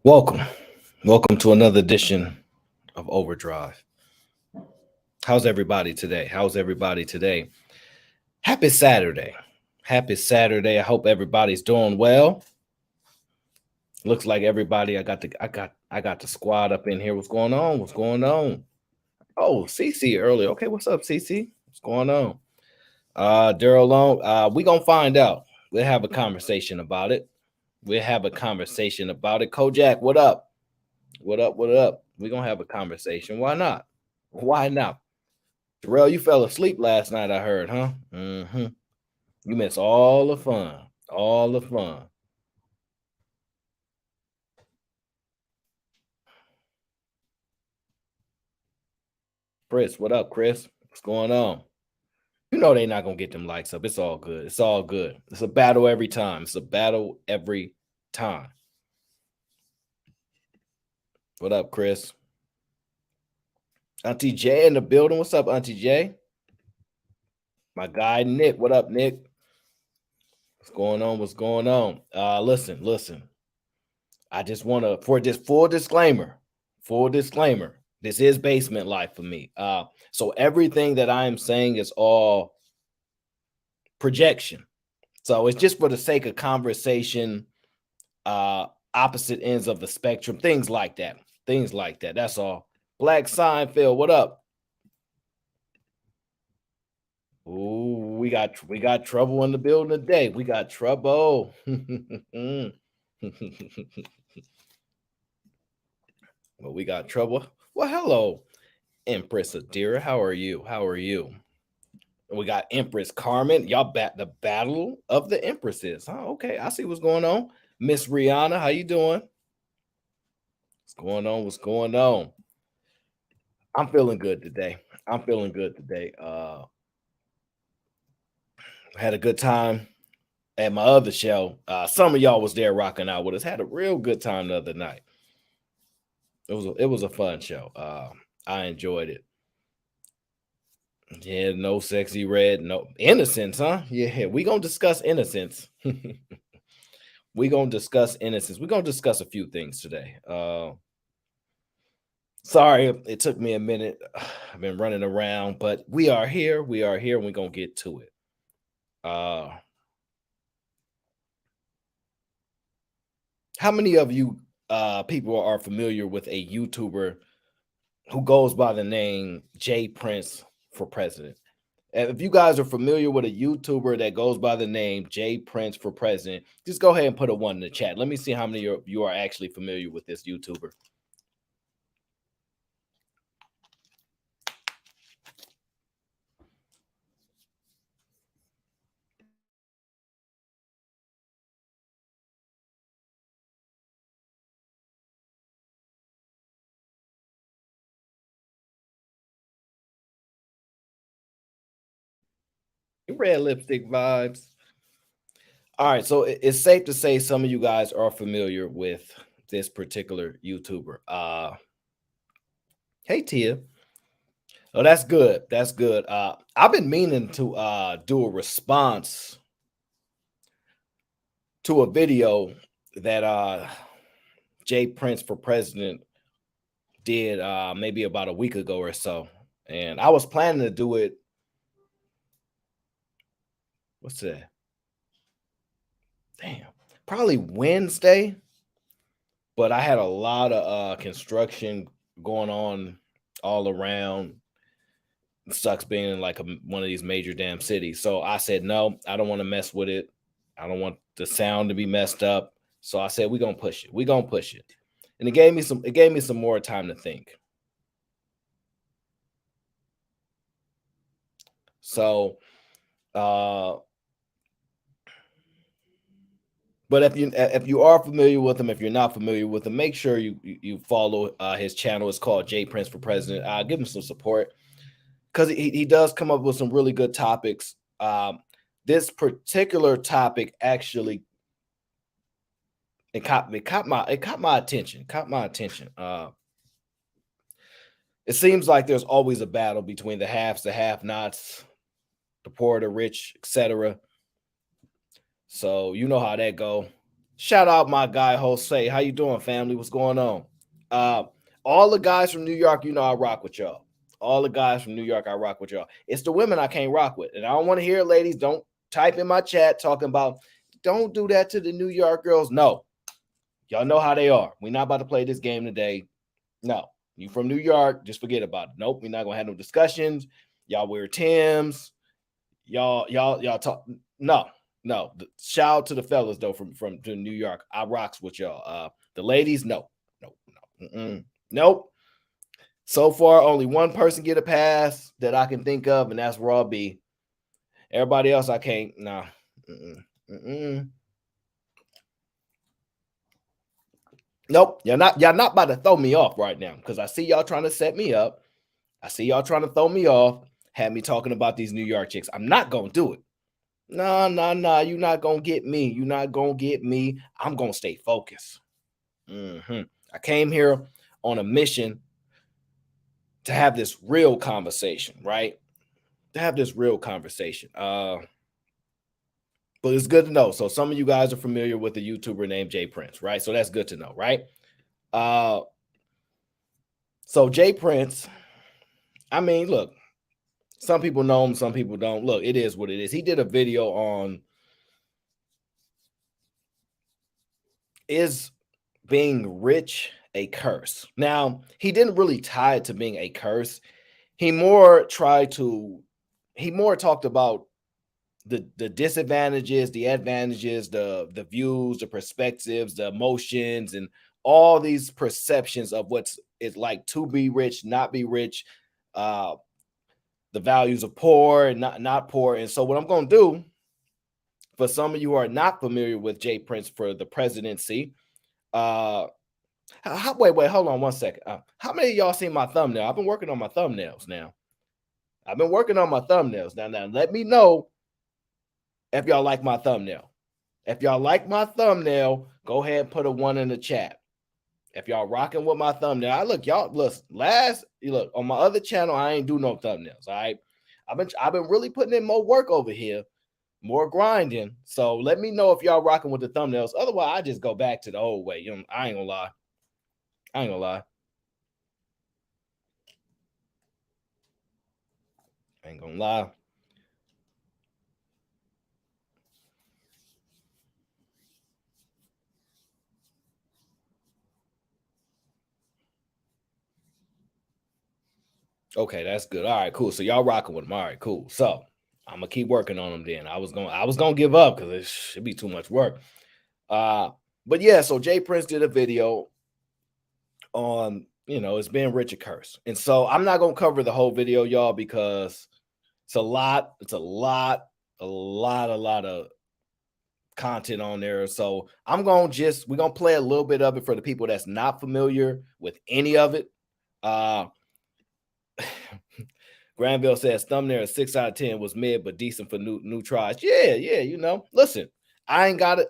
Welcome. Welcome to another edition of Overdrive. How's everybody today? How's everybody today? Happy Saturday. Happy Saturday. I hope everybody's doing well. Looks like everybody I got the squad up in here. What's going on? What's going on? Oh, CC earlier. Okay, what's up, CC? What's going on? Daryl Long. We gonna find out. We'll have a conversation about it. We'll have a conversation about it. Kojak, what up? What up? What up? We're gonna have a conversation. Why not? Why not? Terrell, you fell asleep last night, I heard, huh? Mm-hmm. You missed all the fun. All the fun. Chris, what up, Chris? What's going on? You know they not gonna get them likes up. It's all good. It's all good. It's a battle every time. It's a battle every time. What up, Chris? Auntie J in the building. What's up, Auntie J? My guy Nick. What up, Nick? What's going on? What's going on? Listen. I just want to, for this full disclaimer, this is basement life for me. So everything that I am saying is all projection. So it's just for the sake of conversation, opposite ends of the spectrum, things like that. Things like that. That's all. Black Seinfeld, what up? Ooh, we got trouble in the building today. We got trouble. Well, we got trouble. Well, hello, Empress Adira. How are you? How are you? We got Empress Carmen. Y'all bat the battle of the Empresses. Oh, okay. I see what's going on. Miss Rihanna, how you doing? What's going on? What's going on? I'm feeling good today. I'm feeling good today. Had a good time at my other show. Some of y'all was there rocking out with us. Had a real good time the other night. It was a fun show. I enjoyed it. Yeah, no sexy red, no innocence, huh? Yeah, we gonna discuss innocence. We gonna discuss innocence. We're gonna discuss a few things today. Sorry, it took me a minute. I've been running around, but we are here. We are here, and we're gonna get to it. Uh, how many of you people are familiar with a YouTuber who goes by the name Jay Prince for president? And if you guys are familiar with a YouTuber that goes by the name Jay Prince for president, just go ahead and put a one in the chat. Let me see how many of you are actually familiar with this YouTuber. Red lipstick vibes. All right, so it's safe to say some of you guys are familiar with this particular YouTuber. Hey Tia. Oh, that's good. That's good. I've been meaning to do a response to a video that Jay Prince for president did maybe about a week ago or so. And I was planning to do it. What's that? Damn. Probably Wednesday. But I had a lot of construction going on all around. It sucks being in like one of these major damn cities. So I said, no, I don't want to mess with it. I don't want the sound to be messed up. So I said, we're gonna push it. We're gonna push it. And it gave me some more time to think. So but if you are familiar with him, if you're not familiar with him, make sure you follow his channel. It's called Jay Prince for President. Give him some support because he does come up with some really good topics. This particular topic actually it caught my attention. Caught my attention. It seems like there's always a battle between the haves, the have-nots, the poor, the rich, etc. So you know how that go. Shout out my guy Jose. How you doing, family? What's going on? Uh, all the guys from New York, you know I rock with y'all. All the guys from New York, I rock with y'all. It's the women I can't rock with. And I don't want to hear, ladies, don't type in my chat talking about don't do that to the New York girls. No, y'all know how they are. We're not about to play this game today. No, you from New York, just forget about it. Nope, we're not gonna have no discussions. Y'all wear Timbs. Y'all talk. No, no. Shout out to the fellas though from New York. I rocks with y'all. The ladies, no, nope. So far, only one person get a pass that I can think of, and that's Raw B. Everybody else, I can't. Nah. Nope. Y'all not about to throw me off right now because I see y'all trying to set me up. I see y'all trying to throw me off. Had me talking about these New York chicks. I'm not gonna do it. Nah. You're not gonna get me. You're not gonna get me. I'm gonna stay focused. I came here on a mission to have this real conversation, right? To have this real conversation. But it's good to know. So some of you guys are familiar with the YouTuber named Jay Prince, right? So that's good to know, right? So Jay Prince, I mean, look, some people know him, some people don't. Look, it is what it is. He did a video on is being rich a curse. Now, he didn't really tie it to being a curse. He more talked about the disadvantages, the advantages, the views, the perspectives, the emotions, and all these perceptions of what's it's like to be rich, not be rich, the values of poor and not poor. And so what I'm going to do for some of you who are not familiar with Jay Prince for the presidency, wait, hold on one second. How many of y'all seen my thumbnail? I've been working on my thumbnails now. Now, let me know if y'all like my thumbnail. If y'all like my thumbnail, go ahead and put a 1 in the chat. If y'all rocking with my thumbnail, look on my other channel, I ain't do no thumbnails. All right. I've been really putting in more work over here, more grinding. So let me know if y'all rocking with the thumbnails. Otherwise, I just go back to the old way. You know, I ain't gonna lie. Okay, that's good. All right, cool. So y'all rocking with them. All right, cool. So I'm gonna keep working on them. Then I was gonna give up because it should be too much work. But yeah, so Jay Prince did a video on it's being rich a curse, and so I'm not gonna cover the whole video, y'all, because it's a lot. It's a lot of content on there. So we're gonna play a little bit of it for the people that's not familiar with any of it. Granville says thumbnail 6 out of 10 was mid but decent for new tries. Yeah. Listen, I ain't got a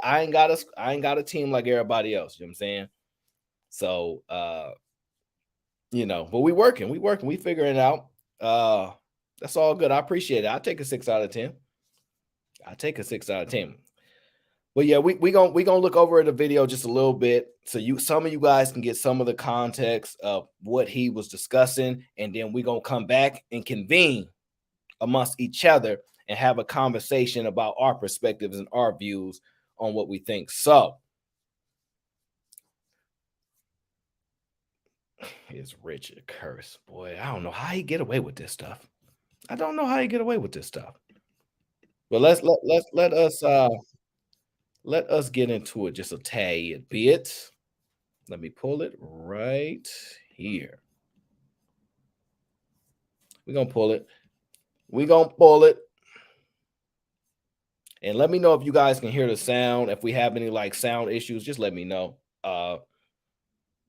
team like everybody else. You know what I'm saying? So but we figuring it out. That's all good. I appreciate it. I'll take a 6 out of 10. But yeah, we gonna look over the video just a little bit so some of you guys can get some of the context of what he was discussing, and then we gonna come back and convene amongst each other and have a conversation about our perspectives and our views on what we think. So is rich a curse? Boy, I don't know how he get away with this stuff. But let us get into it just a tad bit. Let me pull it right here. We're gonna pull it. And let me know if you guys can hear the sound. If we have any like sound issues, just let me know.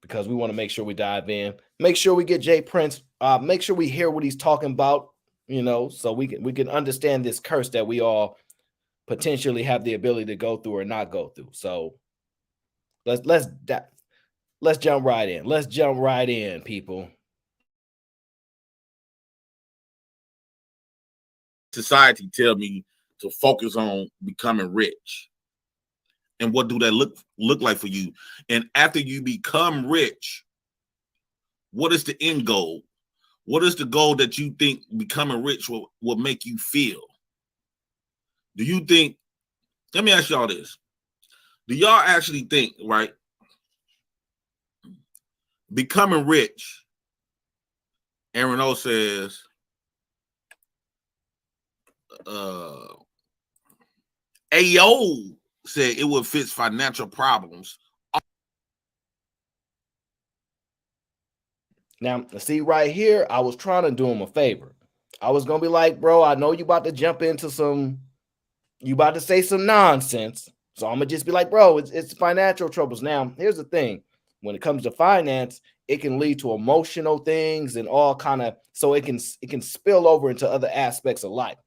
Because we want to make sure we dive in. Make sure we get Jay Prince. Make sure we hear what he's talking about, so we can understand this curse that we all potentially have the ability to go through or not go through. So let's jump right in. Let's jump right in, people. Society tell me to focus on becoming rich. And what do that look like for you? And after you become rich, what is the end goal? What is the goal that you think becoming rich will make you feel? Do you think, let me ask y'all this. Do y'all actually think, right, becoming rich, Aaron O says, AO said it would fix financial problems. Now, see right here, I was trying to do him a favor. I was going to be like, bro, I know you about to jump into you about to say some nonsense. So I'm going to just be like, bro, it's financial troubles. Now, here's the thing. When it comes to finance, it can lead to emotional things and all kind of, so it can spill over into other aspects of life.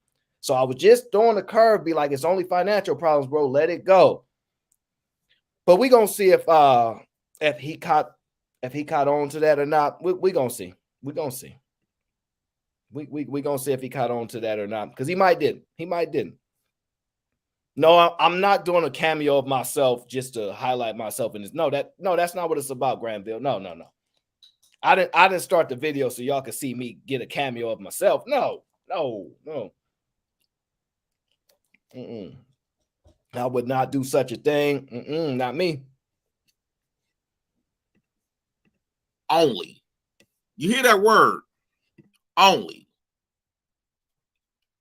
So I was just throwing a curve, be like, it's only financial problems, bro. Let it go. But we're going to see if he caught on to that or not. We're going to see. We're going to see. We're going to see if he caught on to that or not, because he might didn't. He might didn't. No, I'm not doing a cameo of myself just to highlight myself in this. No, that's not what it's about, Granville. No. I didn't start the video so y'all could see me get a cameo of myself. No. I would not do such a thing. Not me. Only. You hear that word? Only.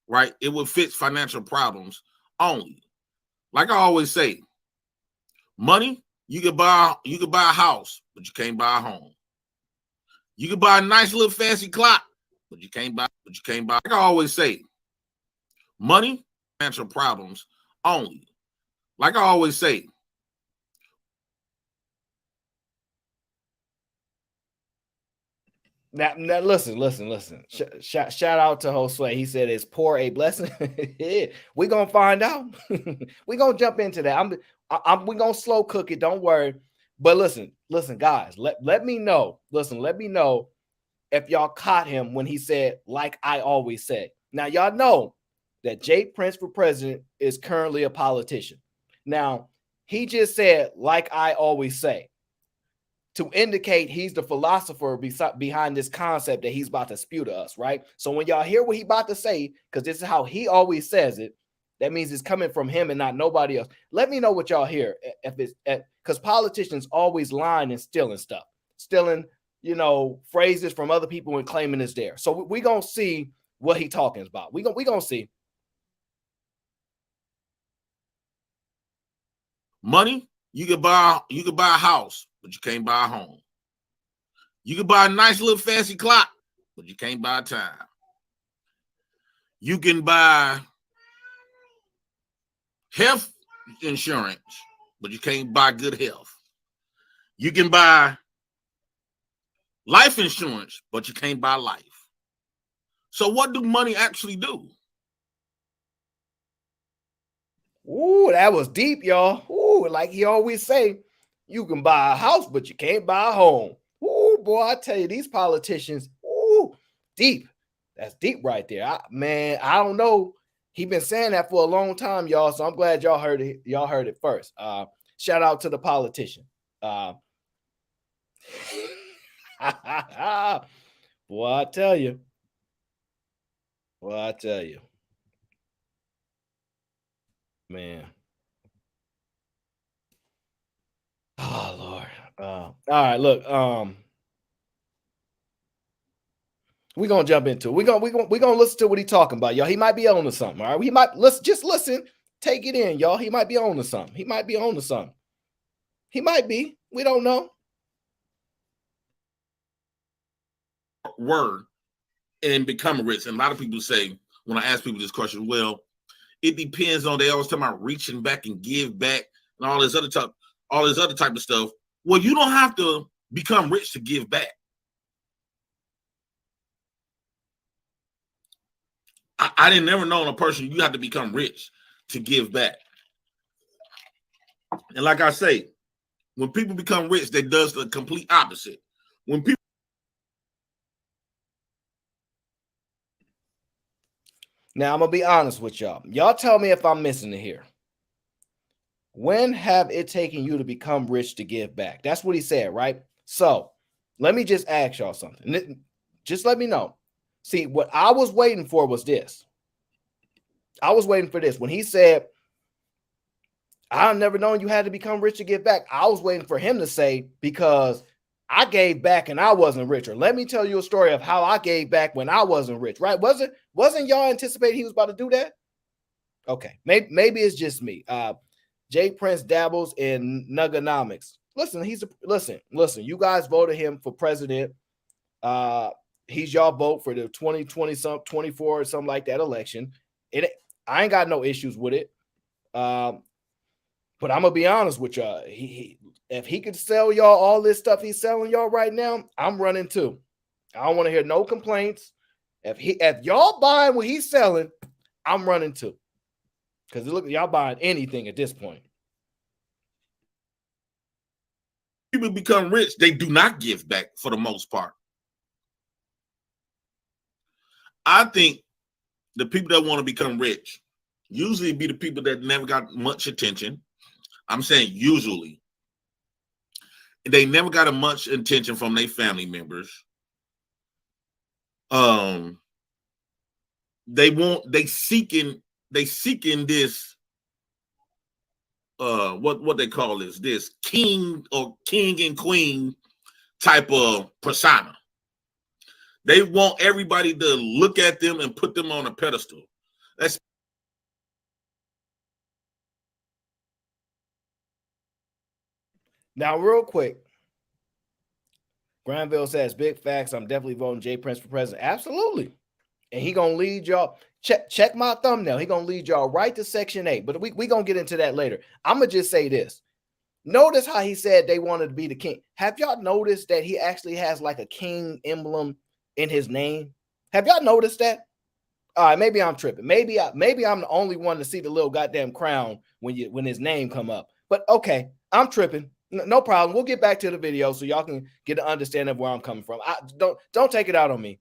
Right? It would fix financial problems only. Like I always say, money, you could buy a house, but you can't buy a home. You could buy a nice little fancy clock, but you can't buy. Like I always say, money, financial problems only. Like I always say. Now listen. Shout out to Josue. He said, "Is poor a blessing?" We're gonna find out. We're gonna jump into that. We're gonna slow cook it. Don't worry. But listen, guys. Let me know. Listen, let me know if y'all caught him when he said, "Like I always say." Now y'all know that Jay Prince for president is currently a politician. Now he just said, "Like I always say," to indicate he's the philosopher behind this concept that he's about to spew to us, right? So when y'all hear what he about to say, because this is how he always says it, that means it's coming from him and not nobody else. Let me know what y'all hear, if it's because politicians always lying and stealing stuff, phrases from other people and claiming it's there. So we gonna see what he talking about. We gonna see. Money, you could buy a house, but you can't buy a home. You could buy a nice little fancy clock, but you can't buy time. You can buy health insurance, but you can't buy good health. You can buy life insurance, but you can't buy life. So what do money actually do? Ooh, that was deep, y'all. Ooh, like he always say, you can buy a house, but you can't buy a home. Ooh, boy, I tell you, these politicians, ooh, deep. That's deep right there. I don't know. He been saying that for a long time, y'all. So I'm glad y'all heard it. Y'all heard it first. Shout out to the politician. Boy, I tell you. Man. Oh Lord. All right, look. We're gonna jump into it. We're gonna listen to what he's talking about, y'all. He might be on to something. All right. He might just listen, take it in, y'all. He might be on to something. He might be. We don't know. Word and become rich. And a lot of people say, when I ask people this question, well, it depends on, they always talk about reaching back and give back and all this other type of stuff. Well, you don't have to become rich to give back. I didn't never know a person you have to become rich to give back. And like I say, when people become rich, they does the complete opposite. When people Now I'm gonna be honest with y'all. Y'all tell me if I'm missing it here. When have it taken you to become rich to give back? That's what he said, right? So let me just ask y'all something. Just let me know. See, what I was waiting for was this. I was waiting for this. When he said, I've never known you had to become rich to give back, I was waiting for him to say, because I gave back and I wasn't richer. Let me tell you a story of how I gave back when I wasn't rich, right? Wasn't y'all anticipating he was about to do that? Okay, maybe it's just me. Jay Prince dabbles in nuganomics. Listen, listen. You guys voted him for president. He's y'all vote for the 2020 24 or something like that election. I ain't got no issues with it. But I'm gonna be honest with y'all. If he could sell y'all all this stuff he's selling y'all right now, I'm running too. I don't want to hear no complaints. If y'all buying what he's selling, I'm running too. Because look, y'all buying anything at this point. People become rich, they do not give back for the most part. I think the people that want to become rich usually be the people that never got much attention. I'm saying usually. They never got much attention from their family members. They seeking this what they call this king and queen type of persona. They want everybody to look at them and put them on a pedestal. That's now real quick. Granville says, big facts. I'm definitely voting Jay Prince for president. Absolutely. And he gonna lead y'all. Check my thumbnail. He gonna lead y'all right to Section 8. But we gonna get into that later. I'm gonna just say this. Notice how he said they wanted to be the king. Have y'all noticed that he actually has like a king emblem in his name? Have y'all noticed that? All right, maybe I'm tripping. Maybe I'm the only one to see the little goddamn crown when his name come up. But okay, I'm tripping. No problem. We'll get back to the video so y'all can get an understanding of where I'm coming from. Don't take it out on me.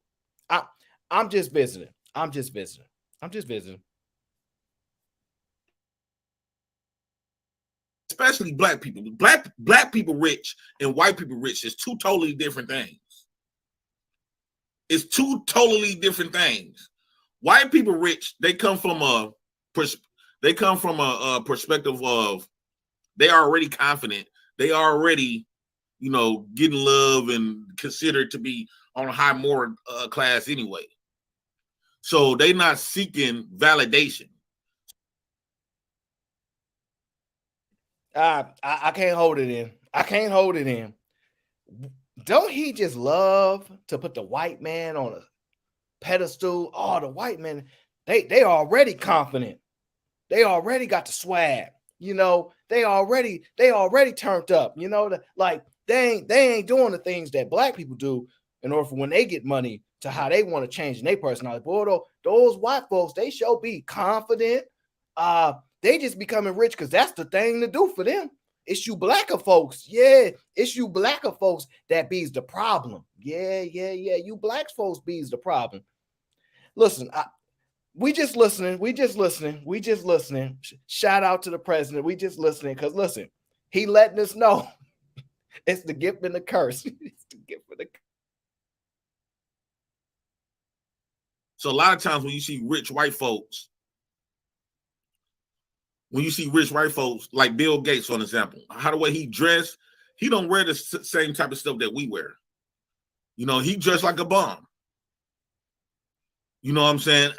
I'm just visiting. I'm just visiting. Especially black people. Black people rich and white people rich is two totally different things. It's two totally different things. White people rich, they come from a perspective of they are already confident. They are already, getting love and considered to be on a high moral class anyway. So they're not seeking validation. I can't hold it in. Don't he just love to put the white man on a pedestal? Oh, the white men, they already confident. They already got the swag. They already turned up. Like they ain't doing the things that black people do in order for when they get money to how they want to change in their personality. Boy, those white folks, they sure be confident. They just becoming rich because that's the thing to do for them. It's you blacker folks. Yeah, it's you blacker folks that be's the problem. Yeah. You black folks be's the problem. Listen, we just listening. Shout out to the president. We just listening because listen, he letting us know it's the gift and the curse. It's the gift and the curse. So a lot of times when you see rich white folks, like Bill Gates, for example, how the way he dressed, he don't wear the same type of stuff that we wear. He dressed like a bum. You know what I'm saying?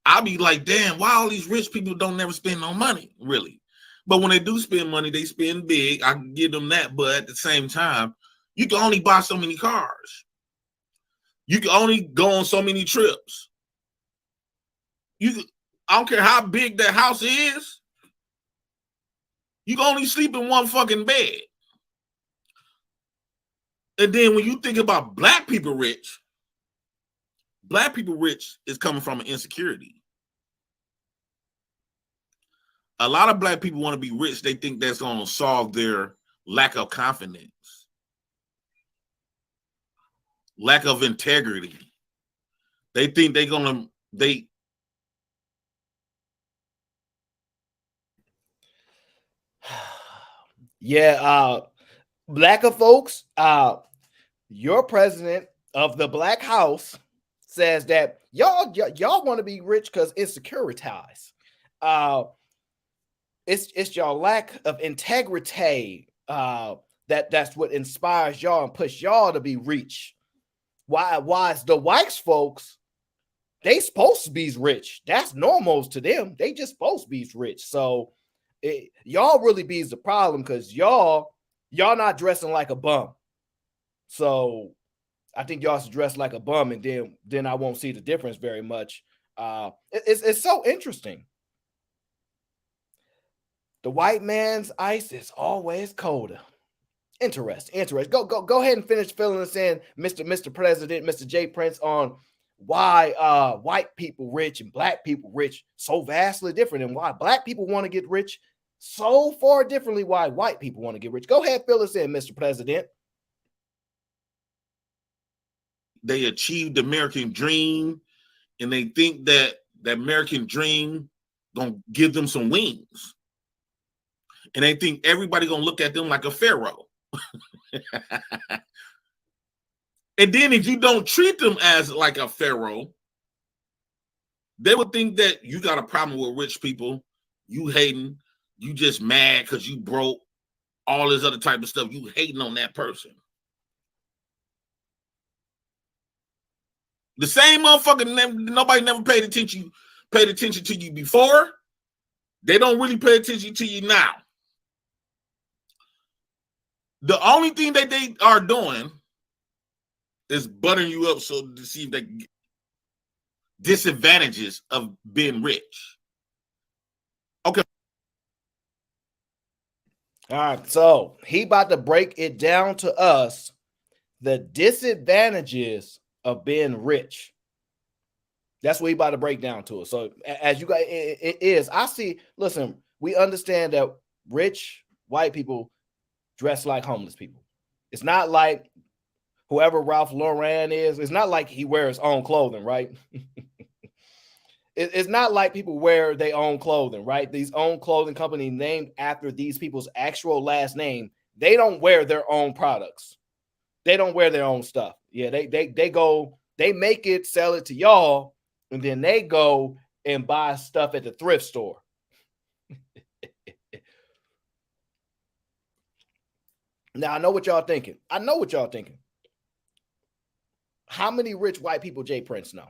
I'll be like, damn, why all these rich people don't never spend no money, really? But when they do spend money, they spend big. I can give them that. But at the same time, you can only buy so many cars. You can only go on so many trips. I don't care how big that house is. You can only sleep in one fucking bed. And then when you think about black people rich is coming from an insecurity. A lot of black people want to be rich. They think that's going to solve their lack of confidence, lack of integrity. They think Yeah, blacker folks, your president of the Black House says that y'all want to be rich because it's securitized. Uh, it's your lack of integrity that's what inspires y'all and push y'all to be rich. Why is the whites folks, they supposed to be rich? That's normal to them. They just supposed to be rich. So y'all really be the problem because y'all not dressing like a bum. So I think y'all should dress like a bum, and then I won't see the difference very much. It's so interesting. The white man's ice is always colder. Interesting. Go ahead and finish filling us in, Mr. President, Mr. J Prince, on why white people rich and black people rich so vastly different, and why black people want to get rich so far differently, why white people want to get rich. Go ahead, fill us in, Mr. President. They achieved the American dream, and they think that the American dream gonna give them some wings, and they think everybody gonna look at them like a pharaoh. And then if you don't treat them as like a pharaoh, they would think that you got a problem with rich people, you hating, you just mad because you broke, all this other type of stuff, you hating on that person. The same motherfucker nobody never paid attention to you before. They don't really pay attention to you now. The only thing that they are doing is buttering you up so to see if they can get disadvantages of being rich. Okay. All right, so he about to break it down to us, the disadvantages of being rich. That's what he about to break down to us. So as you guys, it is. I see. Listen, we understand that rich white people dress like homeless people. It's not like whoever Ralph Lauren is. It's not like he wears his own clothing, right? It's not like people wear their own clothing, right? These own clothing company named after these people's actual last name. They don't wear their own products. They don't wear their own stuff. Yeah, they go, they make it, sell it to y'all, and then they go and buy stuff at the thrift store. Now I know what y'all thinking. How many rich white people Jay Prince know?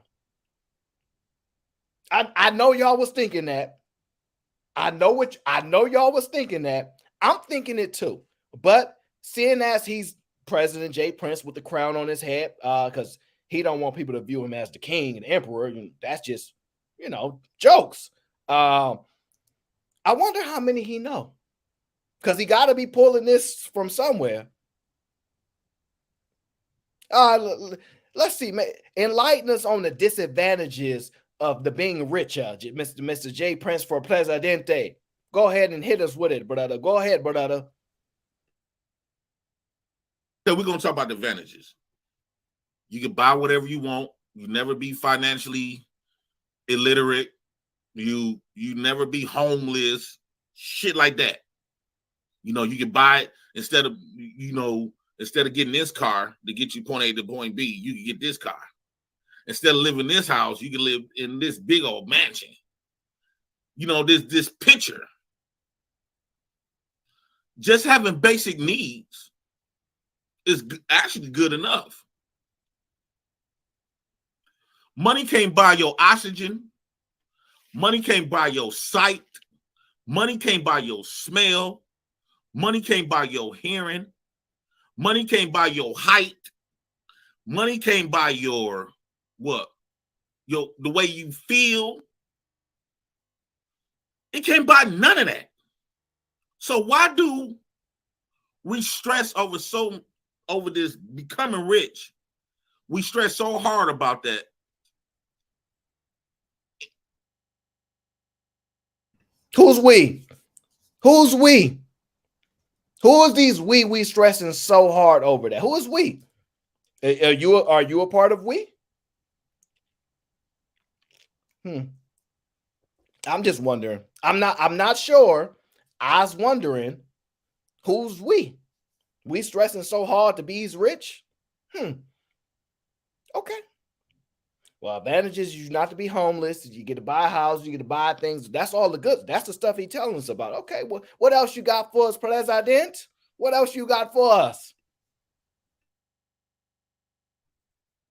I know y'all was thinking that. I know y'all was thinking that. I'm thinking it too. But seeing as he's President Jay Prince with the crown on his head, because he don't want people to view him as the king and emperor, and that's just, jokes. I wonder how many he know, because he got to be pulling this from somewhere. Let's see, man. Enlighten us on the disadvantages of the being rich, Mr. J Prince for Presidente. Go ahead and hit us with it, brother. Go ahead, brother. So we're gonna talk about the advantages. You can buy whatever you want. You never be financially illiterate. You never be homeless. Shit like that. You can buy it instead of getting this car to get you point A to point B. You can get this car. Instead of living in this house, you can live in this big old mansion. This picture. Just having basic needs is actually good enough. Money can't buy your oxygen. Money can't buy your sight. Money can't buy your smell. Money can't buy your hearing. Money can't buy your height. Money can't buy your the way you feel. It can't buy none of that. So why do we stress over this becoming rich? We stress so hard about that. Who's we? Who's we? Who is these we stressing so hard over that? Who is we? Are you a part of we? I'm just wondering. I'm not sure. I was wondering Who's we? We stressing so hard to be rich? Okay. Well, advantages you not to be homeless. You get to buy a house. You get to buy things. That's all the good. That's the stuff he's telling us about. Okay. Well, what else you got for us, President? What else you got for us?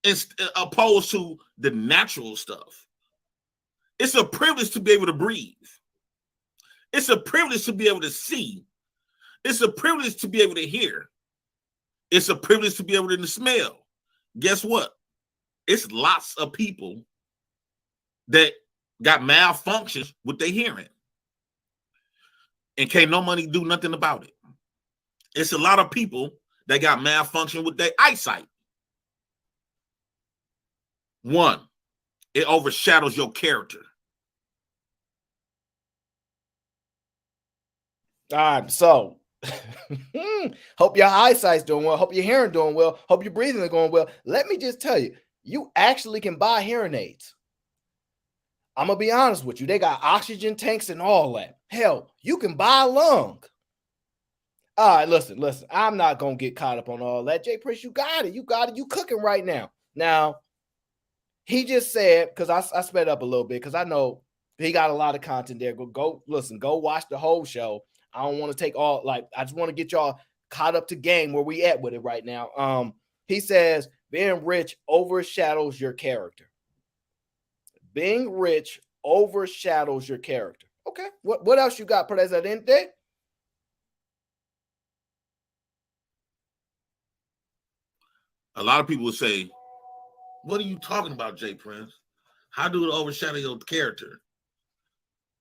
It's opposed to the natural stuff. It's a privilege to be able to breathe. It's a privilege to be able to see. It's a privilege to be able to hear. It's a privilege to be able to smell. Guess what? It's lots of people that got malfunctions with their hearing and can't no money do nothing about it. It's a lot of people that got malfunction with their eyesight. One, it overshadows your character. All right, so hope your eyesight's doing well. Hope your hearing doing well. Hope your breathing is going well. Let me just tell you, you actually can buy hearing aids. I'm gonna be honest with you. They got oxygen tanks and all that. Hell, you can buy a lung. All right, listen. I'm not gonna get caught up on all that. Jay Prince, you got it. You cooking right now. Now, he just said, because I sped up a little bit because I know he got a lot of content there. Go listen, go watch the whole show. I don't want to take all, I just want to get y'all caught up to game where we at with it right now. He says being rich overshadows your character. Being rich overshadows your character. Okay. What else you got, Presidente? A lot of people would say, what are you talking about, Jay Prince? How do it overshadow your character?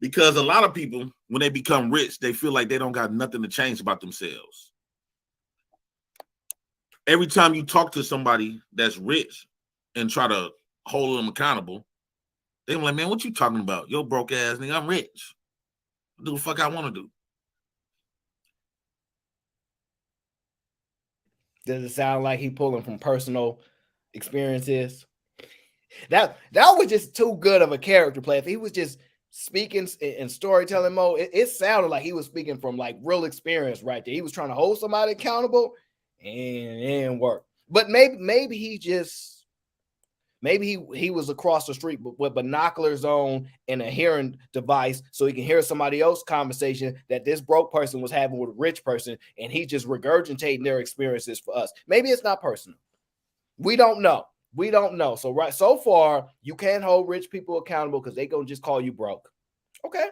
Because a lot of people, when they become rich, they feel like they don't got nothing to change about themselves. Every time you talk to somebody that's rich and try to hold them accountable, they're like, man, what you talking about? Yo, broke ass nigga, I'm rich. I do the fuck I want to do. Does it sound like he pulling from personal experiences? That was just too good of a character play. If he was just speaking in storytelling mode, it sounded like he was speaking from like real experience right there. He was trying to hold somebody accountable and it didn't work. But maybe he was across the street with binoculars on and a hearing device so he can hear somebody else's conversation that this broke person was having with a rich person, and he just regurgitating their experiences for us. Maybe it's not personal. We don't know. So far, you can't hold rich people accountable because they gonna just call you broke. Okay.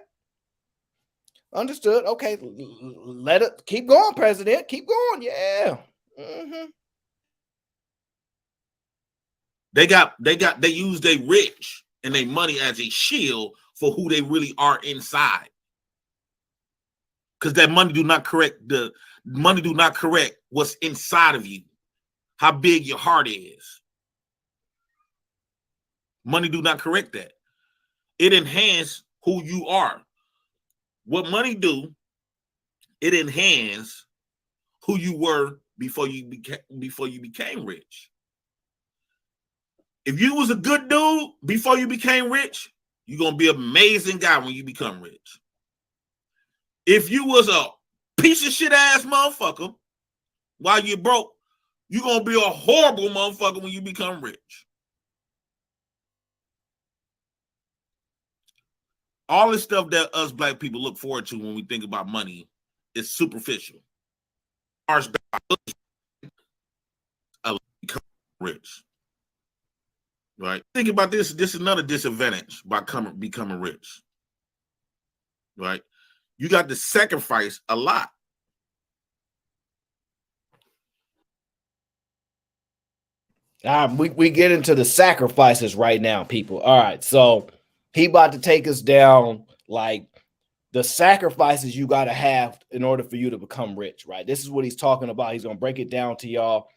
Understood. Okay. Let it keep going, President. Keep going. Yeah. Mm-hmm. They use their rich and their money as a shield for who they really are inside. Because that money do not correct what's inside of you, how big your heart is. Money do not correct that. It enhances who you are. What money do, it enhances who you were before you became rich. If you was a good dude before you became rich, you're going to be an amazing guy when you become rich. If you was a piece of shit ass motherfucker while you're broke, you're going to be a horrible motherfucker when you become rich. All the stuff that us black people look forward to when we think about money is superficial. Become rich. Right? Think about this. This is another disadvantage by becoming rich. Right? You got to sacrifice a lot. We get into the sacrifices right now, people. All right, so he about to take us down like the sacrifices you got to have in order for you to become rich, right? This is what he's talking about. He's going to break it down to y'all.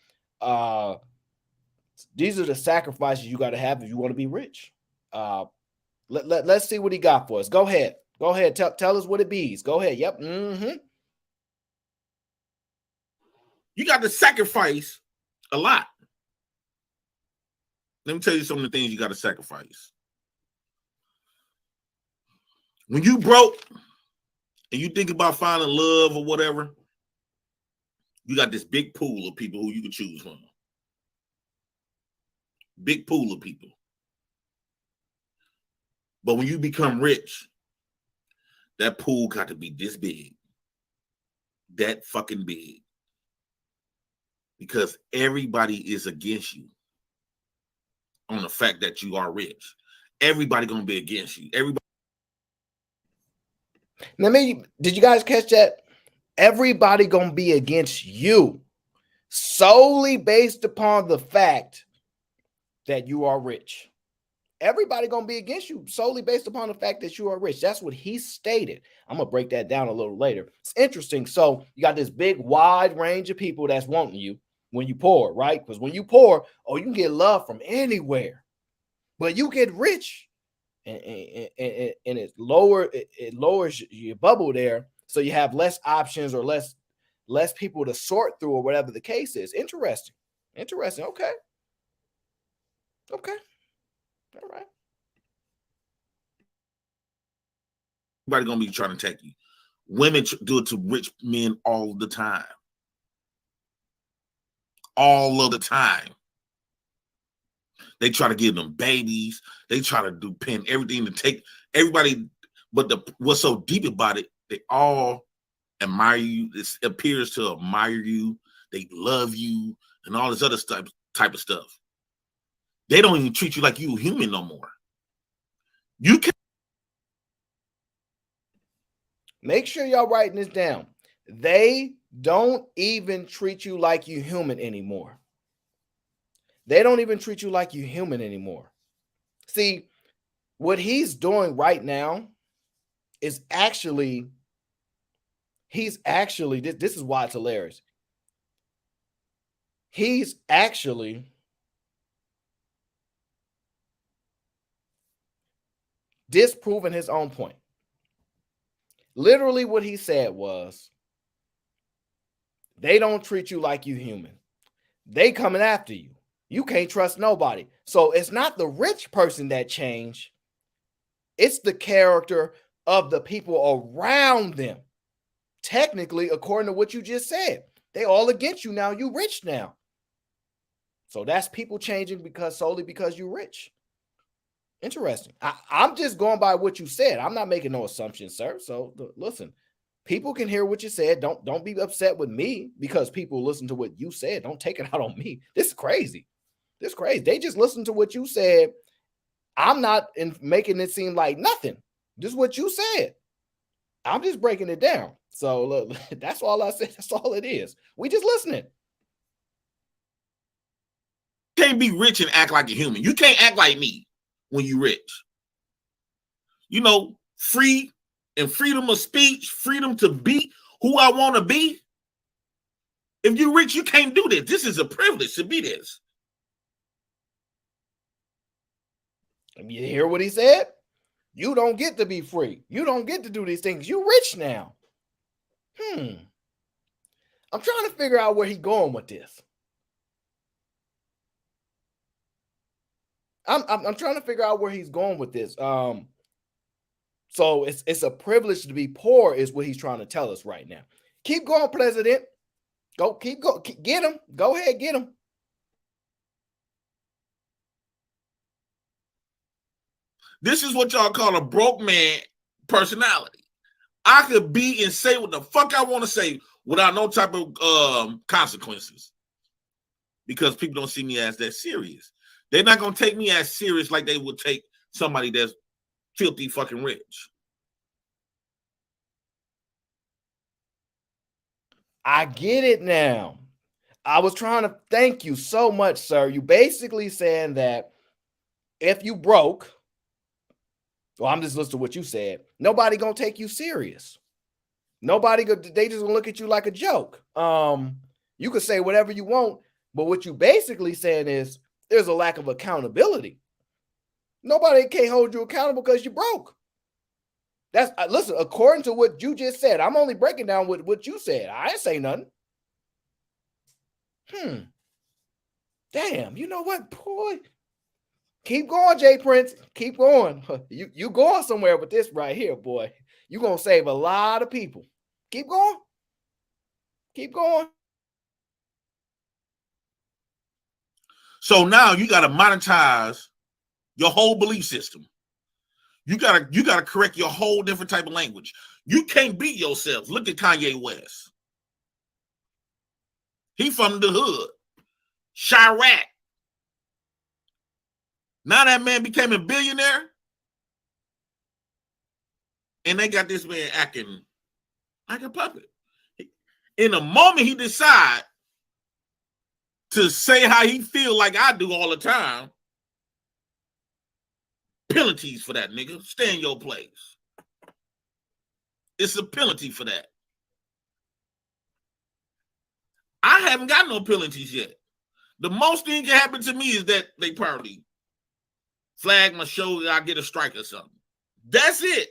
These are the sacrifices you got to have if you want to be rich. Let's see what he got for us. Go ahead. Tell us what it be. Go ahead. Yep. Mm-hmm. You got to sacrifice a lot. Let me tell you some of the things you got to sacrifice. When you broke and you think about finding love or whatever, You got this big pool of people who you can choose from. Big pool of people. But when you become rich, that pool got to be this big. That fucking big. Because everybody is against you on the fact that you are rich. Everybody gonna be against you. Everybody. Now, maybe, did you guys catch that? Everybody gonna be against you solely based upon the fact that you are rich. Everybody gonna be against you solely based upon the fact that you are rich. That's what he stated. I'm gonna break that down a little later. It's interesting. So you got this big wide range of people that's wanting you when you poor, right? Because when you poor, oh, you can get love from anywhere, but you get rich, and it lowers your bubble there, so you have less options or less people to sort through, or whatever the case is. Interesting. Okay. All right. Everybody gonna be trying to take you. Women do it to rich men all the time. All of the time. They try to give them babies. They try to do pin everything to take everybody. But what's so deep about it, they all admire you. It appears to admire you. They love you and all this other type of stuff. They don't even treat you like you a human no more. You can make sure y'all writing this down. They don't even treat you like you human anymore. They don't even treat you like you human anymore. See, what he's doing right now is actually, this is why it's hilarious. He's actually disproving his own point. Literally what he said was, they don't treat you like you human. They coming after you. You can't trust nobody. So it's not the rich person that changed. It's the character of the people around them. Technically, according to what you just said, they all against you now. You rich now. So that's people changing solely because you're rich. Interesting. I'm just going by what you said. I'm not making no assumptions, sir. So listen, people can hear what you said. Don't be upset with me because people listen to what you said. Don't take it out on me. This is crazy. They just listened to what you said. I'm not making it seem like nothing. This is what you said. I'm just breaking it down. So look, that's all I said. That's all it is. We just listening. You can't be rich and act like a human. You can't act like me when you rich. You know, free and freedom of speech, freedom to be who I want to be. If you're rich, you can't do this. This is a privilege to be this. You hear what he said? You don't get to be free. You don't get to do these things. You're rich now. I'm trying to figure out where he's going with this. I'm trying to figure out where he's going with this. So it's a privilege to be poor is what he's trying to tell us right now. Keep going, President. Get him. Go ahead, get him. This is what y'all call a broke man personality. I could be and say what the fuck I want to say without no type of consequences because people don't see me as that serious. They're not going to take me as serious like they would take somebody that's filthy fucking rich. I get it now. I was trying to thank you so much, sir. You basically saying that if you broke, well, I'm just listening to what you said, nobody gonna take you serious. They just gonna look at you like a joke. You could say whatever you want, but what you basically saying is there's a lack of accountability. Nobody can't hold you accountable because you broke. Listen, according to what you just said, I'm only breaking down what you said. I didn't say nothing. Damn, you know what, boy? Keep going, Jay Prince. Keep going. You going somewhere with this right here, boy. You're going to save a lot of people. Keep going. Keep going. So now you got to monetize your whole belief system. You gotta correct your whole different type of language. You can't be yourself. Look at Kanye West. He from the hood. Chirac. Now that man became a billionaire. And they got this man acting like a puppet. In the moment he decide to say how he feel like I do all the time, penalties for that, nigga. Stay in your place. It's a penalty for that. I haven't got no penalties yet. The most thing can happen to me is that they probably flag my show, I get a strike or something. That's it.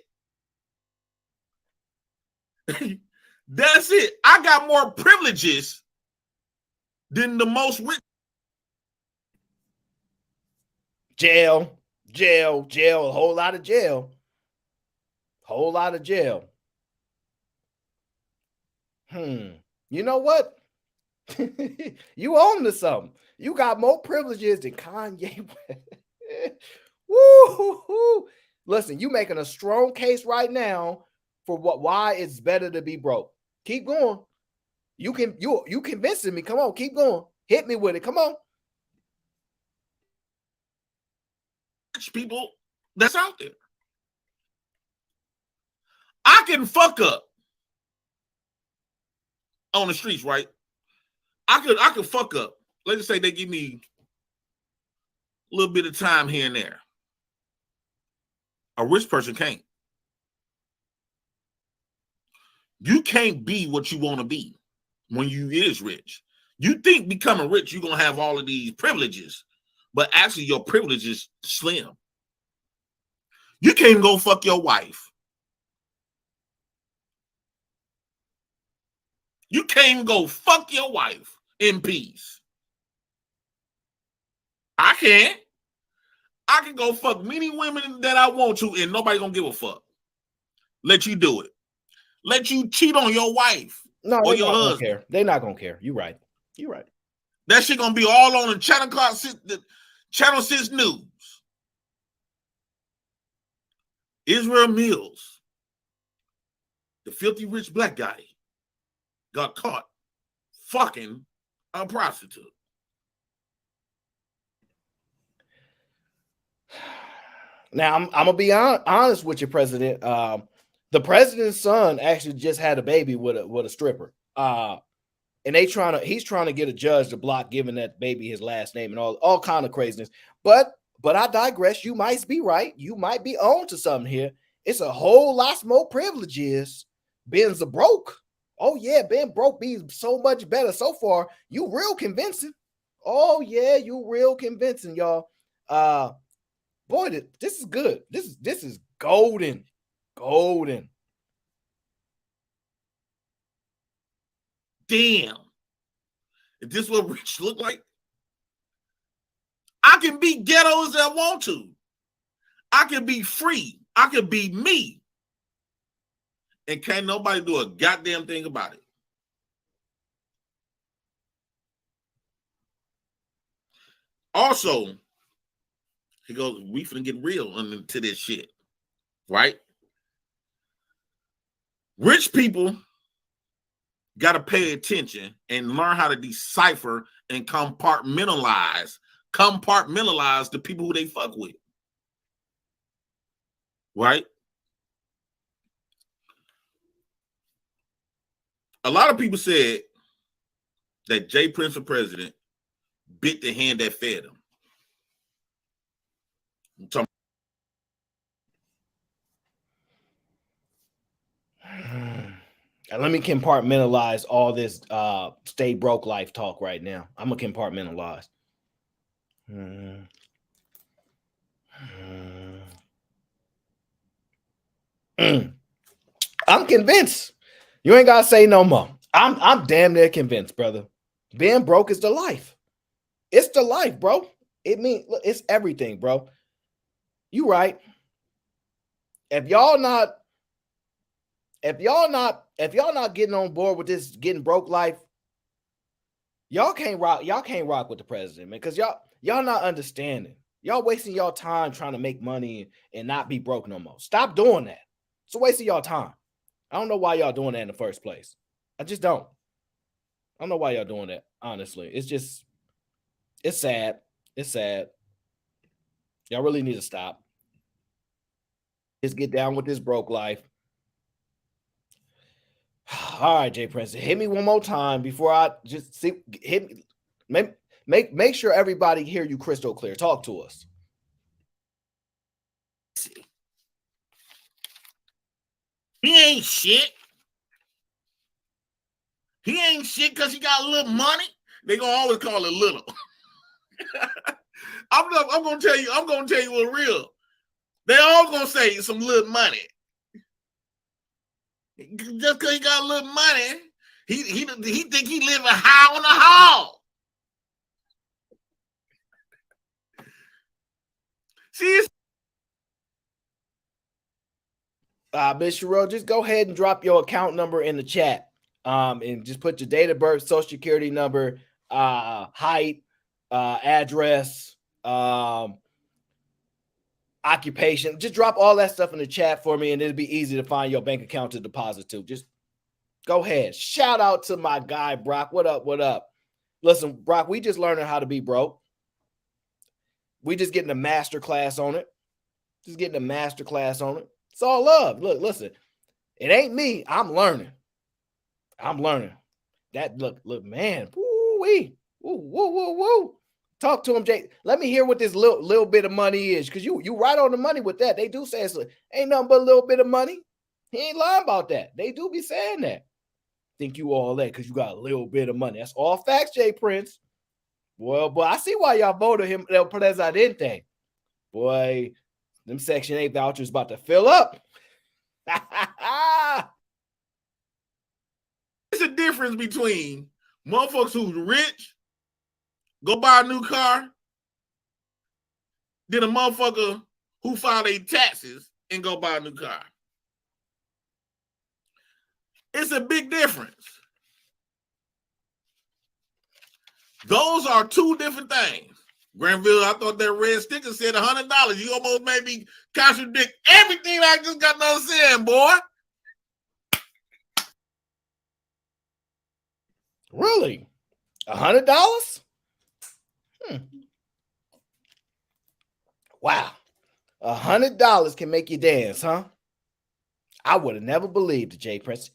That's it. I got more privileges than the most rich. Jail, a whole lot of jail. Whole lot of jail. You know what? You own to something. You got more privileges than Kanye West. Woo-hoo-hoo. Listen, you making a strong case right now for why it's better to be broke. Keep going. You convincing me. Come on, keep going. Hit me with it. Come on. People that's out there. I can fuck up on the streets, right? I could fuck up. Let's just say they give me a little bit of time here and there. A rich person can't. You can't be what you want to be when you is rich. You think becoming rich, you're going to have all of these privileges, but actually your privilege is slim. You can't go fuck your wife. You can't go fuck your wife in peace. I can't. I can go fuck many women that I want to and nobody gonna give a fuck. Let you do it. Let you cheat on your wife or your husband. They're not gonna care. You're right. That shit gonna be all on the Channel 6 News. Israel Mills, the filthy rich black guy, got caught fucking a prostitute. Now, I'm gonna be honest with you, President. The president's son actually just had a baby with a stripper. And he's trying to get a judge to block giving that baby his last name and all kind of craziness. But I digress. You might be right. You might be on to something here. It's a whole lot more privileges being broke. Oh yeah, being broke be so much better so far. You real convincing. Oh yeah, you real convincing, y'all. Boy, this is good. This is golden. Damn. Is this what rich look like? I can be ghetto as I want to. I can be free. I can be me. And can't nobody do a goddamn thing about it. Also, he goes, we finna get real into this shit. Right? Rich people got to pay attention and learn how to decipher and compartmentalize the people who they fuck with. Right? A lot of people said that Jay Prince for president bit the hand that fed him. Let me compartmentalize all this stay broke life talk right now. I'm gonna compartmentalize. I'm convinced. You ain't gotta say no more. I'm damn near convinced, brother. Being broke is the life. It's the life, bro. It means it's everything, bro. You right. If y'all not getting on board with this getting broke life, y'all can't rock with the president, man. Because Y'all not understanding. Y'all wasting y'all time trying to make money and not be broke no more. Stop doing that. It's a waste of y'all time. I don't know why y'all doing that in the first place. I just don't. I don't know why y'all doing that, honestly. It's sad. It's sad. Y'all really need to stop. Just get down with this broke life. All right, Jay Prince, hit me one more time before I just see. Hit me. Make sure everybody hear you crystal clear. Talk to us. He ain't shit. He ain't shit because he got a little money. They gonna always call it little. I'm gonna tell you what's real. They all gonna say some little money. Just because he got a little money, he think he living high on the hall. See, Miss Sherelle, just go ahead and drop your account number in the chat. And just put your date of birth, social security number, height, address, occupation. Just drop all that stuff in the chat for me, and it'll be easy to find your bank account to deposit to. Just go ahead. Shout out to my guy, Brock. What up? What up? Listen, Brock, we just learning how to be broke. We just getting a master class on it. Just getting a master class on it. It's all love. Look, listen, it ain't me. I'm learning. That look, man. Woo-wee. Woo. Talk to him, Jay. Let me hear what this little bit of money is, because you right on the money with that. They do say it's ain't nothing but a little bit of money. He ain't lying about that. They do be saying that. Think you all that because you got a little bit of money. That's all facts, Jay Prince. Well, boy, I see why y'all voted him El Presidente. Boy, them Section 8 vouchers about to fill up. There's a difference between motherfuckers who's rich, go buy a new car, than a motherfucker who filed their taxes and go buy a new car. It's a big difference. Those are two different things. Granville, I thought that red sticker said $100. You almost made me contradict everything I just got done saying, boy. Really? $100? Wow. $100 can make you dance, huh? I would have never believed it, Jay Prince.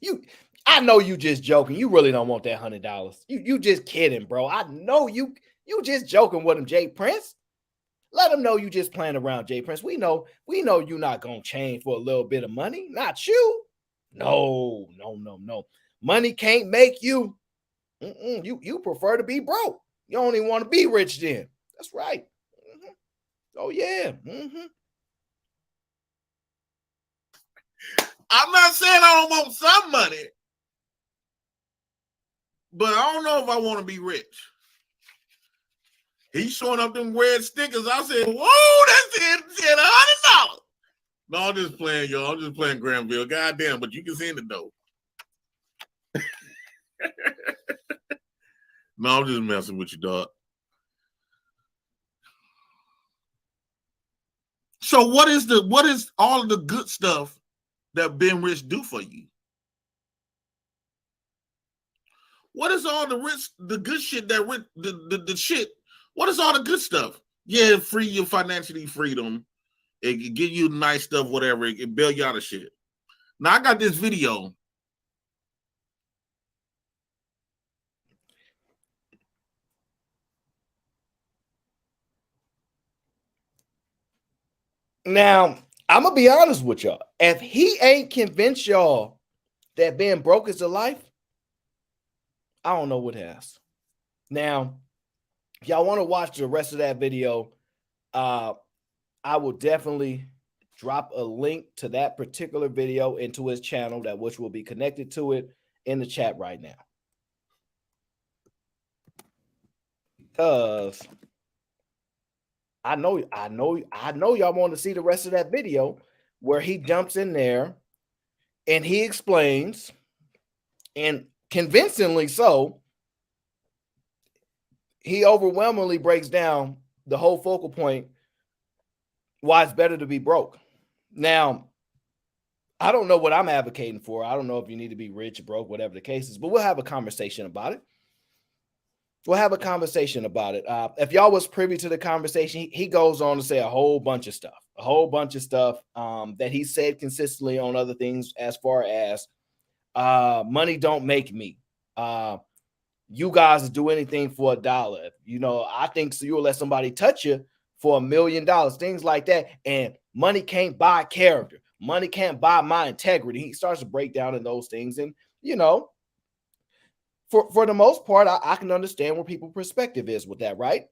I know you just joking. You really don't want that $100. You just kidding, bro. I know you just joking with him, Jay Prince. Let him know you just playing around, Jay Prince. We know you're not gonna change for a little bit of money. Not you. No. Money can't make you. You prefer to be broke. You don't even want to be rich then. That's right. Oh, yeah. I'm not saying I don't want some money, but I don't know if I want to be rich. He's showing up them red stickers. I said, whoa, that's it, $100. No, I'm just playing, y'all. I'm just playing Granville. Goddamn, but you can see in the dough. No, I'm just messing with you, dog. So what is all of the good stuff that being rich do for you? What is all the good shit that the shit? What is all the good stuff? Yeah, free you financially freedom. It can give you nice stuff, whatever. It can bail you out of shit. Now I got this video. Now, I'm going to be honest with y'all. If he ain't convinced y'all that being broke is a life, I don't know what has. Now, if y'all want to watch the rest of that video, I will definitely drop a link to that particular video into his channel, which will be connected to it in the chat right now. Because I know y'all want to see the rest of that video where he jumps in there and he explains, and convincingly so, he overwhelmingly breaks down the whole focal point why it's better to be broke. Now, I don't know what I'm advocating for. I don't know if you need to be rich, broke, whatever the case is, but we'll have a conversation about it. We'll have a conversation about it. If y'all was privy to the conversation, he goes on to say a whole bunch of stuff, that he said consistently on other things, as far as money don't make me. You guys do anything for $1. I think so you'll let somebody touch you for $1 million, things like that. And money can't buy character. Money can't buy my integrity. He starts to break down in those things. And, for the most part, I can understand where people's perspective is with that, right?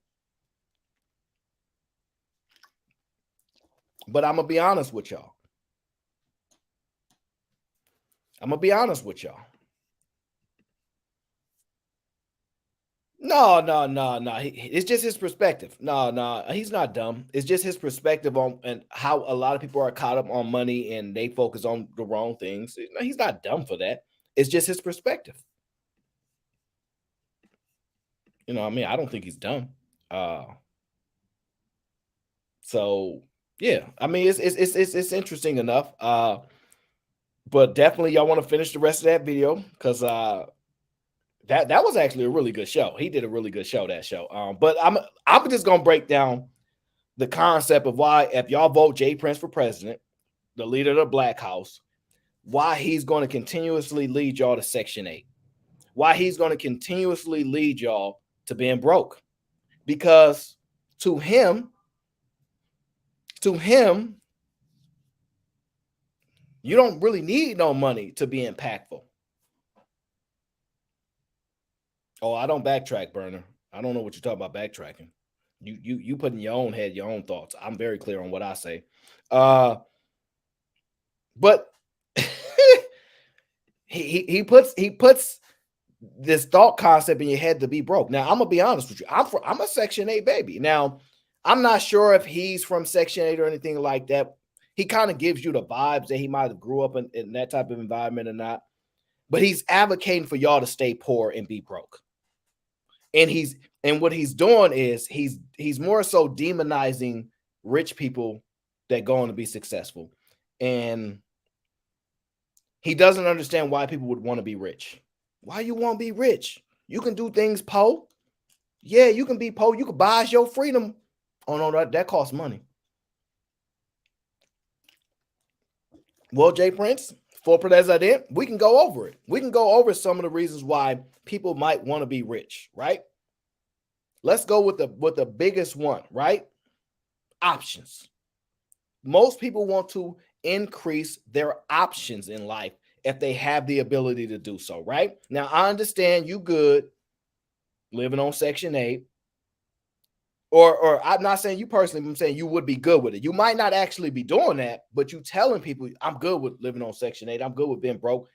But I'm going to be honest with y'all. No. It's just his perspective. No, he's not dumb. It's just his perspective on and how a lot of people are caught up on money and they focus on the wrong things. He's not dumb for that. It's just his perspective. I don't think he's dumb. So yeah, it's interesting enough. But definitely y'all want to finish the rest of that video because that was actually a really good show. He did a really good show, that show. But I'm just gonna break down the concept of why, if y'all vote Jay Prince for president, the leader of the Black House, why he's going to continuously lead y'all to Section 8. Why he's going to continuously lead y'all to being broke. Because to him, you don't really need no money to be impactful. Oh, I don't backtrack, Burner. I don't know what you're talking about backtracking. You put in your own head your own thoughts. I'm very clear on what I say. But he puts this thought concept in your head to be broke. Now, I'm gonna be honest with you. I'm a Section 8 baby. Now, I'm not sure if he's from Section 8 or anything like that. He kind of gives you the vibes that he might have grew up in that type of environment or not. But he's advocating for y'all to stay poor and be broke. And what he's doing is he's more so demonizing rich people that go on to be successful. And he doesn't understand why people would want to be rich. Why you want to be rich? You can do things, Poe. Yeah, you can be Poe. You can buy your freedom. Oh, no, that costs money. Well, Jay Prince, for president, we can go over it. We can go over some of the reasons why people might want to be rich, right? Let's go with the biggest one, right? Options. Most people want to increase their options in life if they have the ability to do so, right? Now, I understand you good living on Section 8. Or I'm not saying you personally, I'm saying you would be good with it. You might not actually be doing that, but you telling people, I'm good with living on Section 8. I'm good with being broke.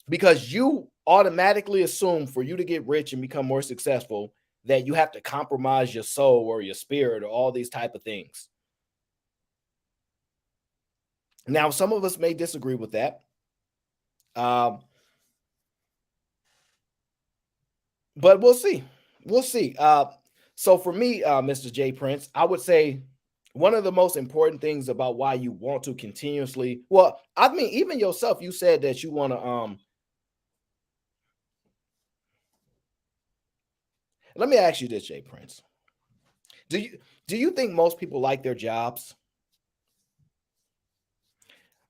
Because you automatically assume for you to get rich and become more successful that you have to compromise your soul or your spirit or all these type of things. Now, some of us may disagree with that. But we'll see. So for me, Mr. J. Prince, I would say one of the most important things about why you want to continuously, well, I mean, even yourself, you said that you want to, let me ask you this, J. Prince. Do you think most people like their jobs?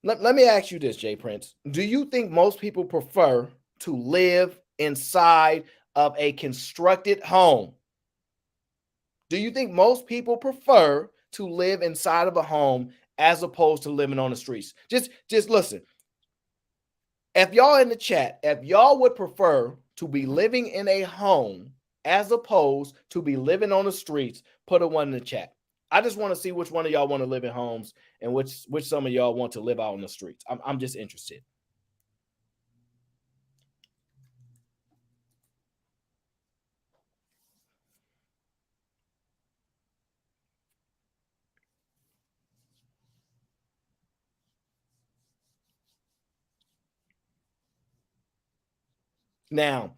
Let me ask you this, J. Prince. Do you think most people prefer to live inside of a constructed home? Do you think most people prefer to live inside of a home as opposed to living on the streets? Just listen. If y'all in the chat, if y'all would prefer to be living in a home as opposed to be living on the streets, put a one in the chat. I just want to see which one of y'all want to live in homes and which some of y'all want to live out on the streets. I'm just interested. Now,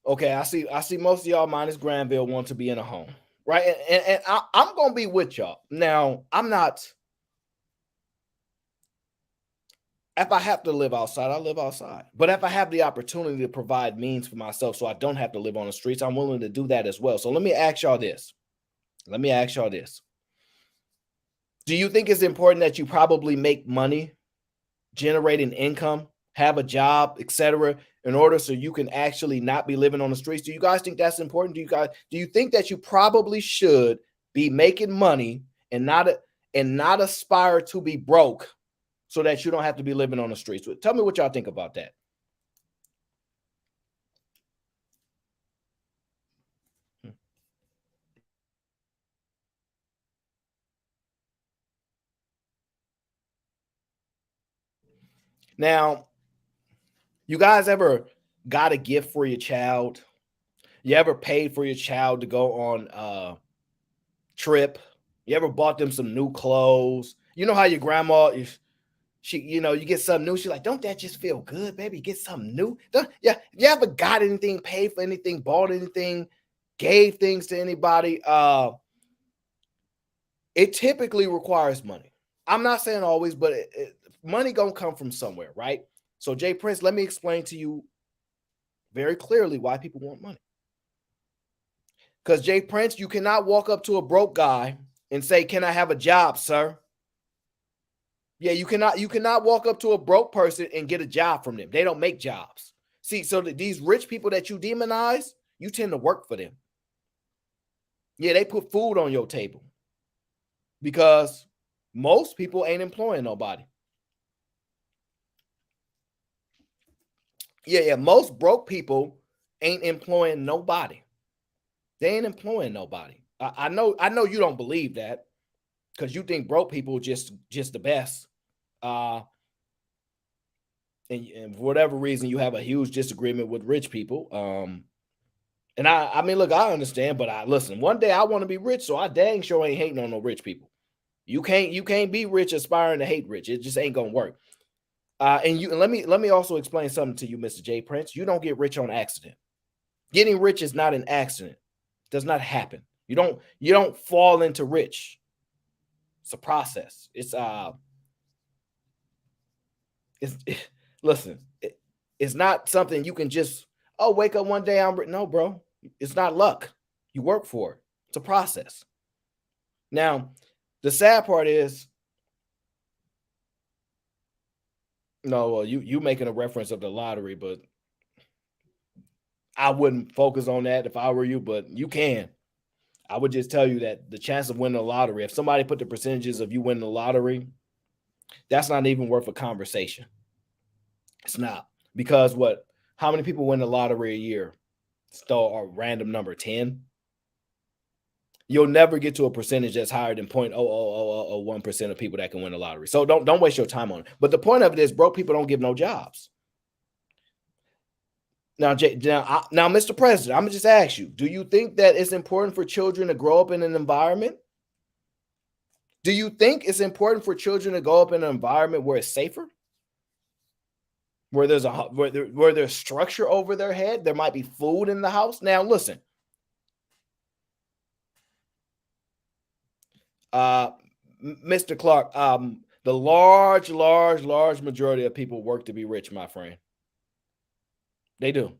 okay, I see most of y'all minus Granville want to be in a home. right? And I'm going to be with y'all. Now, I'm not, if I have to live outside, I live outside. But if I have the opportunity to provide means for myself so I don't have to live on the streets, I'm willing to do that as well. So let me ask y'all this. Do you think it's important that you probably make money, generating income, have a job, etc., in order so you can actually not be living on the streets? Do you guys think that's important? Do you think that you probably should be making money and not aspire to be broke so that you don't have to be living on the streets? Tell me what y'all think about that. Now, you guys ever got a gift for your child? You ever paid for your child to go on a trip? You ever bought them some new clothes? You know how your grandma, if she, you get something new, she's like, don't that just feel good, baby? Get something new. Yeah, you ever got anything, paid for anything, bought anything, gave things to anybody? It typically requires money. I'm not saying always, but money gonna come from somewhere, right? So Jay Prince, let me explain to you very clearly why people want money. Because Jay Prince, you cannot walk up to a broke guy and say, can I have a job, sir? Yeah, you cannot walk up to a broke person and get a job from them. They don't make jobs. See, so these rich people that you demonize, you tend to work for them. Yeah, they put food on your table because most people ain't employing nobody. Yeah, most broke people ain't employing nobody. They ain't employing nobody. I know you don't believe that because you think broke people just the best. And for whatever reason, you have a huge disagreement with rich people. And I mean, look, I understand, but listen. One day I want to be rich, so I dang sure ain't hating on no rich people. You can't be rich aspiring to hate rich. It just ain't gonna work. And let me also explain something to you, Mr. J. Prince. You don't get rich on accident. Getting rich is not an accident. It does not happen. You don't fall into rich. It's a process. Listen, it's not something you can just wake up one day. No, bro. It's not luck. You work for it. It's a process. Now, the sad part is, no, well, you making a reference of the lottery, but I wouldn't focus on that if I were you, but you can. I would just tell you that the chance of winning the lottery, if somebody put the percentages of you winning the lottery, that's not even worth a conversation. It's not. Because how many people win the lottery a year? Still a random number, 10. You'll never get to a percentage that's higher than 0.00001% of people that can win the lottery. So don't waste your time on it. But the point of it is, broke people don't give no jobs. Now, Mr. President, I'm gonna just ask you: do you think that it's important for children to grow up in an environment? Do you think it's important for children to grow up in an environment where it's safer, where there's structure over their head? There might be food in the house. Now, listen. Mr. Clark, the large majority of people work to be rich, my friend. They do.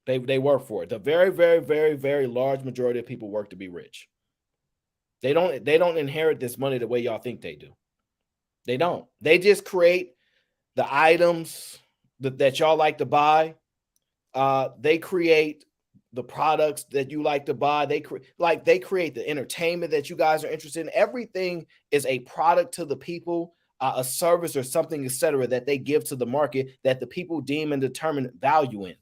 They work for it. The very large majority of people work to be rich. They don't inherit this money the way y'all think they do. They don't. They just create the items that y'all like to buy. They create the products that you like to buy. They create the entertainment that you guys are interested in. Everything is a product to the people, a service or something, etc., that they give to the market that the people deem and determine value in.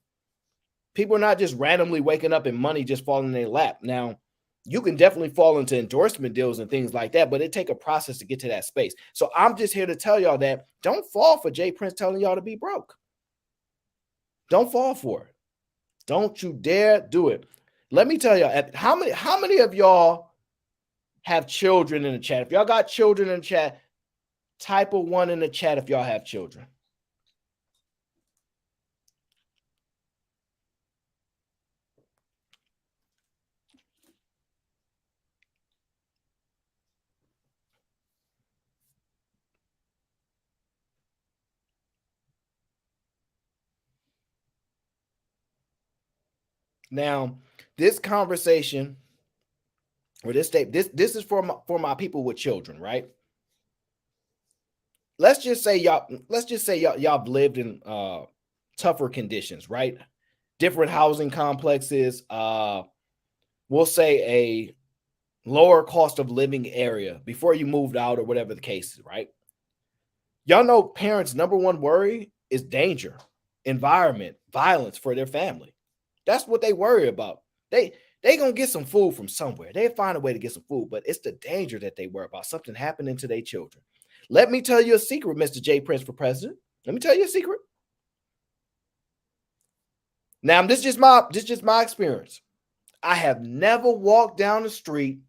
People are not just randomly waking up and money just falling in their lap. Now, you can definitely fall into endorsement deals and things like that, but it take a process to get to that space. So I'm just here to tell y'all that don't fall for Jay Prince telling y'all to be broke. Don't fall for it. Don't you dare do it. Let me tell you, how many of y'all have children in the chat? If y'all got children in the chat, type a 1 in the chat if y'all have children. Now, this conversation or this statement, this is for my people with children, right? Let's just say y'all lived in tougher conditions, right? Different housing complexes, we'll say a lower cost of living area before you moved out or whatever the case is, right? Y'all know parents' number one worry is danger, environment, violence for their family. That's what they worry about. They gonna get some food from somewhere. They find a way to get some food, but it's the danger that they worry about, something happening to their children. Let me tell you a secret, Mr. J. Prince for president. Let me tell you a secret. Now, this is just my experience. I have never walked down the street,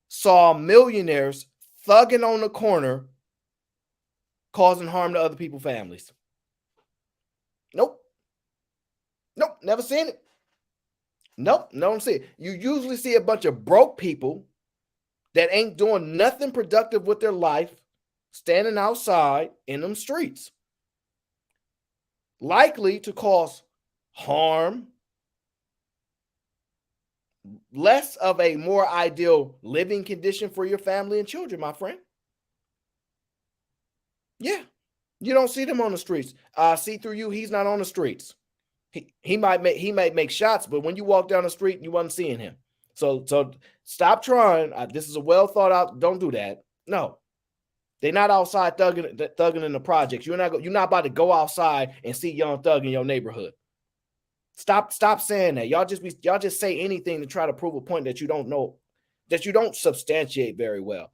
saw millionaires thugging on the corner, causing harm to other people's families. Nope, never seen it. Nope, don't see it. You usually see a bunch of broke people that ain't doing nothing productive with their life, standing outside in them streets, likely to cause harm, less of a more ideal living condition for your family and children, my friend. Yeah, you don't see them on the streets. See through you, he's not on the streets. He might make shots, but when you walk down the street, you wasn't seeing him. So stop trying. This is a well thought out. Don't do that. No, they're not outside thugging in the projects. You're not about to go outside and see Young Thug in your neighborhood. Stop saying that. Y'all just say anything to try to prove a point that you don't know, that you don't substantiate very well.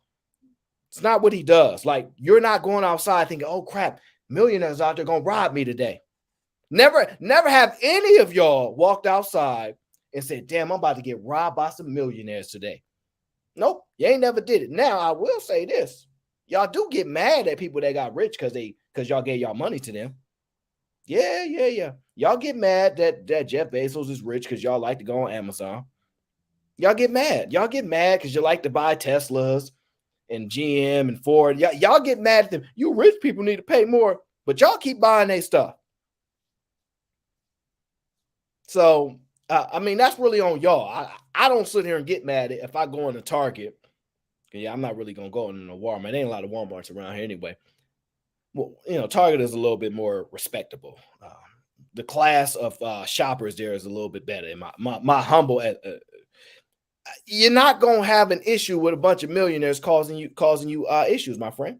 It's not what he does. Like, you're not going outside thinking, oh crap, millionaires out there gonna rob me today. Never have any of y'all walked outside and said, damn, I'm about to get robbed by some millionaires today. Nope, you ain't never did it. Now, I will say this. Y'all do get mad at people that got rich because y'all gave y'all money to them. Yeah. Y'all get mad that Jeff Bezos is rich because y'all like to go on Amazon. Y'all get mad. Y'all get mad because you like to buy Teslas and GM and Ford. Y'all get mad at them. You rich people need to pay more, but y'all keep buying their stuff. So, I mean, that's really on y'all. I don't sit here and get mad if I go into Target. Yeah, I'm not really going to go into Walmart. There ain't a lot of Walmarts around here anyway. Well, Target is a little bit more respectable. The class of shoppers there is a little bit better. In my humble, you're not going to have an issue with a bunch of millionaires causing you issues, my friend.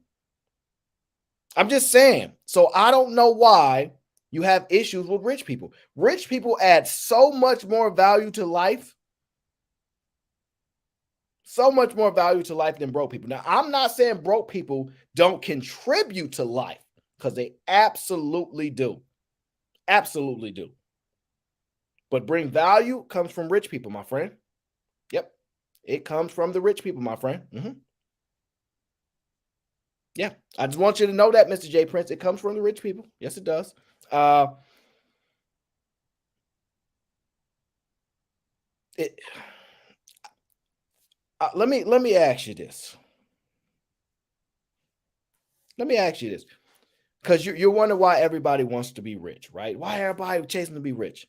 I'm just saying. So I don't know why you have issues with rich people. Rich people add so much more value to life. So much more value to life than broke people. Now, I'm not saying broke people don't contribute to life, because they absolutely do. Absolutely do. But bring value comes from rich people, my friend. Yep. It comes from the rich people, my friend. Yeah. I just want you to know that, Mr. J. Prince. It comes from the rich people. Yes, it does. Let me ask you this. Because you're wondering why everybody wants to be rich, right? Why everybody chasing to be rich?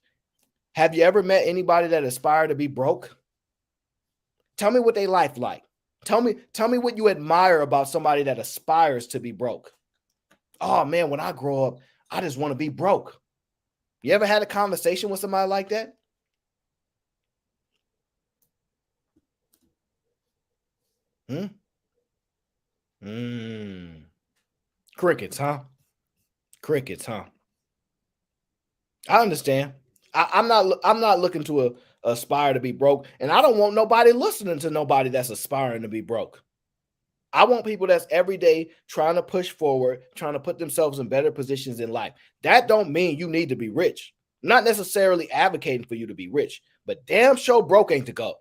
Have you ever met anybody that aspired to be broke? Tell me what they life like. Tell me what you admire about somebody that aspires to be broke. Oh man, when I grow up, I just want to be broke. You ever had a conversation with somebody like that? Crickets, huh? I understand. I'm not looking to aspire to be broke, and I don't want nobody listening to nobody that's aspiring to be broke. I want people that's every day trying to push forward, trying to put themselves in better positions in life. That don't mean you need to be rich. I'm not necessarily advocating for you to be rich, but damn sure broke ain't the goal.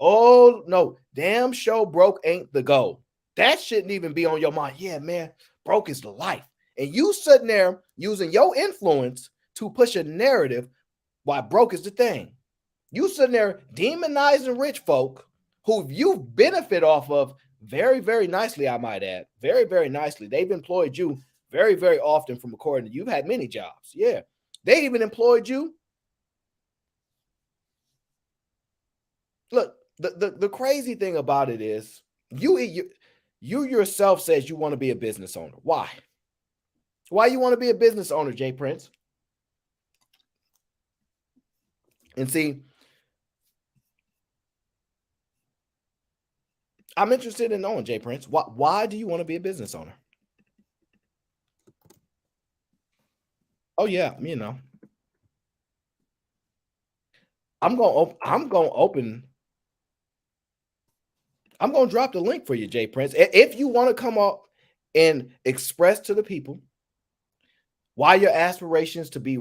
Oh no, damn sure broke ain't the goal. That shouldn't even be on your mind. Yeah, man, broke is the life. And you sitting there using your influence to push a narrative why broke is the thing. You sitting there demonizing rich folk who you benefit off of very, very nicely, I might add. Very, very nicely. They've employed you very, very often from according to you've had many jobs. Yeah. They even employed you Look, the crazy thing about it is you yourself says you want to be a business owner. Why? Why you want to be a business owner, Jay Prince? And see, I'm interested in knowing, Jay Prince. Why do you want to be a business owner? Oh yeah, I'm gonna drop the link for you, Jay Prince. If you want to come up and express to the people why your aspirations to be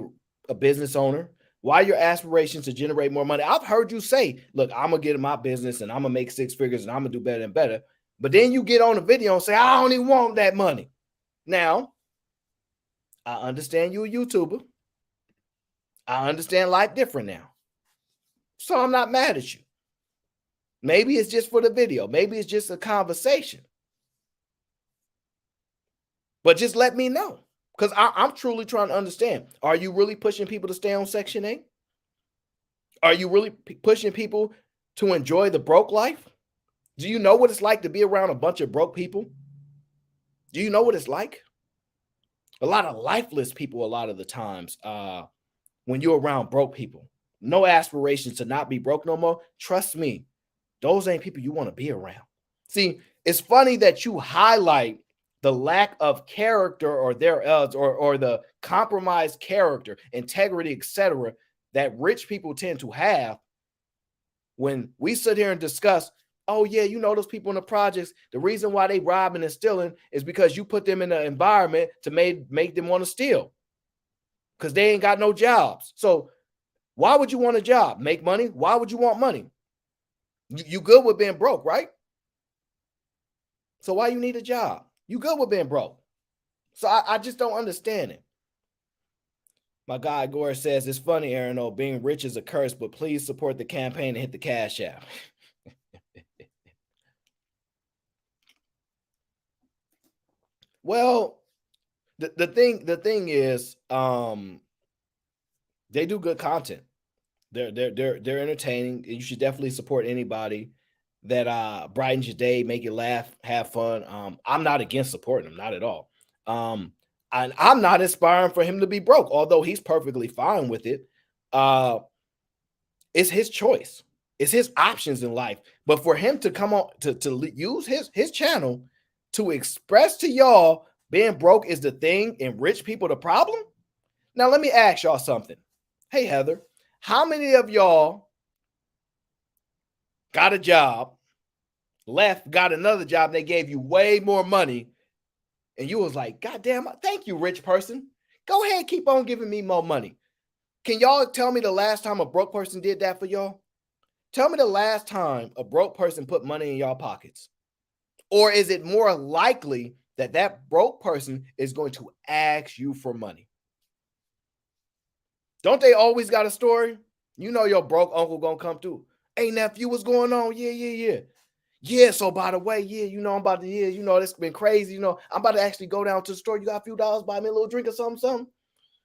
a business owner, why your aspirations to generate more money. I've heard you say, look, I'm gonna get in my business and I'm gonna make six figures and I'm gonna do better and better. But then you get on the video and say, I don't even want that money. Now, I understand you a YouTuber. I understand life different now. So I'm not mad at you. Maybe it's just for the video. Maybe it's just a conversation. But just let me know. Because I'm truly trying to understand. Are you really pushing people to stay on Section 8? Are you really pushing people to enjoy the broke life? Do you know what it's like to be around a bunch of broke people? Do you know what it's like? A lot of lifeless people a lot of the times when you're around broke people. No aspirations to not be broke no more. Trust me, those ain't people you want to be around. See, it's funny that you highlight the lack of character or the compromised character, integrity, etc., that rich people tend to have when we sit here and discuss, oh yeah, those people in the projects, the reason why they robbing and stealing is because you put them in an environment to make them want to steal because they ain't got no jobs. So why would you want a job? Make money? Why would you want money? You good with being broke, right? So why you need a job? You good with being broke. So I just don't understand it. My guy Gore says, it's funny, Aaron, though, being rich is a curse, but please support the campaign and hit the Cash App. Well, the thing is, they do good content. They're entertaining. You should definitely support anybody that brightens your day, make you laugh, have fun. I'm not against supporting them, not at all. And I'm not aspiring for him to be broke, although he's perfectly fine with it. It's his choice. It's his options in life. But for him to come on to use his channel to express to y'all being broke is the thing and rich people the problem. Now let me ask y'all something. Hey Heather, how many of y'all got a job, left, got another job, and they gave you way more money, and you was like, God damn, thank you, rich person. Go ahead, keep on giving me more money. Can y'all tell me the last time a broke person did that for y'all? Tell me the last time a broke person put money in y'all pockets. Or is it more likely that that broke person is going to ask you for money? Don't they always got a story? You know your broke uncle gonna come through. Hey, nephew, what's going on? Yeah. Yeah, so by the way, I'm about to, it's been crazy. I'm about to actually go down to the store. You got a few dollars, buy me a little drink or something.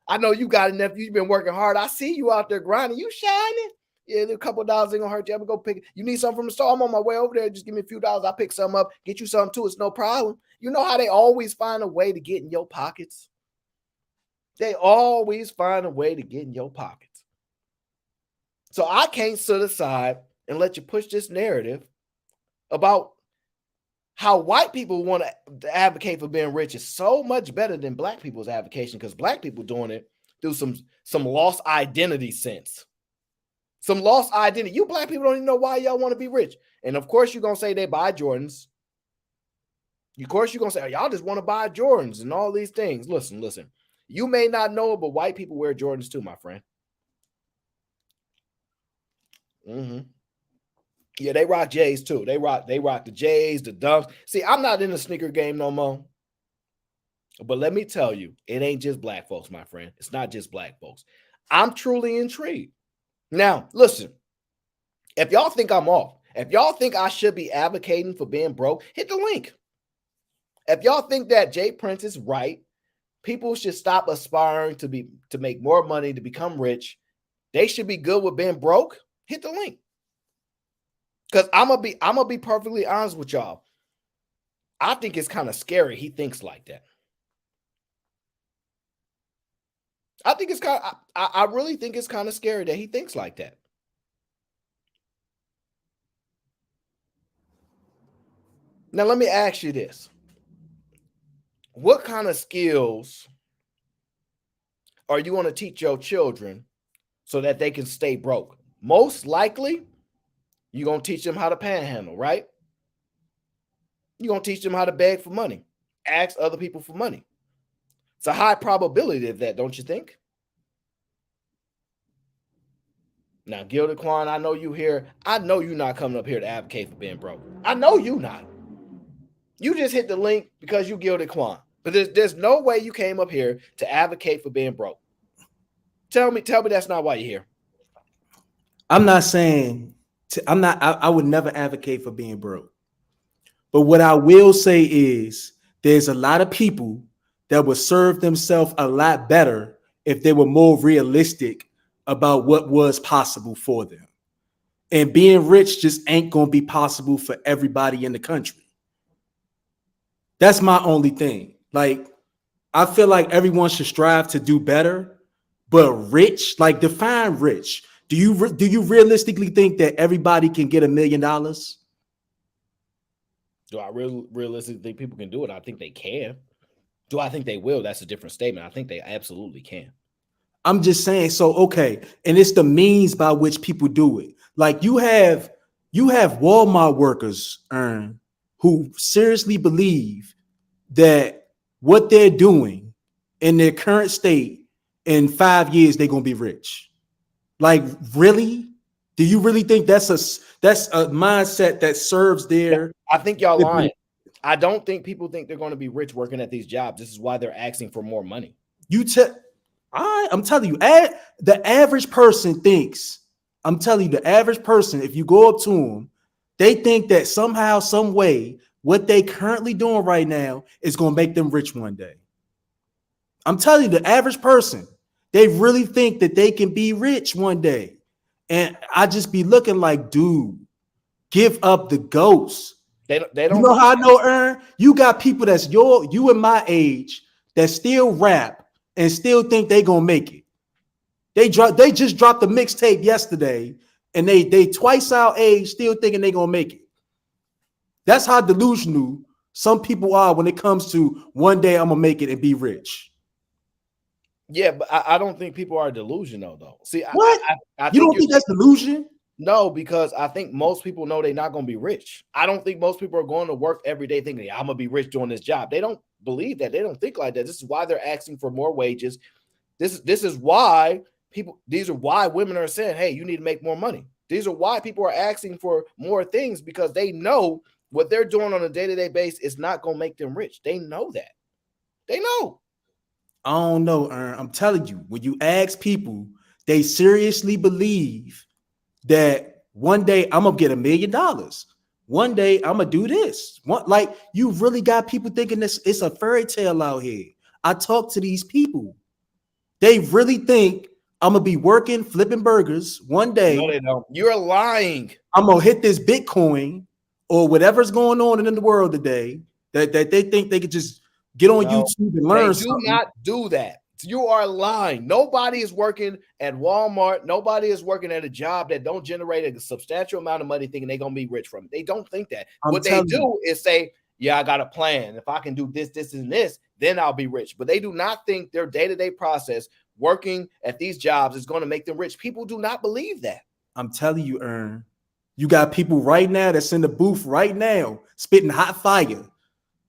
I know you got it, nephew. You've been working hard. I see you out there grinding. You shining. Yeah, a couple of dollars ain't gonna hurt you. I'm gonna go pick it. You need something from the store? I'm on my way over there. Just give me a few dollars. I'll pick some up, get you something too. It's no problem. You know how they always find a way to get in your pockets? They always find a way to get in your pockets. So I can't sit aside and let you push this narrative about how white people want to advocate for being rich is so much better than black people's advocacy, because black people doing it through some lost identity sense. Some lost identity. You black people don't even know why y'all want to be rich. And of course, you're going to say they buy Jordans. Of course, you're going to say, oh, y'all just want to buy Jordans and all these things. Listen. You may not know it, but white people wear Jordans too, my friend. Yeah, they rock J's too. They rock the J's, the Dunks. See, I'm not in the sneaker game no more. But let me tell you, it ain't just black folks, my friend. It's not just black folks. I'm truly intrigued. Now, listen, if y'all think I'm off, if y'all think I should be advocating for being broke, hit the link. If y'all think that Jay Prince is right, people should stop aspiring to make more money, to become rich. They should be good with being broke. Hit the link. Because I'm gonna be perfectly honest with y'all. I think it's kind of scary he thinks like that. I think it's kind of, I really think it's kind of scary that he thinks like that. Now, let me ask you this. What kind of skills are you going to teach your children so that they can stay broke? Most likely, you're going to teach them how to panhandle, right? You're going to teach them how to beg for money, ask other people for money. It's a high probability of that, don't you think? Now, Gilded Quan, I know you here. I know you're not coming up here to advocate for being broke. I know you not. You just hit the link because you Gilded Quan. But there's no way you came up here to advocate for being broke. Tell me that's not why you're here. I'm not saying I would never advocate for being broke. But what I will say is there's a lot of people that would serve themselves a lot better if they were more realistic about what was possible for them. And being rich just ain't going to be possible for everybody in the country. That's my only thing. Like, I feel like everyone should strive to do better, but rich, like define rich. Do you realistically think that everybody can get $1 million? Do I realistically think people can do it? I think they can. Do I think they will? That's a different statement. I think they absolutely can. I'm just saying, so okay, and it's the means by which people do it. Like you have Walmart workers who seriously believe that what they're doing in their current state in 5 years they're gonna be rich. Like, really? Do you really think that's a mindset that serves their? I think y'all lying. I don't think people think they're going to be rich working at these jobs. This is why they're asking for more money. I'm telling you, the average person thinks. I'm telling you, the average person, if you go up to them, they think that somehow, some way, what they currently doing right now is going to make them rich one day. I'm telling you, the average person, they really think that they can be rich one day. And I just be looking like, dude, give up the ghost. They don't. You know how I know, Ern? You got people that's you and my age that still rap and still think they gonna make it. They just dropped the mixtape yesterday, and they twice our age still thinking they gonna make it. That's how delusional some people are when it comes to one day I'm gonna make it and be rich. Yeah, but I don't think people are delusional though. See, what? I you don't think that's delusion? No, because I think most people know they're not going to be rich. I don't think most people are going to work every day thinking, I'm going to be rich doing this job. They don't believe that. They don't think like that. This is why they're asking for more wages. This is why these are why women are saying, hey, you need to make more money. These are why people are asking for more things, because they know what they're doing on a day-to-day basis is not going to make them rich. They know that. They know. I don't know, Ern. I'm telling you, when you ask people, they seriously believe that one day I'm gonna get $1 million. One day I'm gonna do this. Like, you really got people thinking this it's a fairy tale out here. I talk to these people. They really think I'm gonna be working, flipping burgers one day. No, they don't. You're lying. I'm gonna hit this Bitcoin or whatever's going on in the world today that they think they could just get on YouTube and learn something. Do not do that. You are lying. Nobody is working at Walmart. Nobody is working at a job that don't generate a substantial amount of money thinking they're going to be rich from it. They don't think that. What they do is say, yeah, I got a plan. If I can do this, this, and this, then I'll be rich. But they do not think their day-to-day process working at these jobs is going to make them rich. People do not believe that. I'm telling you, Ern, you got people right now that's in the booth right now spitting hot fire.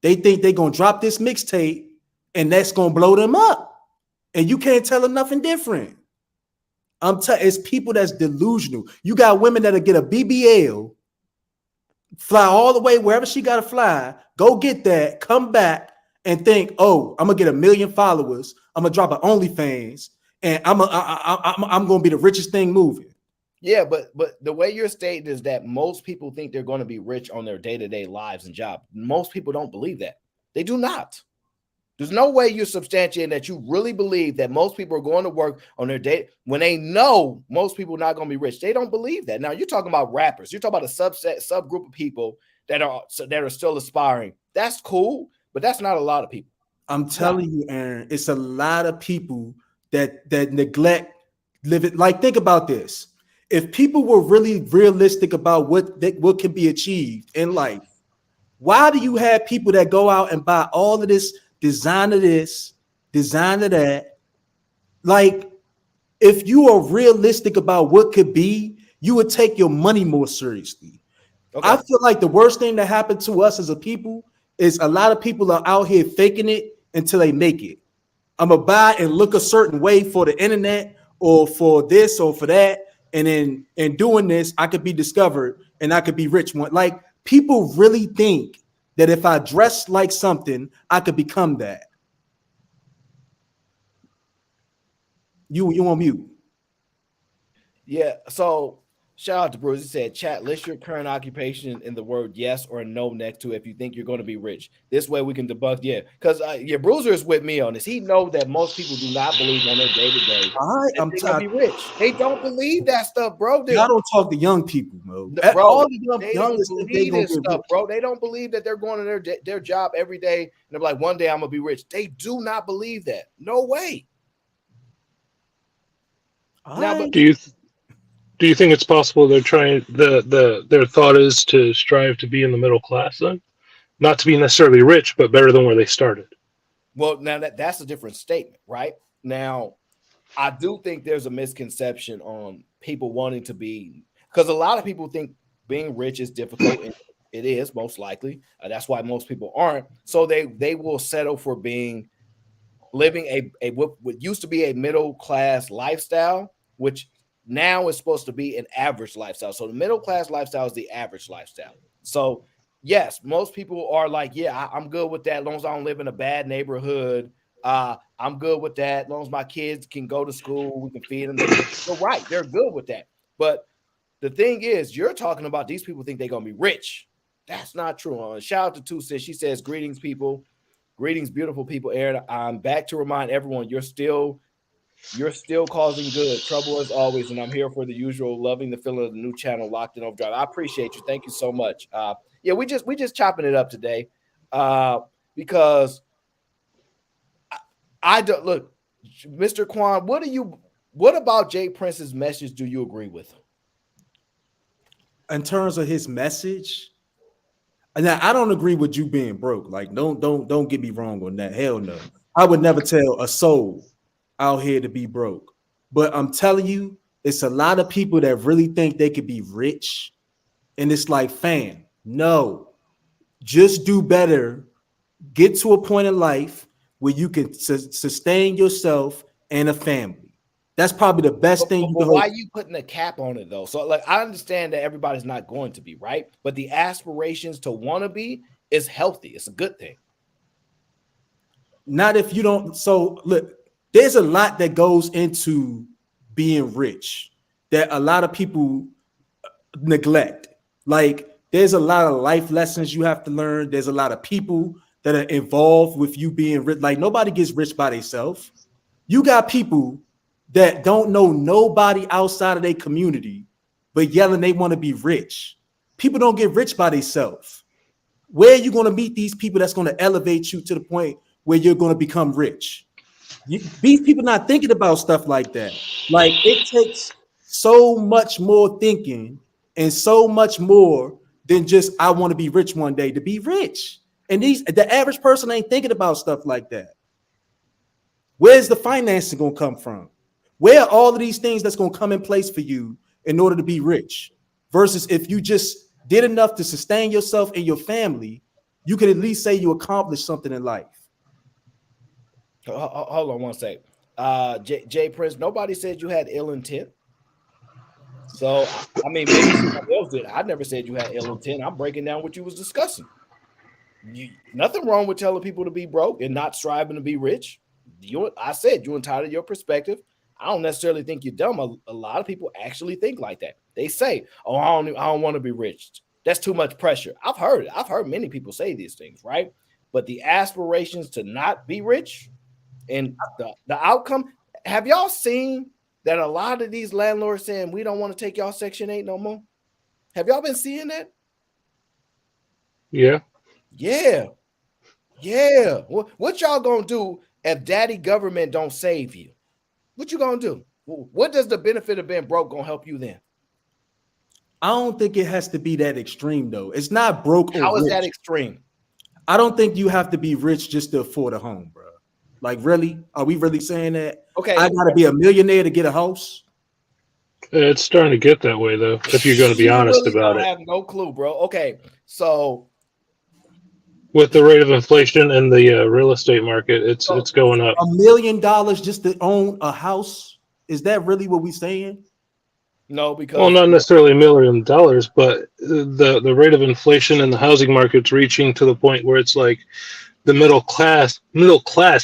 They think they're going to drop this mixtape and that's going to blow them up. And you can't tell them nothing different. It's people that's delusional. You got women that'll get a BBL, fly all the way wherever she got to fly, go get that, come back, and think, oh, I'm going to get 1 million followers. I'm going to drop an OnlyFans, and I'm going to be the richest thing moving. Yeah, but the way you're stating is that most people think they're going to be rich on their day-to-day lives and job. Most people don't believe that. They do not. There's no way you're substantiating that you really believe that most people are going to work on their day when they know most people are not going to be rich. They don't believe that. Now you're talking about rappers. You're talking about a subgroup of people that are still aspiring. That's cool, but that's not a lot of people. I'm telling you, Aaron, it's a lot of people that neglect living. Like, think about this. If people were really realistic about what can be achieved in life, why do you have people that go out and buy all of this, designer this, designer that? Like, if you are realistic about what could be, you would take your money more seriously. Okay. I feel like the worst thing that happened to us as a people is a lot of people are out here faking it until they make it. I'm gonna buy and look a certain way for the internet or for this or for that, and then in doing this, I could be discovered and I could be rich. Like, people really think that if I dress like something, I could become that. You on mute. Yeah. So shout out to Bruce. He said, chat, list your current occupation in the word yes or no next to it if you think you're going to be rich. This way we can debunk. Yeah. Because Bruiser is with me on this. He knows that most people do not believe on their day-to-day. All right, I'm they're going to be rich. They don't believe that stuff, bro. Y'all don't talk to young people, bro. Bro, All the they young don't believe this stuff, bro. They don't believe that they're going to their job every day and they're like, one day I'm gonna be rich. They do not believe that. No way. Now, but do you think it's possible they're trying their thought is to strive to be in the middle class then? Not to be necessarily rich, but better than where they started. Well, now that's a different statement, right? Now, I do think there's a misconception on people wanting to be, because a lot of people think being rich is difficult, and it is most likely. That's why most people aren't. So they will settle for living a what used to be a middle class lifestyle, which now is supposed to be an average lifestyle. So the middle class lifestyle is the average lifestyle. So yes, most people are like, yeah, I'm good with that as long as I don't live in a bad neighborhood. I'm good with that as long as my kids can go to school, we can feed them. They're right, they're good with that. But the thing is, you're talking about these people think they're gonna be rich. That's not true. Shout out to Two Sis. She says, greetings, people. Greetings, beautiful people. Aaron, I'm back to remind everyone you're still causing good trouble as always, and I'm here for the usual. Loving the feeling of the new channel, Locked In Overdrive. I appreciate you. Thank you so much. Yeah, we just chopping it up today because I don't look, Mr. Quan. What about Jay Prince's message do you agree with? In terms of his message, and I don't agree with you being broke. Like, don't get me wrong on that. Hell no. I would never tell a soul out here to be broke. But I'm telling you, it's a lot of people that really think they could be rich. And it's like, fam, no. Just do better. Get to a point in life where you can sustain yourself and a family. That's probably the best thing you can. Why are you putting a cap on it though? So, like, I understand that everybody's not going to be, right? But the aspirations to want to be is healthy. It's a good thing. Not if you don't. So look, there's a lot that goes into being rich that a lot of people neglect. Like, there's a lot of life lessons you have to learn. There's a lot of people that are involved with you being rich. Like, nobody gets rich by themselves. You got people that don't know nobody outside of their community, but yelling they want to be rich. People don't get rich by themselves. Where are you going to meet these people that's going to elevate you to the point where you're going to become rich? These people not thinking about stuff like that. Like, it takes so much more thinking and so much more than just I want to be rich one day to be rich. And the average person ain't thinking about stuff like that. Where's the financing going to come from? Where are all of these things that's going to come in place for you in order to be rich? Versus if you just did enough to sustain yourself and your family, you can at least say you accomplished something in life. Hold on one sec. Jay Prince, nobody said you had ill intent. So, I mean, maybe somebody else did. I never said you had ill intent. I'm breaking down what you was discussing. Nothing wrong with telling people to be broke and not striving to be rich. I said you're entitled to your perspective. I don't necessarily think you're dumb. A lot of people actually think like that. They say, "Oh, I don't want to be rich. That's too much pressure." I've heard many people say these things, right? but the aspirations to not be rich and the outcome. Have y'all seen that a lot of these landlords saying we don't want to take y'all Section 8 no more? Have y'all been seeing that? Yeah. Yeah. Yeah. What y'all gonna do if daddy government don't save you? What you gonna do? What does the benefit of being broke gonna help you then? I don't think it has to be that extreme though. It's not broke or How is rich. that extreme? I don't think you have to be rich just to afford a home, bro. Like, really? Are we really saying that? Okay. I gotta be a millionaire to get a house? It's starting to get that way, though, if you're going to be honest really about don't it. have no clue, bro. Okay, so With the rate of inflation and the real estate market, it's going up. $1 million just to own a house? Is that really what we're saying? no, because Well, not necessarily $1 million, but the rate of inflation in the housing market's reaching to the point where it's like the middle class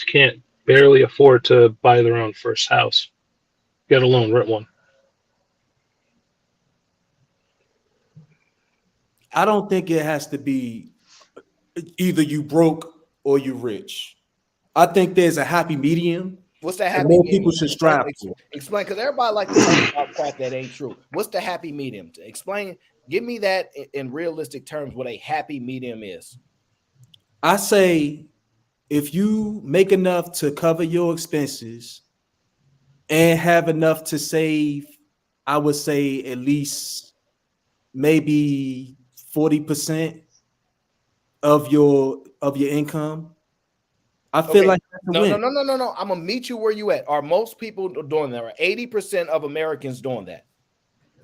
can't barely afford to buy their own first house, let alone rent one. I don't think it has to be either you broke or you rich. I think there's a happy medium. what's that And happy more medium? people should strive for. Explain, because everybody like to talk about crap that ain't true. What's the happy medium? Explain. Give me that in realistic terms. What a happy medium is. I say, if you make enough to cover your expenses and have enough to save, I would say at least maybe 40% of your income. I feel Okay. like that's a No. win. I'm gonna meet you where you at. Are most people doing that? Are 80% of Americans doing that?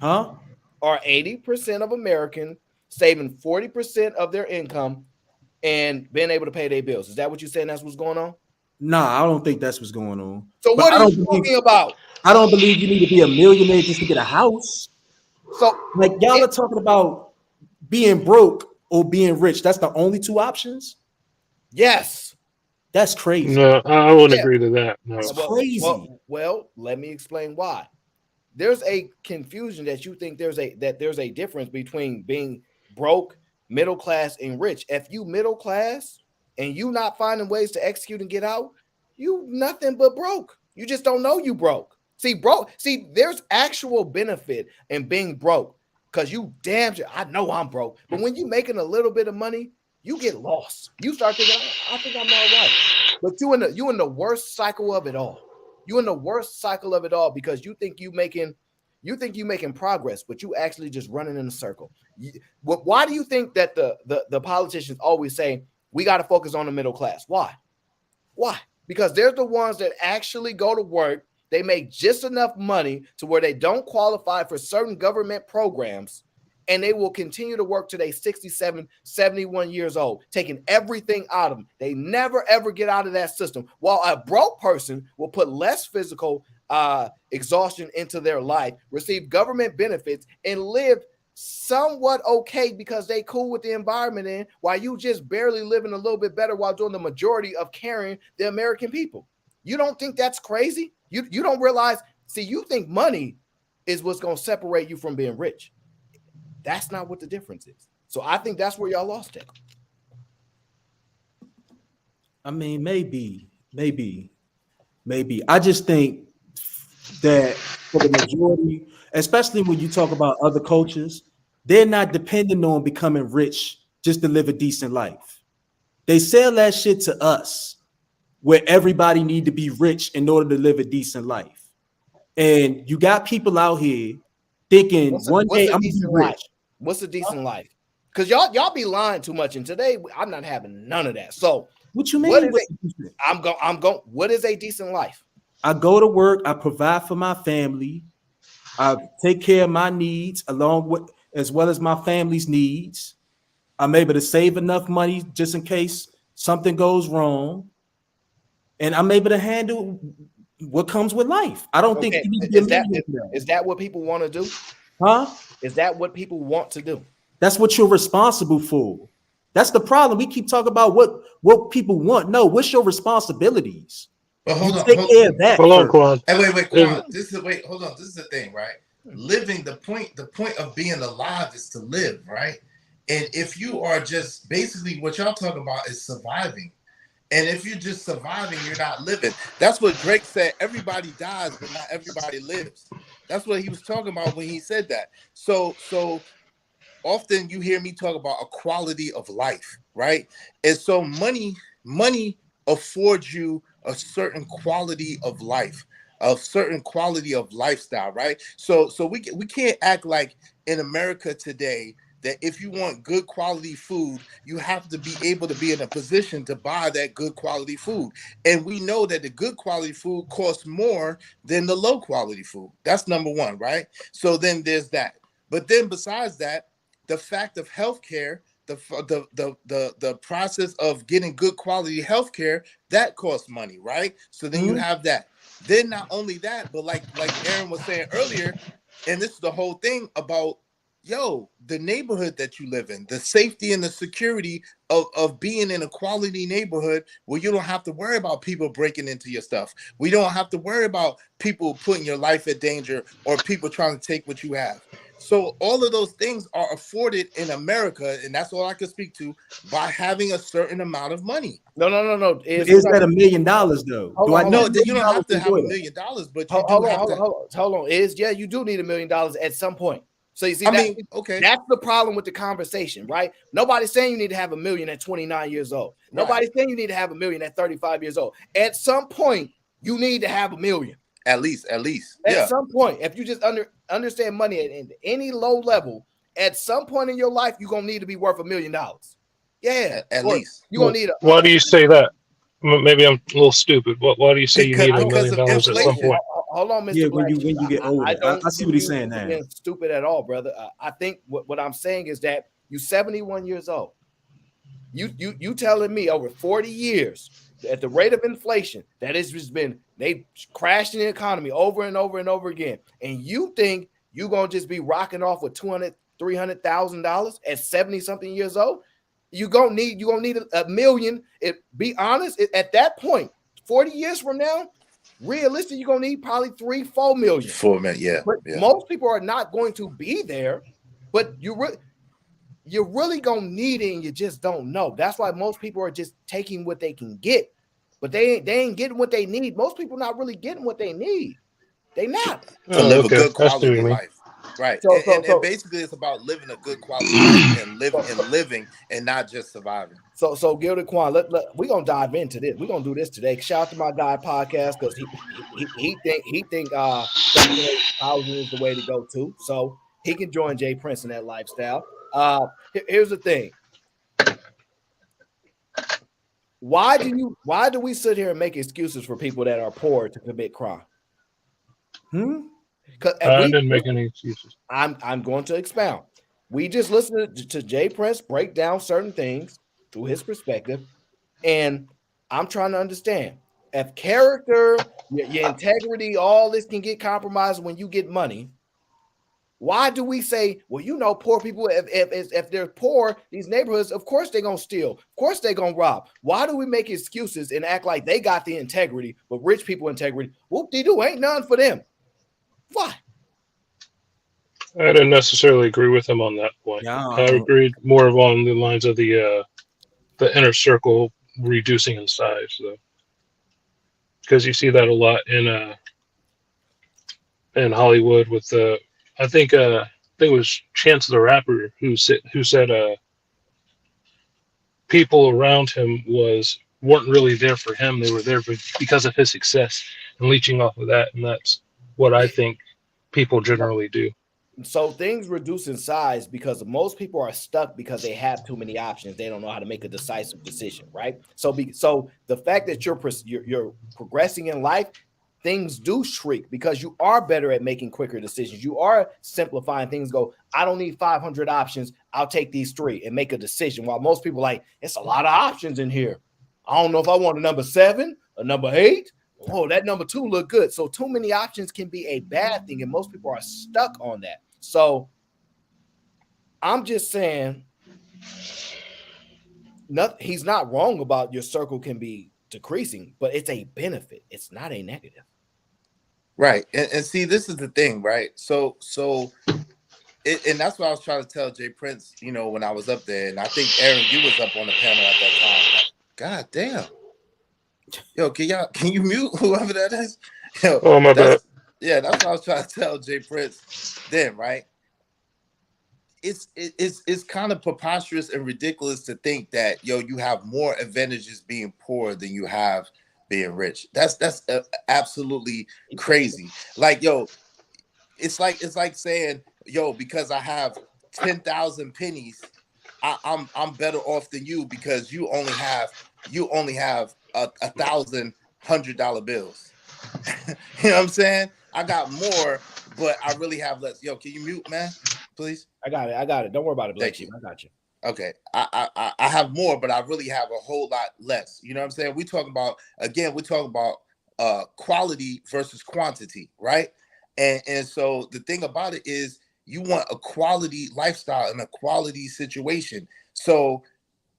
Huh? Are 80% of Americans saving 40% of their income and being able to pay their bills? Is that what you're saying? That's what's going on? Nah, I don't think that's what's going on. So But what I are don't you believe- talking about? I don't believe you need to be a millionaire just to get a house. So Like, y'all are talking about being broke or being rich. That's the only two options. yes. That's crazy. No, I wouldn't Yeah. agree to that. No. That's crazy. Well, let me explain why. There's a confusion that you think there's a difference between being broke, middle class, and rich. If you middle class and you not finding ways to execute and get out, you nothing but broke. You just don't know you broke. See, there's actual benefit in being broke because you damn sure, I know I'm broke. But when you making a little bit of money, you get lost. You start thinking, I think I'm all right. But you in the worst cycle of it all. You in the worst cycle of it all because you think you making progress, but you actually just running in a circle. Why do you think that the politicians always say we got to focus on the middle class? Why? Because they're the ones that actually go to work. They make just enough money to where they don't qualify for certain government programs, and they will continue to work till they 67, 71 years old, taking everything out of them. They never, ever get out of that system. While a broke person will put less physical exhaustion into their life, receive government benefits, and live somewhat okay because they cool with the environment in, while you just barely living a little bit better while doing the majority of carrying the American people. You don't think that's crazy? You don't realize, see, you think money is what's going to separate you from being rich. That's not what the difference is. So I think that's where y'all lost it. I mean, maybe. I just think that for the majority, especially when you talk about other cultures, they're not dependent on becoming rich just to live a decent life. They sell that shit to us, where everybody need to be rich in order to live a decent life. And you got people out here thinking What's one day a I'm gonna be decent rich. life? What's a decent life? Because y'all be lying too much, and today I'm not having none of that. So What you mean? what is it? I'm going. What is a decent life? I go to work, I provide for my family, I take care of my needs along with as well as my family's needs. I'm able to save enough money just in case something goes wrong, and I'm able to handle what comes with life. I don't think you need to be a millionaire for that. Is that what people want to do? Huh? Is that what people want to do? That's what you're responsible for. That's the problem. We keep talking about what people want. No, what's your responsibilities? But hold on, Take care of that. Hold on, first. Quan. Hey, wait, Quan. Hold on. This is the thing, right? Living, the point of being alive is to live, right? And if you are just basically what y'all talking about is surviving. And if you're just surviving, you're not living. That's what Drake said. Everybody dies, but not everybody lives. That's what he was talking about when he said that. So often you hear me talk about a quality of life, right? And so money affords you a certain quality of life, a certain quality of lifestyle, right? So we can't act like in America today that if you want good quality food, you have to be able to be in a position to buy that good quality food. And we know that the good quality food costs more than the low quality food. That's number one, right? So then there's that. But then besides that, the fact of healthcare, the process of getting good quality healthcare, that costs money, right? So then you have that. Then not only that, but like Aaron was saying earlier, and this is the whole thing about the neighborhood that you live in, the safety and the security of being in a quality neighborhood where you don't have to worry about people breaking into your stuff. We don't have to worry about people putting your life at danger or people trying to take what you have. So all of those things are afforded in America, and that's all I can speak to, by having a certain amount of money. No. Is that $1 million though? No, you don't have to have $1 million, but you do have to. Hold on. You do need $1 million at some point. So you see, okay, that's the problem with the conversation, right? Nobody's saying you need to have $1 million at 29 years old. Nobody's saying you need to have $1 million at 35 years old. At some point, you need to have $1 million. At least. At some point, if you just understand money at any low level, at some point in your life, you're gonna need to be worth $1 million. Yeah, at least. You're gonna need why do you say that? Maybe I'm a little stupid. Why do you say you need $1 million at some point? Hold on, Mr. Yeah, Black. when you get older, I see what he's saying now. Being stupid at all, brother. I think what I'm saying is that you're 71 years old. You telling me over 40 years at the rate of inflation that has just been they crashing the economy over and over and over again, and you think you're gonna just be rocking off with $200,000-$300,000 at 70 something years old? You're gonna need $1 million. Be honest, at that point, 40 years from now, realistically, you're gonna need probably $3-4 million. $4 million, yeah. But most people are not going to be there, but you're really gonna need it, and you just don't know. That's why most people are just taking what they can get, but they ain't getting what they need. Most people not really getting what they need. They not to live a good quality life. Right. And basically it's about living a good quality life and living and not just surviving. So Gilded Quan, we're gonna dive into this. We're gonna do this today. Shout out to my guy podcast because he think housing is the way to go too. So he can join Jay Prince in that lifestyle. Here's the thing. Why do we sit here and make excuses for people that are poor to commit crime? I didn't make any excuses. I'm going to expound. We just listened to Jay Prince break down certain things through his perspective, and I'm trying to understand if character, your integrity, all this can get compromised when you get money. Why do we say, well, poor people, if they're poor, these neighborhoods, of course they're gonna steal, of course they're gonna rob. Why do we make excuses and act like they got the integrity, but rich people integrity, whoop-de-doo, ain't none for them? Why? I didn't necessarily agree with him on that point. Yeah. I agreed more along the lines of the inner circle reducing in size, though, because you see that a lot in Hollywood with I think it was Chance the Rapper who said people around him weren't really there for him. They were there because of his success and leeching off of that, and that's what I think people generally do. So things reduce in size because most people are stuck because they have too many options. They don't know how to make a decisive decision, right? So the fact that you're progressing in life, things do shrink because you are better at making quicker decisions. You are simplifying things. I don't need 500 options. I'll take these 3 and make a decision. While most people it's a lot of options in here. I don't know if I want a number 7, a number 8. Oh, that number 2 look good. So too many options can be a bad thing, and most people are stuck on that. So I'm just saying, he's not wrong about your circle can be decreasing, but it's a benefit. It's not a negative. Right. And see, this is the thing, right? So And that's what I was trying to tell Jay Prince, you know, when I was up there. And I think, Aaron, you was up on the panel at that time. God damn. Yo, can you mute whoever that is? Yo, Oh, my bad. that's what I was trying to tell Jay Prince then, right? It's kind of preposterous and ridiculous to think that, yo, you have more advantages being poor than you have being rich. That's absolutely crazy. Like, yo, it's like saying, yo, because I have 10,000 pennies, I'm better off than you because you only have $1,000 bills. You know what I'm saying? I got more, but I really have less. Yo, can you mute, man, please? I got it. Don't worry about it, Black Thank you. I got you. Okay, I have more, but I really have a whole lot less. You know what I'm saying? We're talking about quality versus quantity, right? And so the thing about it is you want a quality lifestyle and a quality situation. So,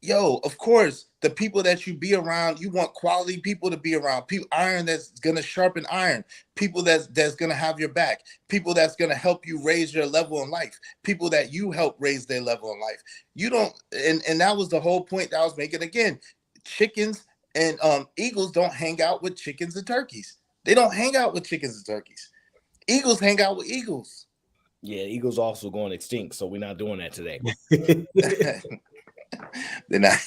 yo, of course, the people that you be around, you want quality people to be around. People, iron that's gonna sharpen iron. People that's gonna have your back. People that's gonna help you raise your level in life. People that you help raise their level in life. You don't, and that was the whole point that I was making. Again, chickens and eagles don't hang out with chickens and turkeys. They don't hang out with chickens and turkeys. Eagles hang out with eagles. Yeah, eagles also going extinct, so we're not doing that today. They're not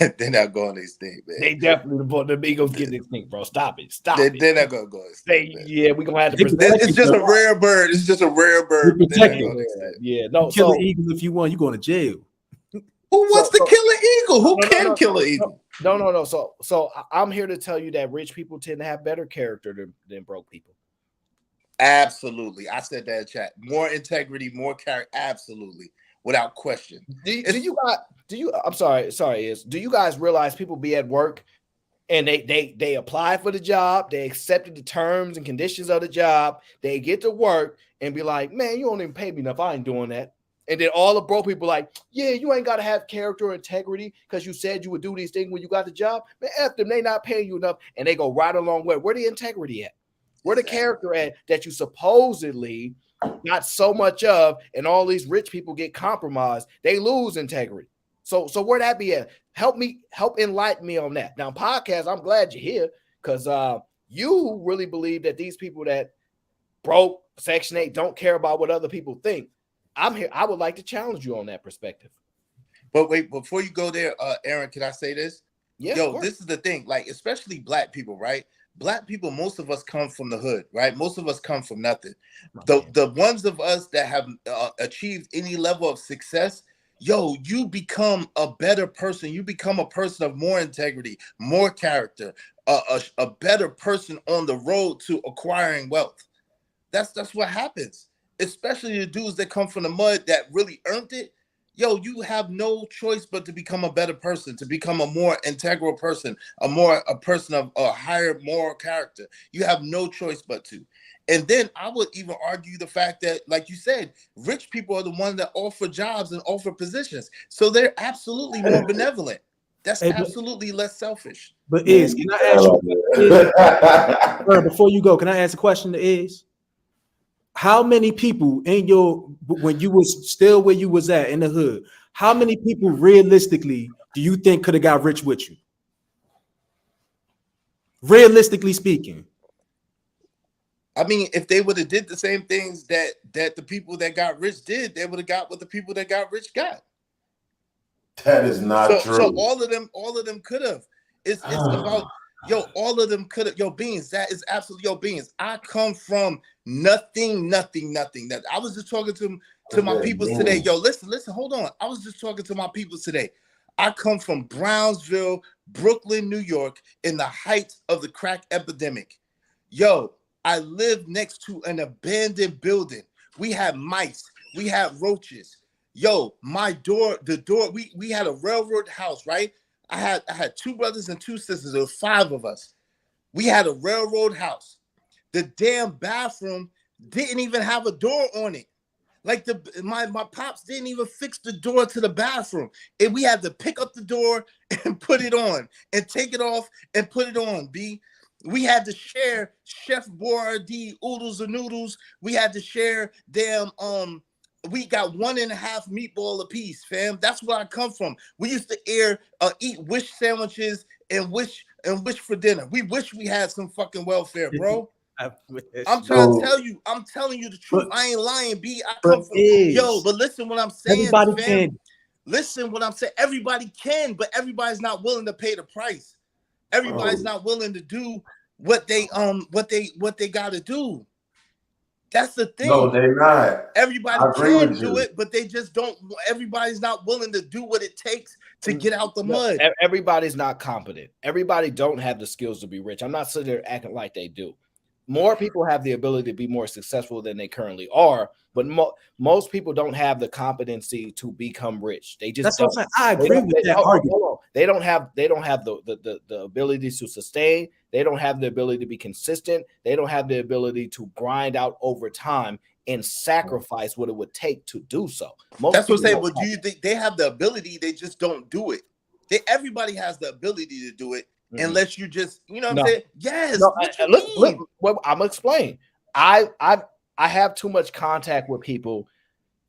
going extinct, man. They definitely the eagles getting extinct, bro. Stop it. They're not gonna go extinct. Yeah, we're gonna have to. It's just a rare bird. It's just a rare bird. Yeah, no. Kill an eagle if you want. You going to jail. Who wants to kill an eagle? Who can kill an eagle? No. So I'm here to tell you that rich people tend to have better character than broke people. Absolutely. I said that in chat. More integrity, more character. Absolutely. Without question. Do you guys realize people be at work and they apply for the job, they accepted the terms and conditions of the job, they get to work and be like, man, you don't even pay me enough. I ain't doing that. And then all the broke people like, yeah, you ain't got to have character or integrity because you said you would do these things when you got the job. Man, F them, they not paying you enough. And they go right along with where the integrity at? Where the character at that you supposedly not so much of, and all these rich people get compromised, they lose integrity. So where that be at? Help enlighten me on that. Now, podcast, I'm glad you're here because you really believe that these people that broke Section 8 don't care about what other people think. I'm here. I would like to challenge you on that perspective. But wait, before you go there, Aaron, can I say this? Yeah. Yo, this is the thing, like, especially black people, right? Black people, most of us come from the hood, right? Most of us come from nothing. The ones of us that have achieved any level of success, yo, you become a better person. You become a person of more integrity, more character, a better person on the road to acquiring wealth. That's what happens. Especially the dudes that come from the mud that really earned it. Yo, you have no choice but to become a better person, to become a more integral person, a person of a higher moral character. You have no choice but to. And then I would even argue the fact that, like you said, rich people are the ones that offer jobs and offer positions. So they're absolutely more benevolent. That's absolutely less selfish. But can I ask you, before you go, can I ask a question to Iz? How many people when you was still where you was at in the hood, how many people realistically do you think could have got rich with you? Realistically speaking. I mean, if they would have did the same things that the people that got rich did, they would have got what the people that got rich got. That is not true. So all of them could have. It's about, yo, all of them could have. Yo, Beans, that is absolutely, yo, Beans. I come from nothing. I was just talking to my people today. Yo, listen, hold on. I was just talking to my people today. I come from Brownsville, Brooklyn, New York, in the height of the crack epidemic. Yo, I lived next to an abandoned building. We had mice. We had roaches. Yo, the door, we had a railroad house, right? I had two brothers and two sisters. There were 5 of us. We had a railroad house. The damn bathroom didn't even have a door on it. Like my pops didn't even fix the door to the bathroom. And we had to pick up the door and put it on and take it off and put it on, B. We had to share Chef Boyardee oodles and noodles. We had to share damn we got 1.5 meatball apiece, fam. That's where I come from. We used to eat wish sandwiches and wish for dinner. We wish we had some fucking welfare, bro. I'm trying to tell you. I'm telling you the truth. I ain't lying, B. I come from but listen what I'm saying, everybody fam. can. Listen what I'm saying. Everybody can, but everybody's not willing to pay the price. Everybody's not willing to do what they got to do. That's the thing. No, they're not. Everybody can do it, but they just don't. Everybody's not willing to do what it takes to get out the mud. Everybody's not competent. Everybody don't have the skills to be rich. I'm not sitting there acting like they do. More people have the ability to be more successful than they currently are, but most people don't have the competency to become rich. They just That's what I'm saying. I agree with that argument. They don't have the ability to sustain. They don't have the ability to be consistent. They don't have the ability to grind out over time and sacrifice what it would take to do so. That's what I'm saying. But do you think they have the ability? They just don't do it. Everybody has the ability to do it. Unless you just, you know what I'm saying? Yes. No, look, I'm gonna explain. I have too much contact with people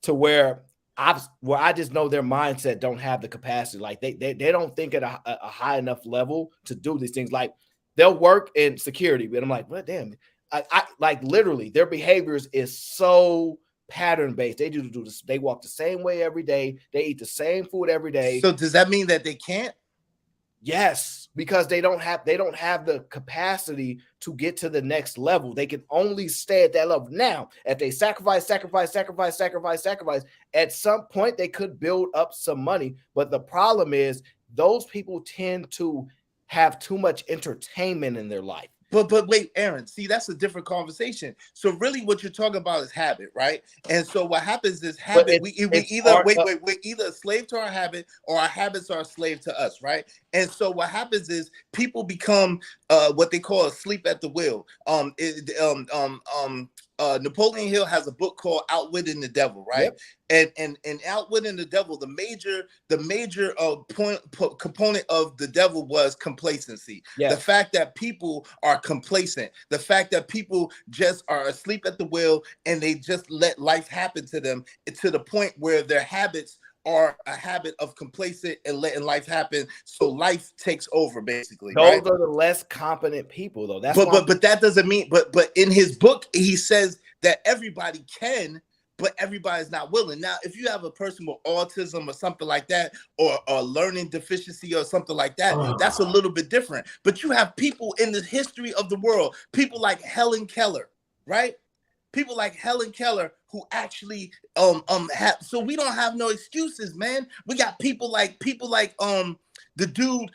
to where I just know their mindset don't have the capacity. Like they don't think at a high enough level to do these things. Like they'll work in security, but I'm like, well, damn. I like literally their behaviors is so pattern based. They do this. They walk the same way every day. They eat the same food every day. So does that mean that they can't? Yes, because they don't have the capacity to get to the next level. They can only stay at that level. Now, if they sacrifice, at some point they could build up some money. But the problem is those people tend to have too much entertainment in their life. But wait, Aaron, see, that's a different conversation. So really what you're talking about is habit, right? And so what happens is habit, we either we're either a slave to our habit or our habits are a slave to us, right? And so what happens is people become what they call asleep at the wheel. Napoleon Hill has a book called Outwitting the Devil, right? Yep. And Outwitting the Devil, the major component of the devil was complacency. Yes. The fact that people are complacent, the fact that people just are asleep at the wheel and they just let life happen to them to the point where their habits are a habit of complacent and letting life happen, so life takes over basically. Those right? are the less competent people, though. That's but that doesn't mean. But in his book, he says that everybody can, but everybody's not willing. Now, if you have a person with autism or something like that, or a learning deficiency or something like that, that's a little bit different. But you have people in the history of the world, people like Helen Keller, right? People like Helen Keller who actually have, so we don't have no excuses, man. We got people like the dude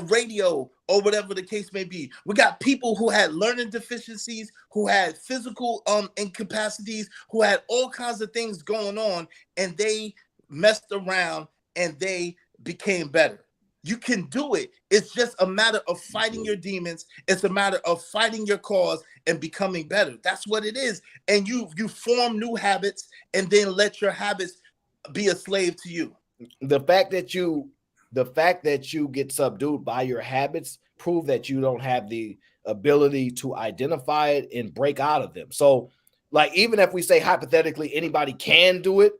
Radio or whatever the case may be. We got people who had learning deficiencies, who had physical incapacities, who had all kinds of things going on, and they messed around and they became better. You can do it. It's just a matter of fighting your demons. It's a matter of fighting your cause and becoming better. That's what it is. And you form new habits and then let your habits be a slave to you. The fact that you get subdued by your habits prove that you don't have the ability to identify it and break out of them. So, like, even if we say hypothetically anybody can do it,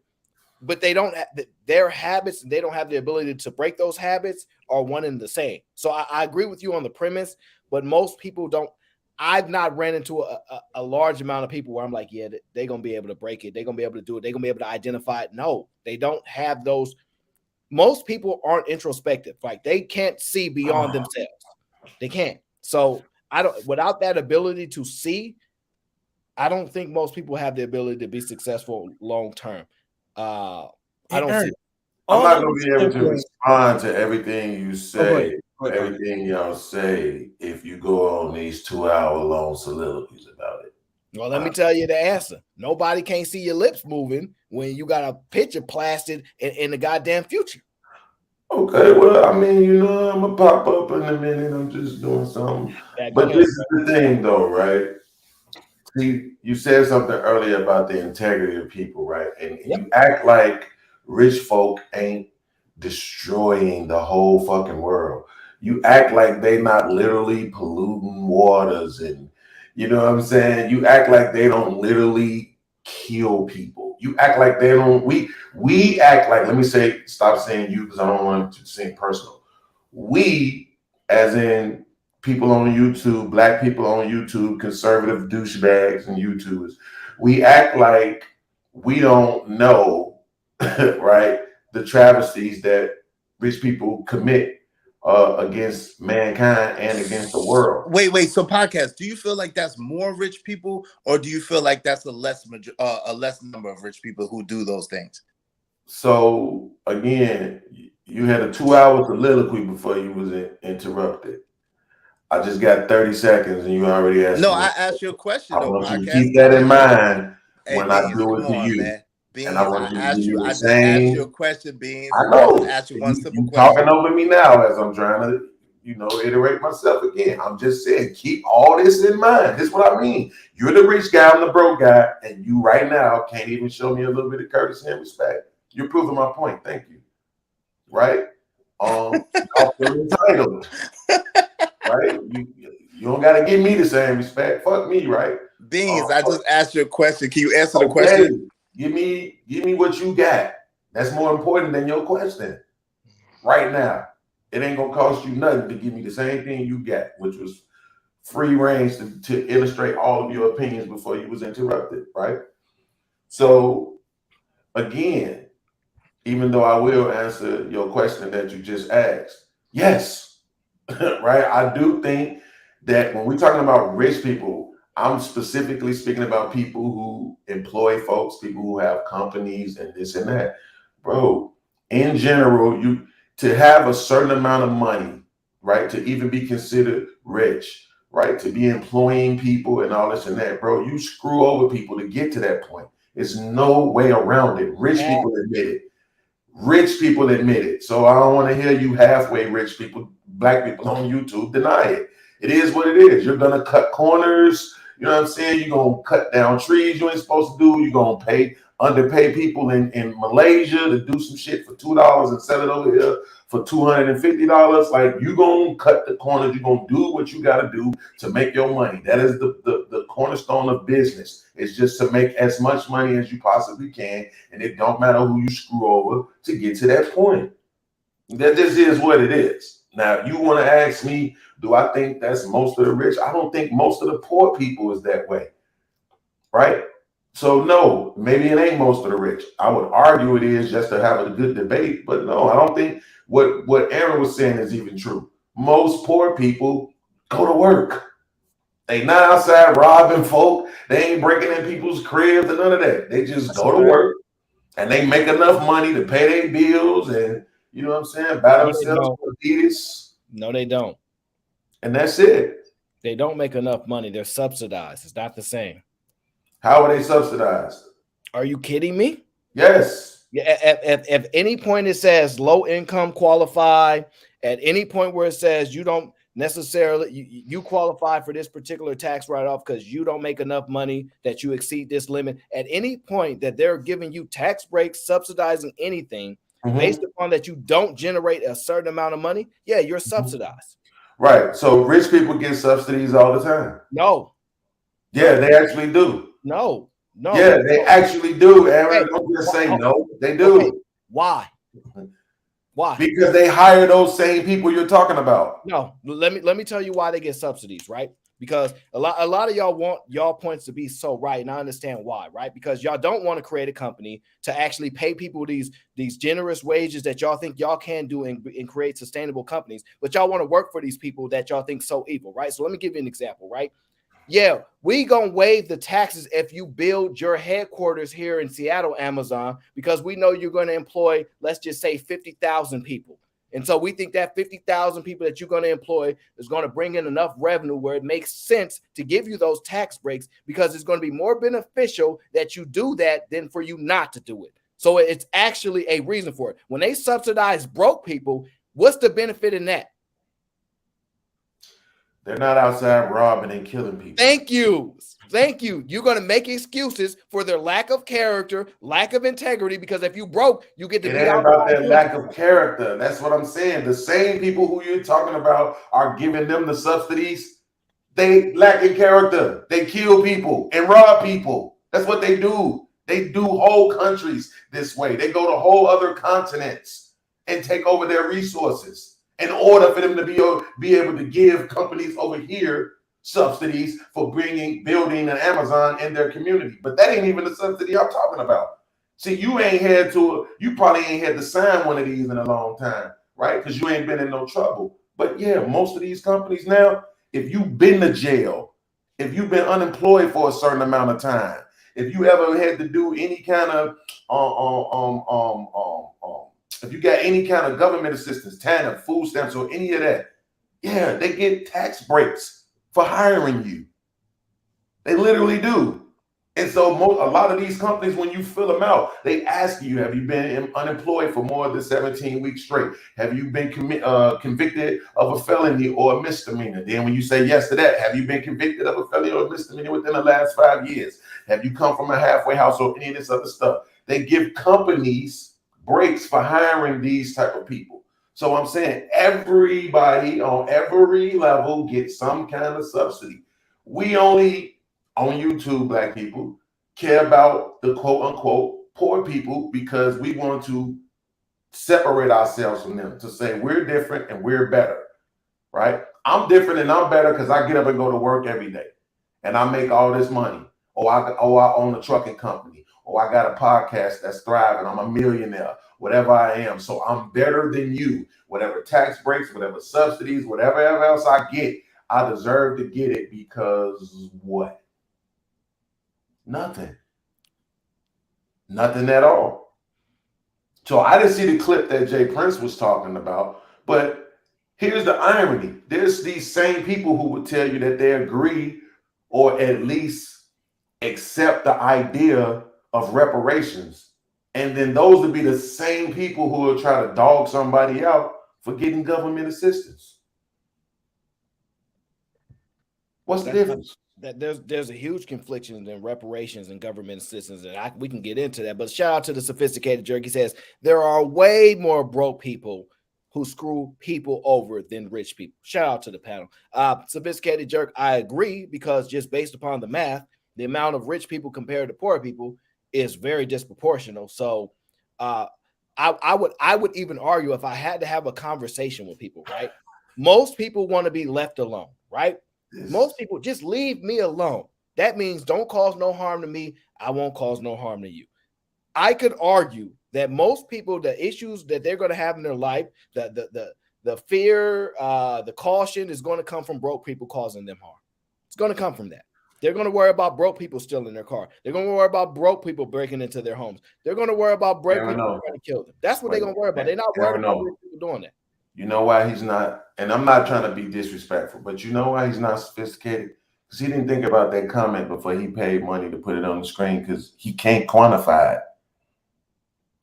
but they don't have their habits and they don't have the ability to break those habits are one and the same. So I agree with you on the premise, but most people don't. I've not ran into a large amount of people where I'm like, yeah, they're going to be able to break it. They're going to be able to do it. They're going to be able to identify it. No, they don't have those. Most people aren't introspective. Like, they can't see beyond themselves. They can't. So without that ability to see, I don't think most people have the ability to be successful long-term. I don't see. I'm not going to be able to respond to everything you say, everything y'all say, if you go on these 2-hour-long soliloquies about it. Well, let me tell you the answer. Nobody can't see your lips moving when you got a picture plastered in the goddamn future. Okay, well, I mean, I'm going to pop up in a minute. I'm just doing something. But this is the thing, though, right? See, you said something earlier about the integrity of people, right? And you act like rich folk ain't destroying the whole fucking world. You act like they not literally polluting waters, and you know what I'm saying? You act like they don't literally kill people. You act like they don't. We act like. Let me say. Stop saying you because I don't want to seem personal. We, as in people on YouTube, black people on YouTube, conservative douchebags and YouTubers, we act like we don't know, right? The travesties that rich people commit against mankind and against the world. Wait. So, podcast. Do you feel like that's more rich people, or do you feel like that's a less number of rich people who do those things? So again, you had a 2-hour soliloquy before you was interrupted. I just got 30 seconds, and you already asked. No, me. I asked you a question. I though, want podcast. you to keep that in mind when Beans, I do it to you. Man. Beans, And I want I you to do the just asked same. you a question, Beans. I know. I just asked you one simple You question. talking over me now as I'm trying to, iterate myself again. I'm just saying, keep all this in mind. This is what I mean. You're the rich guy, I'm the broke guy, and you right now can't even show me a little bit of courtesy and respect. You're proving my point. Thank you. Right? Y'all feel entitled. Right? You don't gotta give me the same respect. Fuck me, right? Beans, I just asked you a question. Can you answer the question? Give me what you got. That's more important than your question. Right now. It ain't gonna cost you nothing to give me the same thing you got, which was free range to illustrate all of your opinions before you was interrupted, right? So again, even though I will answer your question that you just asked, yes, right? I do think that when we're talking about rich people, I'm specifically speaking about people who employ folks, people who have companies and this and that. Bro, in general, to have a certain amount of money, right, to even be considered rich, right, to be employing people and all this and that, bro, you screw over people to get to that point. There's no way around it. Rich people admit it. Rich people admit it. So I don't want to hear you halfway rich people, black people on YouTube deny it. It is what it is. You're going to cut corners. You know what I'm saying? You're going to cut down trees you ain't supposed to do. You're going to underpay people in Malaysia to do some shit for $2 and sell it over here for $250. Like, you're going to cut the corners. You're going to do what you got to do to make your money. That is the cornerstone of business. It's just to make as much money as you possibly can. And it don't matter who you screw over to get to that point. That just is what it is. Now, you want to ask me, do I think that's most of the rich? I don't think most of the poor people is that way. Right? So no, maybe it ain't most of the rich. I would argue it is just to have a good debate, but no, I don't think what Aaron was saying is even true. Most poor people go to work. They not outside robbing folk. They ain't breaking in people's cribs and none of that. They just go to work and they make enough money to pay their bills and, you know what I'm saying, buy themselves Adidas. No, they don't. And that's it. They don't make enough money. They're subsidized. It's not the same. How are they subsidized? Are you kidding me? Yes. Yeah. At any point it says low income qualify, at any point where it says you don't necessarily you qualify for this particular tax write-off because you don't make enough money that you exceed this limit. At any point that they're giving you tax breaks, subsidizing anything based upon that you don't generate a certain amount of money, yeah, you're subsidized. Right. So rich people get subsidies all the time. No. Yeah, they actually do. No. Yeah, they actually do, Aaron. Don't just say no. They do. Okay. Why? Because they hire those same people you're talking about. No, let me tell you why they get subsidies, right? Because a lot of y'all want y'all points to be so right, and I understand why, right? Because y'all don't want to create a company to actually pay people these generous wages that y'all think y'all can do and create sustainable companies, but y'all want to work for these people that y'all think so evil, right? So let me give you an example, right? Yeah, we gonna waive the taxes if you build your headquarters here in Seattle, Amazon, because we know you're going to employ, let's just say 50,000 people. And so we think that 50,000 people that you're going to employ is going to bring in enough revenue where it makes sense to give you those tax breaks, because it's going to be more beneficial that you do that than for you not to do it. So it's actually a reason for it. When they subsidize broke people, what's the benefit in that? They're not outside robbing and killing people. Thank you. You're going to make excuses for their lack of character, lack of integrity, because if you broke, you get to it be ain't out about that lack of character. That's what I'm saying. The same people who you're talking about are giving them the subsidies. They lack in character. They kill people and rob people. That's what they do. They do whole countries this way. They go to whole other continents and take over their resources in order for them to be able to give companies over here subsidies for building an Amazon in their community. But that ain't even the subsidy I'm talking about. See, you probably ain't had to sign one of these in a long time, right? Because you ain't been in no trouble. But yeah, most of these companies now, if you've been to jail, if you've been unemployed for a certain amount of time, if you ever had to do any kind of if you got any kind of government assistance, TANF, food stamps, or any of that, yeah, they get tax breaks for hiring you. They literally do. And so a lot of these companies, when you fill them out, they ask you, have you been unemployed for more than 17 weeks straight? Have you been convicted of a felony or a misdemeanor? Then when you say yes to that, have you been convicted of a felony or a misdemeanor within the last 5 years? Have you come from a halfway house or any of this other stuff? They give companies breaks for hiring these type of people. So I'm saying everybody on every level gets some kind of subsidy. We only, on YouTube, Black people, care about the quote unquote poor people because we want to separate ourselves from them, to say we're different and we're better, right? I'm different and I'm better because I get up and go to work every day and I make all this money. Or I own a trucking company, or I got a podcast that's thriving. I'm a millionaire, whatever I am. So I'm better than you. Whatever tax breaks, whatever subsidies, whatever else I get, I deserve to get it because what? Nothing. Nothing at all. So I didn't see the clip that Jay Prince was talking about, but here's the irony. There's these same people who would tell you that they agree or at least accept the idea of reparations. And then those would be the same people who will try to dog somebody out for getting government assistance. What's the difference? That there's a huge confliction in reparations and government assistance, and we can get into that. But shout out to the sophisticated jerk. He says there are way more broke people who screw people over than rich people. Shout out to the panel. Sophisticated jerk, I agree, because just based upon the math, the amount of rich people compared to poor people is very disproportional. So I would even argue, if I had to have a conversation with people, right? Most people want to be left alone, right? Yes. Most people just leave me alone. That means don't cause no harm to me. I won't cause no harm to you. I could argue that most people, the issues that they're going to have in their life, the fear, the caution is going to come from broke people causing them harm. It's going to come from that. They're going to worry about broke people stealing their car. They're going to worry about broke people breaking into their homes. They're going to worry about broke people trying to kill them. That's what they're going to worry about. They're not worried about rich people doing that. You know why he's not, and I'm not trying to be disrespectful, but you know why he's not sophisticated? Because he didn't think about that comment before he paid money to put it on the screen, because he can't quantify it.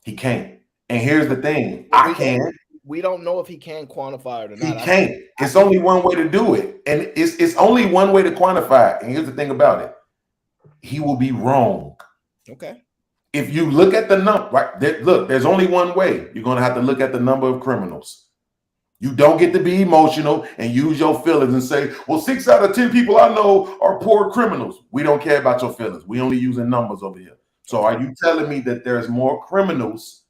He can't. And here's the thing. I can. We don't know if he can quantify it or not. He can't. It's only one way to do it. And it's only one way to quantify it. And here's the thing about it. He will be wrong. Okay. If you look at the number, right? Look, there's only one way. You're going to have to look at the number of criminals. You don't get to be emotional and use your feelings and say, well, 6 out of 10 people I know are poor criminals. We don't care about your feelings. We only using numbers over here. So are you telling me that there's more criminals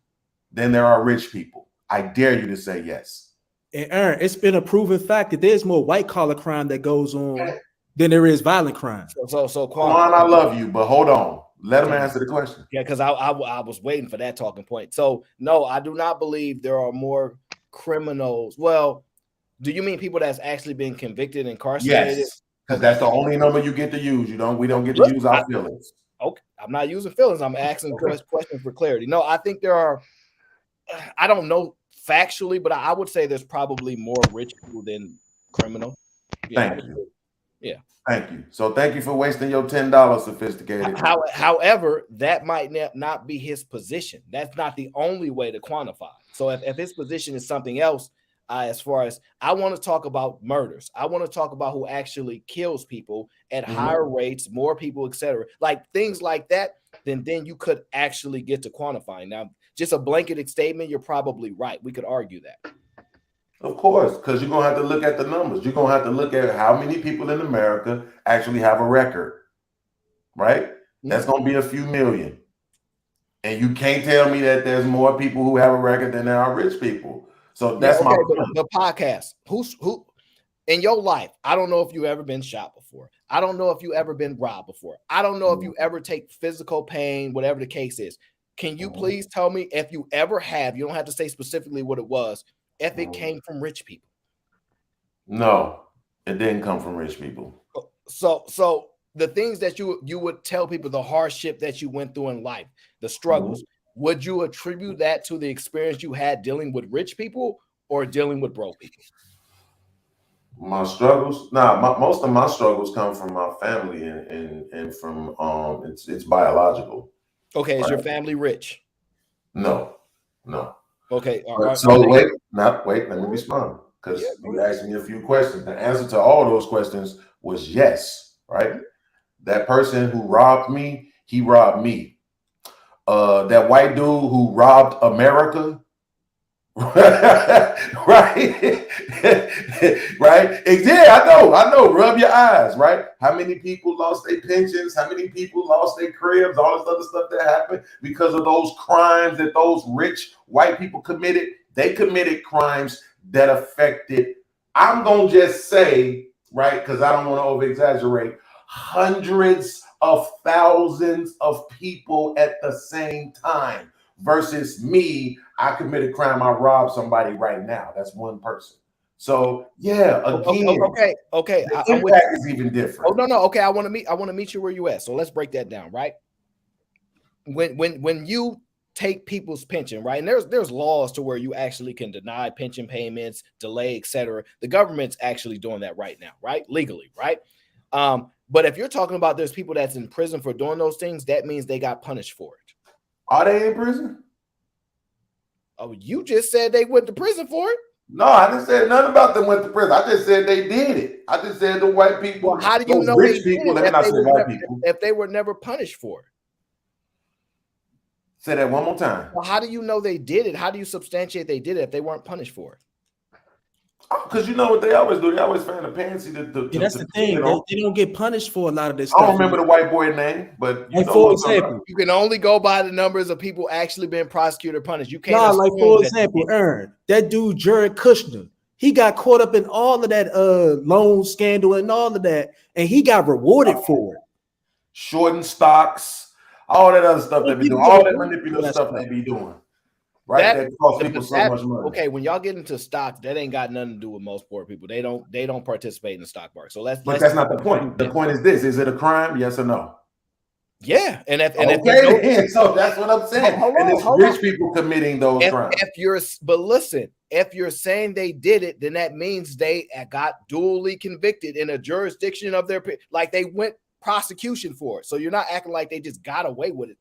than there are rich people? I dare you to say yes. And Aaron, it's been a proven fact that there's more white collar crime that goes on than there is violent crime. So Quan, I love you, but hold on. Let him answer the question. Yeah, because I was waiting for that talking point. So no, I do not believe there are more criminals. Well, do you mean people that's actually been convicted and incarcerated? Yes, because that's the only number you get to use. We don't get to use our feelings. Okay, I'm not using feelings. I'm asking questions for clarity. No, I think there are. I don't know factually, but I would say there's probably more rich people than criminal. Yeah, thank you. Yeah. Thank you. So thank you for wasting your $10, sophisticated. However, that might not be his position. That's not the only way to quantify. So if his position is something else, as far as I want to talk about murders, I want to talk about who actually kills people at higher rates, more people, etc. Like things like that, then you could actually get to quantifying. Now, just a blanketed statement, you're probably right. We could argue that. Of course, because you're going to have to look at the numbers. You're going to have to look at how many people in America actually have a record, right? That's going to be a few million. And you can't tell me that there's more people who have a record than there are rich people. So that's my point. The podcast. Who in your life? I don't know if you ever been shot before. I don't know if you ever been robbed before. I don't know if you ever take physical pain, whatever the case is. Can you please tell me if you ever have? You don't have to say specifically what it was. If it came from rich people. No, it didn't come from rich people. So the things that you would tell people, the hardship that you went through in life, the struggles, would you attribute that to the experience you had dealing with rich people or dealing with broke people? My struggles, most of my struggles come from my family and from it's biological. Okay, is your family rich? No. Okay, wait, let me respond, because you asked me a few questions. The answer to all those questions was yes, right? That person who robbed me, he robbed me. That white dude who robbed America, right? Right? Yeah, I know. Rub your eyes, right? How many people lost their pensions? How many people lost their cribs? All this other stuff that happened because of those crimes that those rich white people committed. They committed crimes that affected, I'm gonna just say, right, because I don't want to over-exaggerate, hundreds of thousands of people at the same time. Versus me, I committed crime, I robbed somebody right now. That's one person. So yeah, again, okay. The impact is even different. Oh no. Okay, I want to meet you where you at. So let's break that down, right? When you take people's pension, right? And there's laws to where you actually can deny pension payments, delay, etc. The government's actually doing that right now, right? Legally, right? But if you're talking about there's people that's in prison for doing those things, that means they got punished for it. Are they in prison? Oh, you just said they went to prison for it? No, I didn't say nothing about them went to prison. I just said they did it. I just said the white people. Well, how do you know rich people? Let me not say white people. If they were never punished for it? Say that one more time. Well, how do you know they did it? How do you substantiate they did it if they weren't punished for it? Because you know what they always do. They always find a pansy that's the thing. They don't get punished for a lot of this stuff. I don't remember the white boy name, but you know for example, you can only go by the numbers of people actually being prosecuted or punished. You can't. Like for example, that dude Jared Kushner, he got caught up in all of that loan scandal and all of that, and he got rewarded for it. Shorting stocks, all that other stuff they be doing, all that manipulative stuff they be doing. Right, that costs people so much money. Okay, when y'all get into stocks, that ain't got nothing to do with most poor people. They don't participate in the stock market. So that's that's not the point. The point is this: is it a crime? Yes or no? Yeah, so that's what I'm saying. And it's rich people committing those crimes. If you're saying they did it, then that means they got duly convicted in a jurisdiction of their, like they went prosecution for it. So you're not acting like they just got away with it.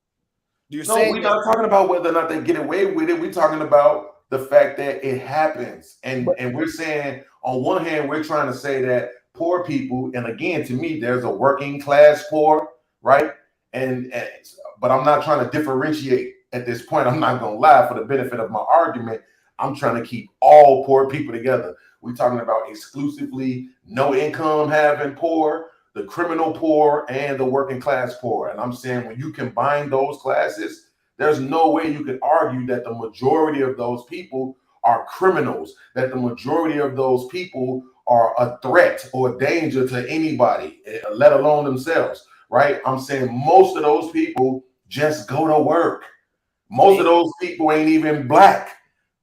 We're not talking about whether or not they get away with it. We're talking about the fact that it happens. And we're saying, on one hand, we're trying to say that poor people, and again, to me, there's a working class poor, right? But I'm not trying to differentiate at this point. I'm not going to lie, for the benefit of my argument, I'm trying to keep all poor people together. We're talking about exclusively no income having poor, the criminal poor, and the working class poor. And I'm saying when you combine those classes, there's no way you could argue that the majority of those people are criminals, that the majority of those people are a threat or a danger to anybody, let alone themselves, right? I'm saying most of those people just go to work. Most of those people ain't even black.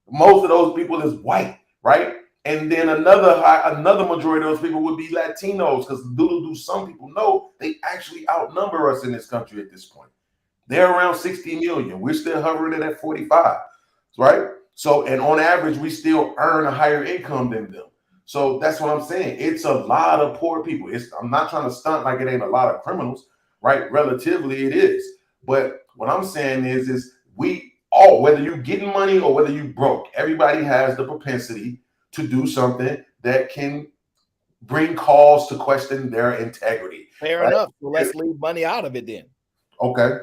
Most of those people is white, right? And then another majority of those people would be Latinos, because do some people know they actually outnumber us in this country at this point. They're around 60 million. We're still hovering at 45, right? So, and on average, we still earn a higher income than them. So that's what I'm saying. It's a lot of poor people. I'm not trying to stunt like it ain't a lot of criminals, right? Relatively, it is. But what I'm saying is we all, whether you getting money or whether you broke, everybody has the propensity to do something that can bring cause to question their integrity. Fair enough. So let's leave money out of it then. Okay.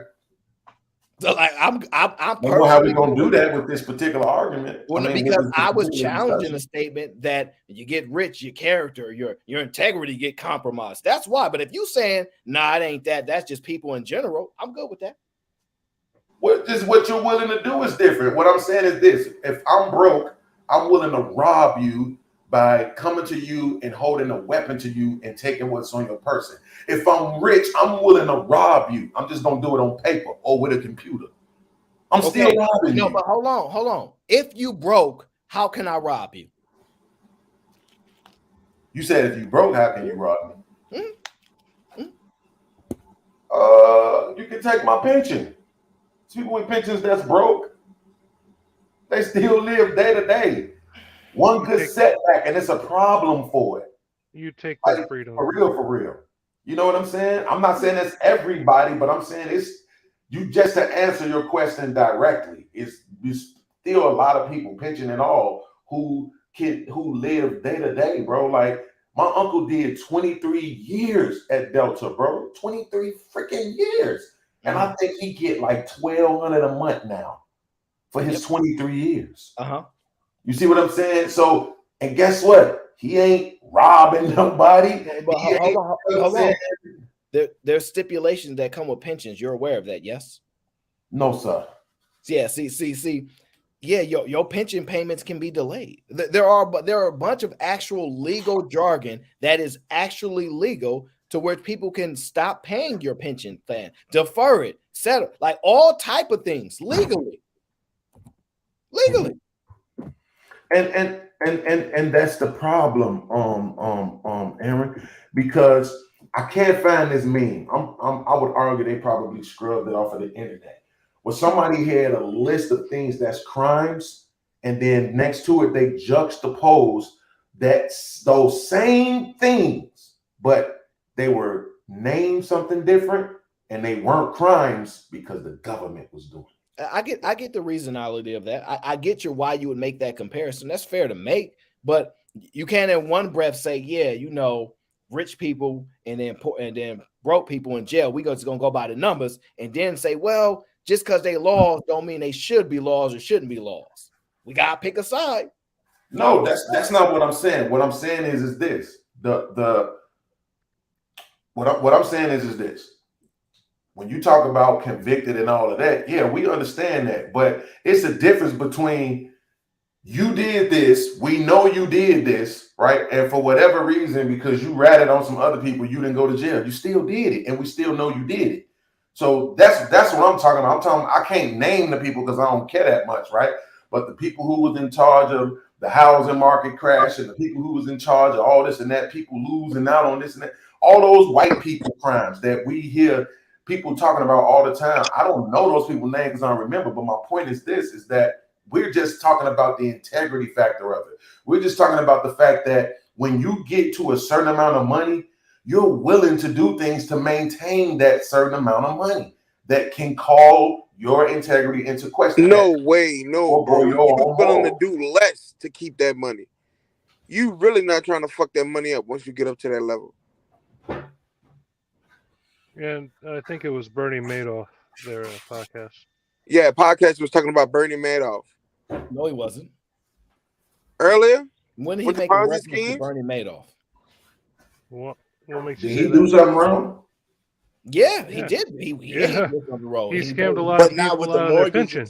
So like I'm personally, how we gonna do that with this particular argument? Well, because I was challenging the statement that you get rich, your character, your integrity get compromised. That's why. But if you saying, nah, it ain't that, that's just people in general, I'm good with that. What you're willing to do is different. What I'm saying is this: if I'm broke, I'm willing to rob you by coming to you and holding a weapon to you and taking what's on your person. If I'm rich, I'm willing to rob you. I'm just gonna do it on paper or with a computer. I'm still robbing you. No, but hold on. If you broke, how can I rob you? You said if you broke, how can you rob me? You can take my pension. People with pensions that's broke, they still live day to day. One good setback, and it's a problem for it. You take that freedom. For real. You know what I'm saying? I'm not saying that's everybody, but I'm saying it's you just to answer your question directly. It's still a lot of people, pension and all, who live day to day, bro. Like my uncle did 23 years at Delta, bro. 23 freaking years. And I think he get like $1,200 a month now for his 23 years. You see what I'm saying? So, and guess what? He ain't robbing nobody. But hold on. There's stipulations that come with pensions. You're aware of that, yes? No, sir. Yeah, see. Yeah, your pension payments can be delayed. There are a bunch of actual legal jargon that is actually legal to where people can stop paying your pension plan, defer it, settle, like all type of things legally. And that's the problem, Aaron, because I can't find this meme. I would argue they probably scrubbed it off of the internet. Where somebody had a list of things that's crimes, and then next to it they juxtapose those same things, but they were named something different, and they weren't crimes because the government was doing it. I get the reasonality of that. I get why you would make that comparison. That's fair to make, but you can't in one breath say, yeah, rich people and then broke people in jail. We just gonna go by the numbers, and then say, well, just because they laws don't mean they should be laws or shouldn't be laws. We gotta pick a side. No, that's not what I'm saying. What I'm saying is this. What I'm saying is this. When you talk about convicted and all of that, yeah, we understand that. But it's a difference between you did this, we know you did this, right? And for whatever reason, because you ratted on some other people, you didn't go to jail. You still did it, and we still know you did it. So that's what I'm talking about. I can't name the people because I don't care that much, right? But the people who was in charge of the housing market crash and the people who was in charge of all this and that, people losing out on this and that, all those white people crimes that we hear people talking about all the time. I don't know those people's names because I don't remember, but my point is this, is that we're just talking about the integrity factor of it. We're just talking about the fact that when you get to a certain amount of money, you're willing to do things to maintain that certain amount of money that can call your integrity into question. No way, no, bro. You're willing to do less to keep that money. You really not trying to fuck that money up once you get up to that level. And I think it was Bernie Madoff, their podcast. Yeah, podcast was talking about Bernie Madoff. No, he wasn't. Earlier? When did he make a reference to Bernie Madoff? What makes did you say he do something wrong? Yeah, he did. He on the road. He scammed a lot of people with the out of their pension.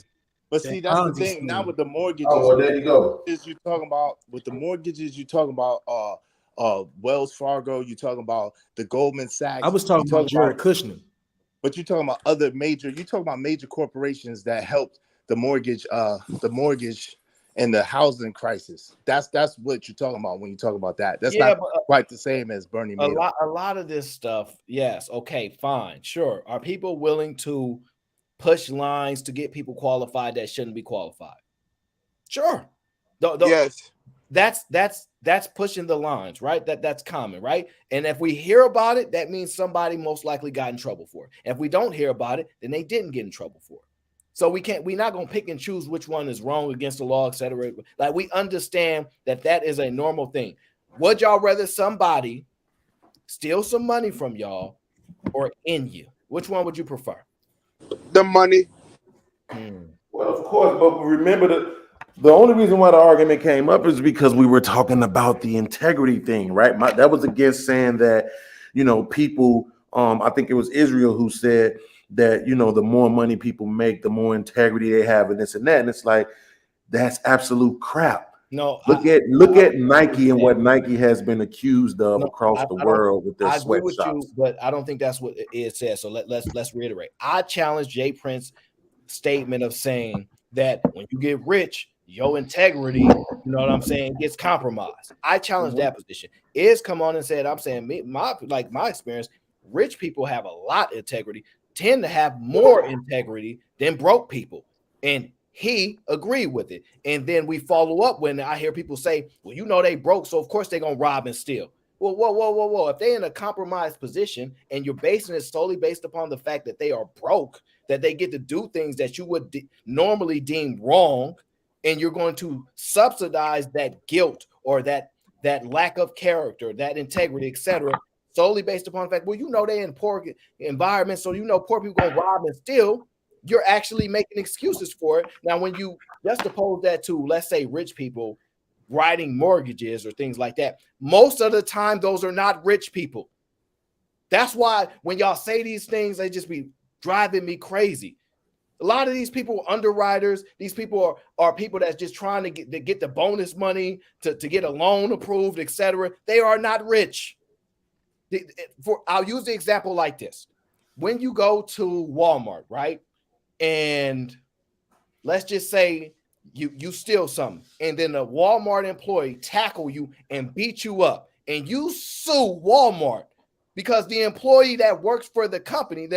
But see, that's the thing. Now with the mortgages, well, there you go. You're talking about with the mortgages, you're talking about Wells Fargo, you're talking about the Goldman Sachs. I was talking about Jared Kushner. But you're talking about major corporations that helped the mortgage and the housing crisis. That's what you're talking about when you talk about that. That's not quite the same as Bernie Madoff. A lot of this stuff, yes, okay, fine, sure. Are people willing to push lines to get people qualified that shouldn't be qualified? Sure. Yes. That's pushing the lines, right? That's common, right? And if we hear about it, that means somebody most likely got in trouble for it. If we don't hear about it, then they didn't get in trouble for it. So we're not going to pick and choose which one is wrong against the law, etc. Like, we understand that is a normal thing. Would y'all rather somebody steal some money from y'all or end you? Which one would you prefer? The money. Well, of course, but remember the only reason why the argument came up is because we were talking about the integrity thing, right? That was against saying that, people, I think it was Israel who said, that, you know, the more money people make, the more integrity they have, and this and that. And it's like, that's absolute crap. No, look at Nike and what Nike has been accused of across the world with their sweatshops. You, but I don't think that's what it says. So let's reiterate. I challenge Jay Prince's statement of saying that when you get rich, your integrity, you know what I'm saying, gets compromised. I challenge that position. Is come on and said, I'm saying my experience, rich people have a lot of integrity, tend to have more integrity than broke people. And he agreed with it. And then we follow up when I hear people say, well, you know, they broke, so of course they're going to rob and steal. Well, whoa. If they're in a compromised position and you're basing it solely based upon the fact that they are broke, that they get to do things that you would normally deem wrong, and you're going to subsidize that guilt or that lack of character, that integrity, etc., solely based upon the fact, well, you know, they're in poor environments, so you know poor people going to rob and steal. You're actually making excuses for it. Now, when you just oppose that to, let's say, rich people writing mortgages or things like that, most of the time, those are not rich people. That's why when y'all say these things, they just be driving me crazy. A lot of these people are underwriters. These people are people that's just trying to get the bonus money to get a loan approved, etc. They are not rich. I'll use the example like this. When you go to Walmart, right? And let's just say you steal something, and then a Walmart employee tackle you and beat you up, and you sue Walmart because the employee that works for the company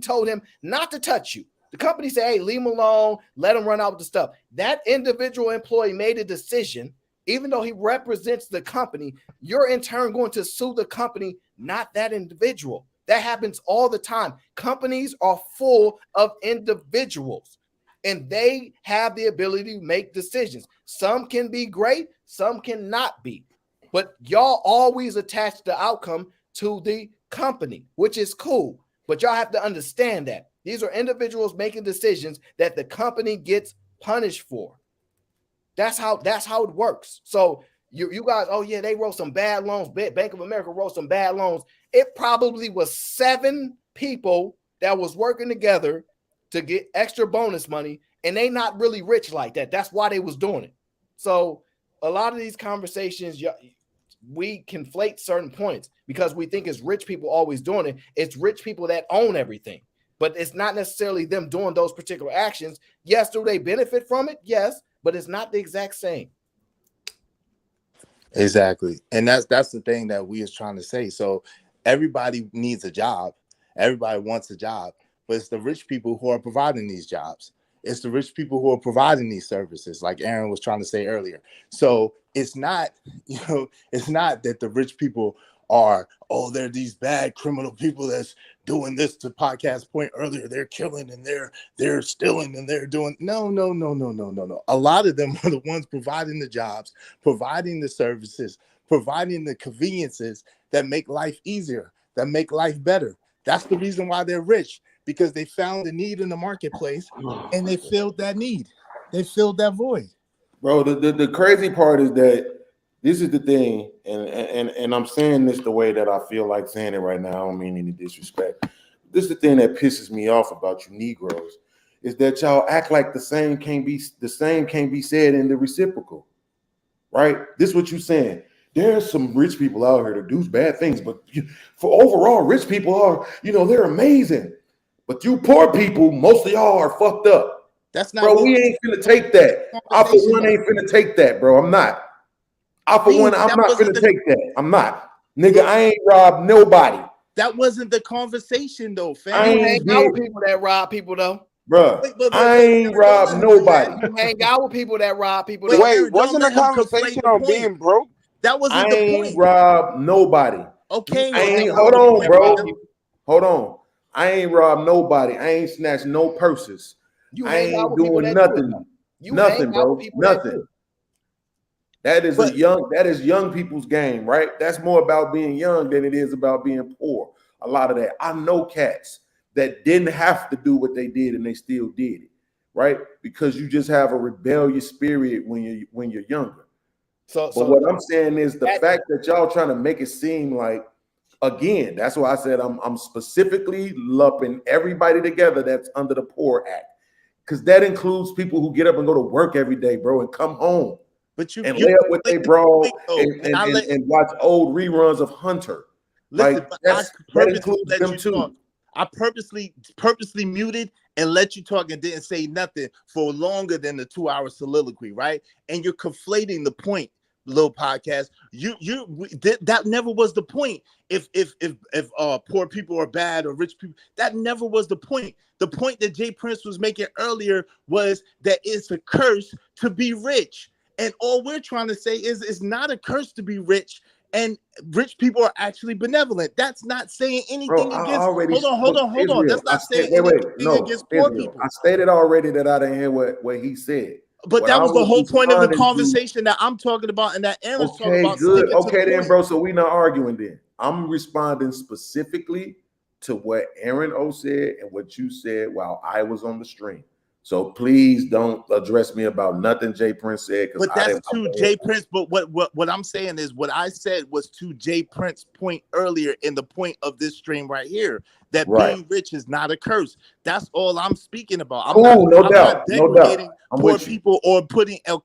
told him not to touch you. The company said, hey, leave him alone, let him run out with the stuff. That individual employee made a decision, even though he represents the company, you're in turn going to sue the company, not that individual. That happens all the time. Companies are full of individuals, and they have the ability to make decisions. Some can be great, some cannot be. But y'all always attach the outcome to the company, which is cool. But y'all have to understand that these are individuals making decisions that the company gets punished for. That's how it works. So you guys, oh yeah, they wrote some bad loans. Bank of America wrote some bad loans. It probably was 7 people that was working together to get extra bonus money, and they not really rich like that. That's why they was doing it. So a lot of these conversations, we conflate certain points because we think it's rich people always doing it. It's rich people that own everything, but it's not necessarily them doing those particular actions. Yes, do they benefit from it? Yes, but it's not the exact same. Exactly. And that's the thing that we is trying to say. So everybody needs a job. Everybody wants a job, but it's the rich people who are providing these jobs. It's the rich people who are providing these services, like Aaron was trying to say earlier. So it's not, it's not that the rich people are, oh, they're these bad criminal people that's doing this, to podcast point earlier. They're killing and they're stealing and they're doing no. A lot of them are the ones providing the jobs, providing the services, providing the conveniences that make life easier, that make life better. That's the reason why they're rich, because they found a need in the marketplace and they filled that need. They filled that void. Bro, the crazy part is that this is the thing, and I'm saying this the way that I feel like saying it right now. I don't mean any disrespect. This is the thing that pisses me off about you Negroes, is that y'all act like the same can't be said in the reciprocal, right? This is what you're saying. There's some rich people out here that do bad things, but for overall, rich people are, they're amazing. But you poor people, most of y'all are fucked up. That's not, bro. We ain't finna take that. I for one ain't finna take that, bro. I'm not. I'm not finna take that. I'm not. Nigga, I ain't robbed nobody. That wasn't the conversation though, fam. I ain't hang out with people that rob people though. Bro, I ain't robbed nobody. You hang out with people that rob people. Wait, wasn't the conversation on being broke? That wasn't the point. I ain't robbed nobody. Okay. Hold on, bro. Hold on. I ain't robbed nobody. I ain't snatched no purses. I ain't doing nothing. Nothing, bro. Nothing. That is young people's game, right? That's more about being young than it is about being poor. A lot of that. I know cats that didn't have to do what they did and they still did it, right? Because you just have a rebellious spirit when you're younger. So what I'm saying is the fact that y'all trying to make it seem like, Again, that's why I said I'm specifically lumping everybody together that's under the Poor Act, because that includes people who get up and go to work every day, bro, and come home and lay up with their bro and watch old reruns of Hunter. Listen, like that includes them too. Talk. I purposely muted and let you talk and didn't say nothing for longer than the 2-hour soliloquy, right? And you're conflating the point. Little podcast, that never was the point. If poor people are bad or rich people, that never was the point. The point that Jay Prince was making earlier was that it's a curse to be rich, and all we're trying to say is it's not a curse to be rich, and rich people are actually benevolent. That's not saying anything against. Hold on. That's not saying anything against poor people. I stated already that I didn't hear what he said. But that was the whole point of the conversation that I'm talking about and that Aaron's talking about. Good. Okay, then, bro. So we're not arguing then. I'm responding specifically to what Aaron O said and what you said while I was on the stream. So please don't address me about nothing Jay Prince said. But that's to Jay Prince. But what I'm saying is what I said was to Jay Prince's point earlier in the point of this stream right here, that being rich is not a curse. That's all I'm speaking about. I'm not degrading poor people or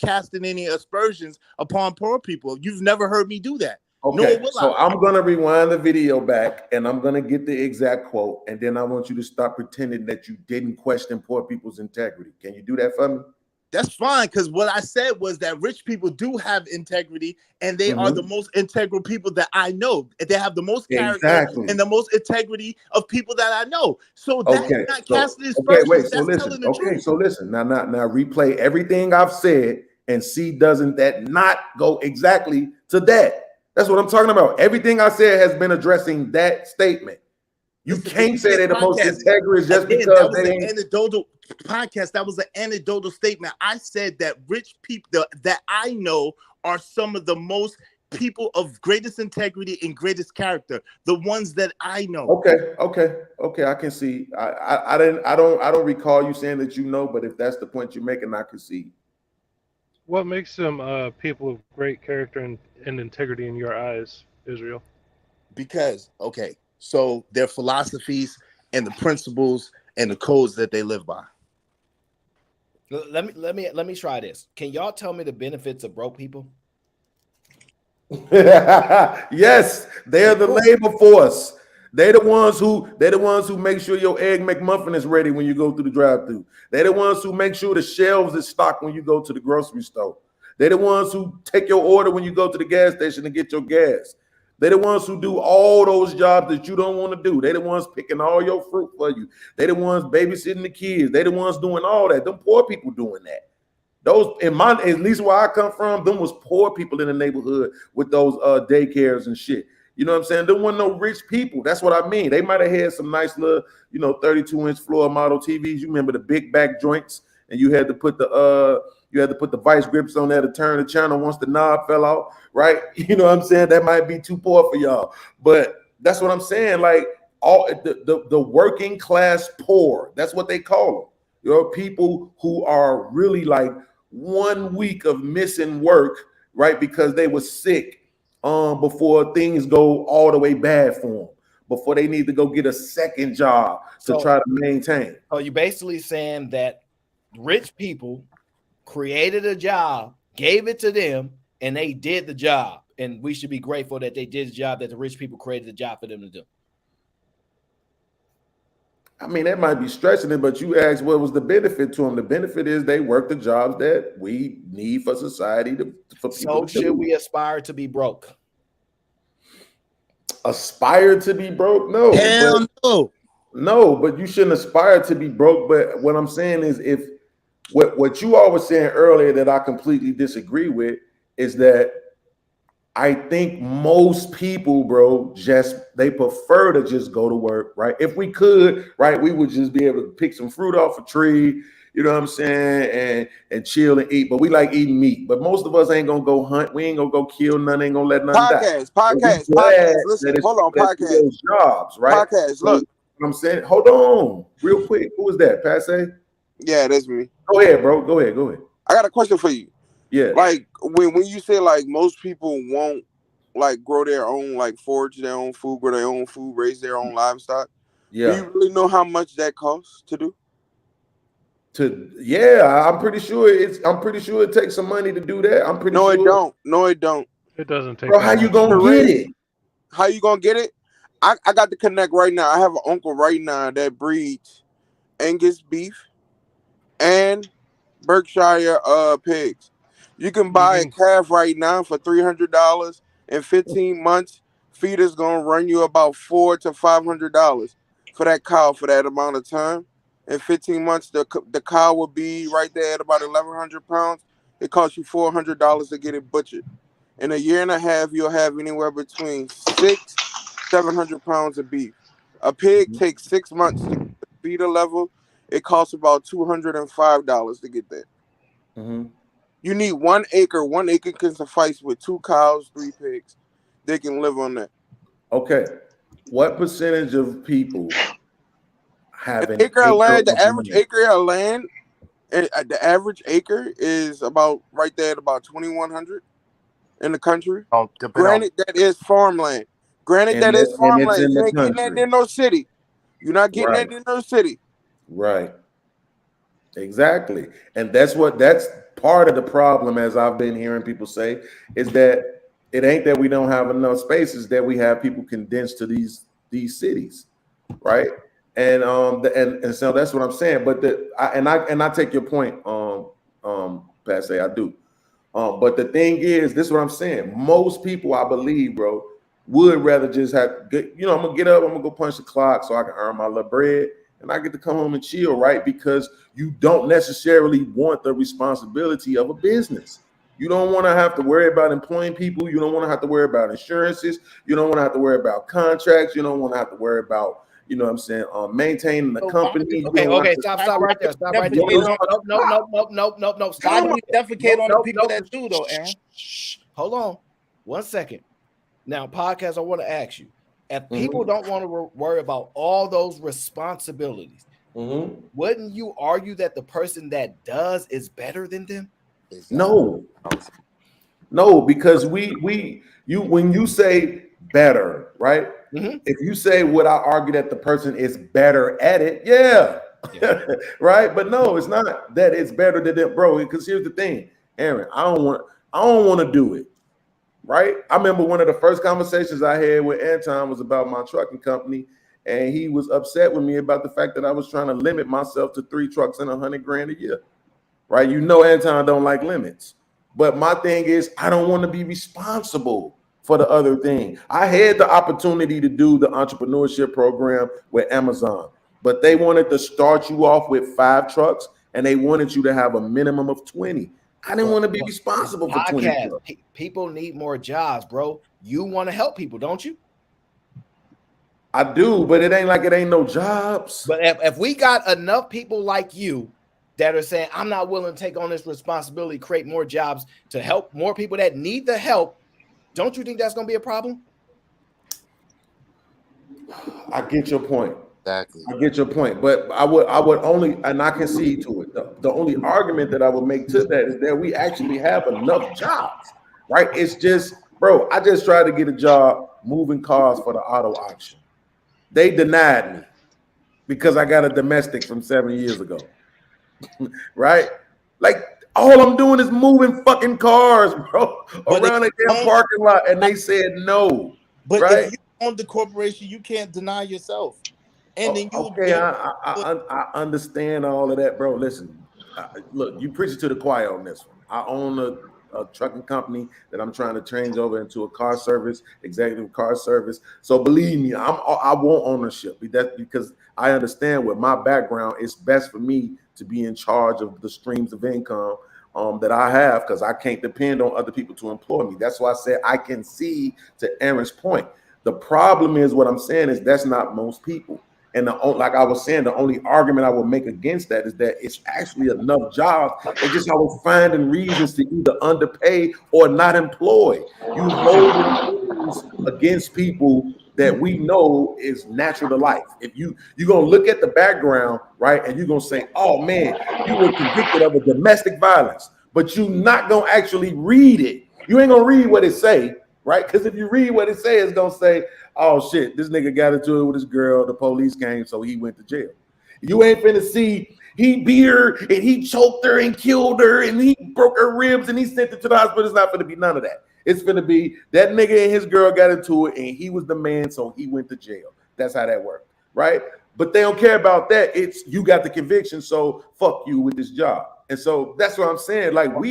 casting any aspersions upon poor people. You've never heard me do that. Okay, so I'm going to rewind the video back and I'm going to get the exact quote. And then I want you to stop pretending that you didn't question poor people's integrity. Can you do that for me? That's fine, because what I said was that rich people do have integrity, and they are the most integral people that I know. They have the most character and the most integrity of people that I know. So that's not casting aspersions. That's telling the truth. So listen. Now replay everything I've said and see doesn't that not go exactly to that. That's what I'm talking about. Everything I said has been addressing that statement. You can't say they're the most integrity just because that was an anecdotal podcast. That was an anecdotal statement. I said that rich people that I know are some of the most people of greatest integrity and greatest character. The ones that I know. Okay. I can see. I don't recall you saying that you know, but if that's the point you're making, I can see. What makes them people of great character and integrity in your eyes, Israel? Because so their philosophies and the principles and the codes that they live by. Let me try this. Can y'all tell me the benefits of broke people? Yes, they're the labor force. They're the ones who make sure your egg McMuffin is ready when you go through the drive-thru. They're the ones who make sure the shelves is stocked when you go to the grocery store. They're the ones who take your order when you go to the gas station to get your gas. They're the ones who do all those jobs that you don't want to do. They're the ones picking all your fruit for you. They're the ones babysitting the kids. They're the ones doing all that. Them poor people doing that. Those, at least where I come from, them was poor people in the neighborhood with those daycares and shit. You know what I'm saying? There wasn't no rich people. That's what I mean. They might have had some nice little, 32-inch floor model TVs. You remember the big back joints, and you had to put the vice grips on there to turn the channel once the knob fell out, right? You know what I'm saying? That might be too poor for y'all. But that's what I'm saying. Like all the working class poor, that's what they call them. People who are really like 1 week of missing work, right? Because they were sick. Before things go all the way bad for them, before they need to go get a second job to try to maintain. So you're basically saying that rich people created a job, gave it to them, and they did the job. And we should be grateful that they did the job that the rich people created the job for them to do. I mean, that might be stretching it, but you asked what was the benefit to them. The benefit is they work the jobs that we need for society for people to do. Should we aspire to be broke? Aspire to be broke? No. Hell no. No, but you shouldn't aspire to be broke. But what I'm saying is, if what you all were saying earlier that I completely disagree with is that I think most people, bro, they prefer to just go to work, right? If we could, right, we would just be able to pick some fruit off a tree, you know what I'm saying, and chill and eat. But we like eating meat. But most of us ain't gonna go hunt. We ain't gonna go kill none. Ain't gonna let nothing die. Podcast. Listen, hold on, podcast. Those jobs, right? Podcast. So, look, you know what I'm saying, hold on, real quick. Who is that? Passe? Yeah, that's me. Go ahead, bro. Go ahead. I got a question for you. Yeah. Like when you say like most people won't like grow their own, like forage their own food, grow their own food, raise their own livestock. Yeah. Do you really know how much that costs to do? I'm pretty sure it takes some money to do that. I'm pretty No, sure. it don't. No, it don't. It doesn't take. Bro, how you gonna get it? How you gonna get it? I got the connect right now. I have an uncle right now that breeds Angus beef and Berkshire pigs. You can buy a calf right now for $300. In 15 months, feeder's gonna run you about $400 to $500 for that cow for that amount of time. In 15 months, the cow will be right there at about 1,100 pounds. It costs you $400 to get it butchered. In a year and a half, you'll have anywhere between 700 pounds of beef. A pig takes 6 months to get the feeder level. It costs about $205 to get there. You need 1 acre. 1 acre can suffice with 2 cows, 3 pigs. They can live on that. Okay. What percentage of people have an acre of land? The average acre of land, the average acre is about right there at about 2,100 in the country. Granted, that is farmland. Granted, that is farmland. You ain't getting that in no city. You're not getting that in no city. Right. Exactly. And that's part of the problem, as I've been hearing people say, is that it ain't that we don't have enough spaces, that we have people condensed to these cities, right? And so that's what I'm saying. But I take your point, Passe, I do. But the thing is, this is what I'm saying. Most people, I believe, bro, would rather just have, I'm gonna get up, I'm gonna go punch the clock so I can earn my little bread, and I get to come home and chill, right? Because you don't necessarily want the responsibility of a business. You don't want to have to worry about employing people. You don't want to have to worry about insurances. You don't want to have to worry about contracts. You don't want to have to worry about, maintaining the company. Okay, stop right there. Stop right there. No. Stop. Why do we defecate on the people that do, though, Aaron? Hold on 1 second. Now, podcast, I want to ask you, if people don't want to worry about all those responsibilities, wouldn't you argue that the person that does is better than them? No, because when you say better, right? If you say, would I argue that the person is better at it? Yeah. Right. But no, it's not that it's better than them, bro. Because here's the thing, Aaron, I don't want to do it. Right. I remember one of the first conversations I had with Anton was about my trucking company, and he was upset with me about the fact that I was trying to limit myself to 3 trucks and $100,000 a year. Right. Anton don't like limits. But my thing is, I don't want to be responsible for the other thing. I had the opportunity to do the entrepreneurship program with Amazon, but they wanted to start you off with 5 trucks, and they wanted you to have a minimum of 20. I didn't want to be responsible for 20 trucks. People need more jobs, bro. You want to help people, don't you? I do, but it ain't like it ain't no jobs. But if we got enough people like you that are saying, I'm not willing to take on this responsibility, create more jobs to help more people that need the help, don't you think that's going to be a problem? I get your point. Exactly. I get your point, but I would only, and I concede to it. The only argument that I would make to that is that we actually have enough jobs, right? It's just, bro, I just tried to get a job moving cars for the auto auction. They denied me because I got a domestic from 7 years ago, right? Like, all I'm doing is moving fucking cars, bro, around a damn parking lot, and they said no. But right? if you own the corporation, you can't deny yourself. And then you I understand all of that, bro. Listen, look, you preach it to the choir on this one. I own a trucking company that I'm trying to change over into a car service, executive car service. So believe me, I want ownership. That's because I understand with my background, it's best for me to be in charge of the streams of income that I have, because I can't depend on other people to employ me. That's why I said I can see to Aaron's point. The problem is, what I'm saying is that's not most people. And like I was saying, the only argument I would make against that is that it's actually enough jobs. It's just I was finding reasons to either underpay or not employ. You hold against people that we know is natural to life. If you're gonna look at the background, right, and you're gonna say, oh man, you were convicted of a domestic violence, but you're not gonna actually read it. You ain't gonna read what it say, right? Because if you read what it says, it's gonna say, oh shit, this nigga got into it with his girl, the police came, so he went to jail. You ain't finna see he beat her and he choked her and killed her and he broke her ribs and he sent her to the hospital. It's not finna be none of that. It's finna be that nigga and his girl got into it and he was the man, so he went to jail. That's how that worked, right? But they don't care about that. It's you got the conviction, so fuck you with this job. And so that's what I'm saying. Like I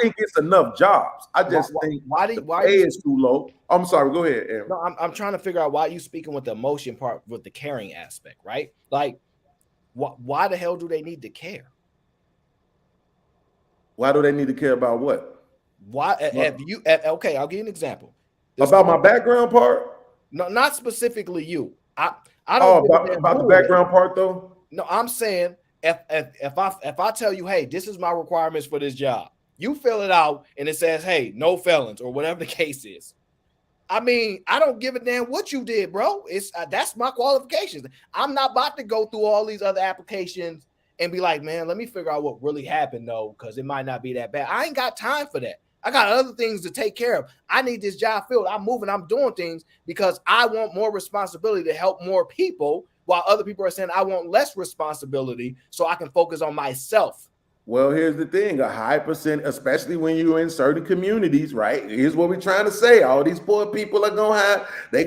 think it's enough jobs. I just think the pay is too low. I'm sorry. Go ahead, Aaron. No, I'm trying to figure out why you speaking with the emotion part, with the caring aspect, right? Like, why the hell do they need to care? Why do they need to care about what? Why have you? Okay, I'll give you an example. About my background part? No, not specifically you. I don't. About the background part though. No, I'm saying if I tell you, hey, this is my requirements for this job, you fill it out and it says, hey, no felons or whatever the case is. I mean, I don't give a damn what you did, bro. It's that's my qualifications. I'm not about to go through all these other applications and be like, man, let me figure out what really happened though, because it might not be that bad. I ain't got time for that. I got other things to take care of. I need this job filled. I'm moving. I'm doing things because I want more responsibility to help more people, while other people are saying I want less responsibility so I can focus on myself. Well, here's the thing, a high percent, especially when you're in certain communities, right? Here's what we're trying to say. All these poor people are gonna have, they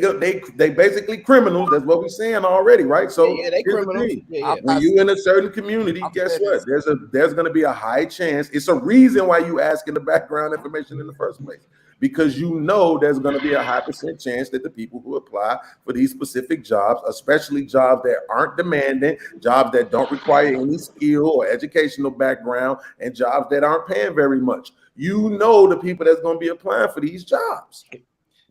basically criminals. That's what we're saying already, right? So yeah, they criminals. Yeah. When you're in a certain community, guess what? There's gonna be a high chance. It's a reason why you asking the background information in the first place. Because you know there's going to be a high percent chance that the people who apply for these specific jobs, especially jobs that aren't demanding, jobs that don't require any skill or educational background, and jobs that aren't paying very much, you know the people that's going to be applying for these jobs,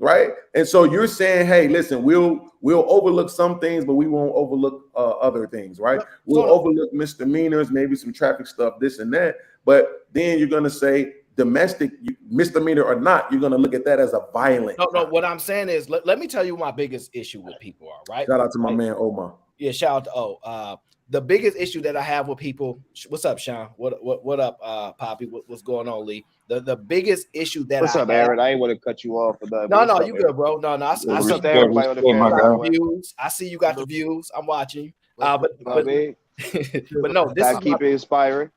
right? And so you're saying, hey, listen, we'll overlook some things, but we won't overlook other things, right? We'll overlook misdemeanors, maybe some traffic stuff, this and that, but then you're going to say, domestic misdemeanor or not, you're going to look at that as a violent. No, what I'm saying is, let me tell you my biggest issue with people are, right? Shout out to my man Omar. Yeah, shout out to the biggest issue that I have with people. What's up, Sean? What up, Poppy? What's going on, Lee? The biggest issue that what's up, Aaron? I ain't want to cut you off. No, you good, bro. No, I see views. I see you got the views. I'm watching you. But no, this is keep it inspiring.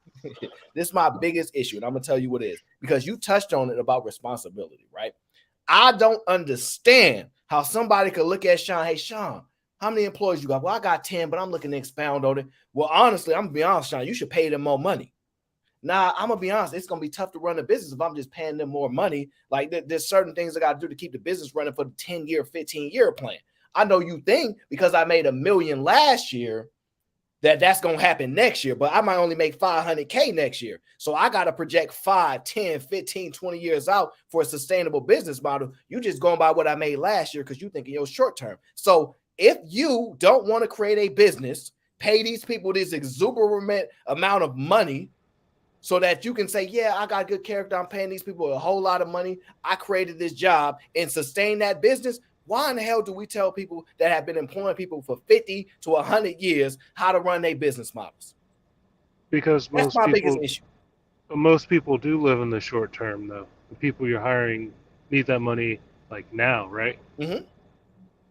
This is my biggest issue, and I'm gonna tell you what it is, because you touched on it about responsibility, right? I don't understand how somebody could look at Sean. Hey, Sean, how many employees you got? Well, I got 10, but I'm looking to expound on it. Well, honestly, I'm gonna be honest, Sean, you should pay them more money. Now, I'm gonna be honest, it's gonna be tough to run a business if I'm just paying them more money. Like there's certain things I gotta do to keep the business running for the 10-year, 15-year plan. I know you think because I made $1 million last year that's going to happen next year, but I might only make $500K next year. So I got to project 5, 10, 15, 20 years out for a sustainable business model. You just going by what I made last year because you think in your short term. So if you don't want to create a business, pay these people this exuberant amount of money so that you can say, yeah, I got good character. I'm paying these people a whole lot of money. I created this job and sustain that business. Why in the hell do we tell people that have been employing people for 50 to 100 years how to run their business models? Because that's my biggest issue. Most people do live in the short term, though. The people you're hiring need that money like now, right? Mm-hmm.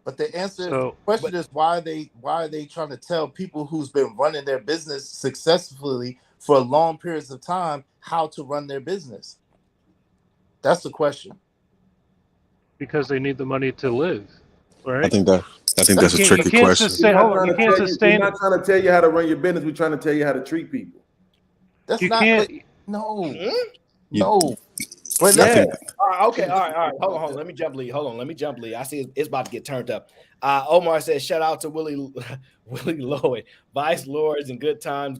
But the question is why are they trying to tell people who's been running their business successfully for long periods of time how to run their business? That's the question. Because they need the money to live, right? I think that's a tricky question. We're not trying to tell you how to run your business. We're trying to tell you how to treat people. That's no. But yeah. All right. Hold on. Let me jump Lee. I see it's about to get turned up. Omar says, shout out to Willie Lloyd, Vice Lords and good times,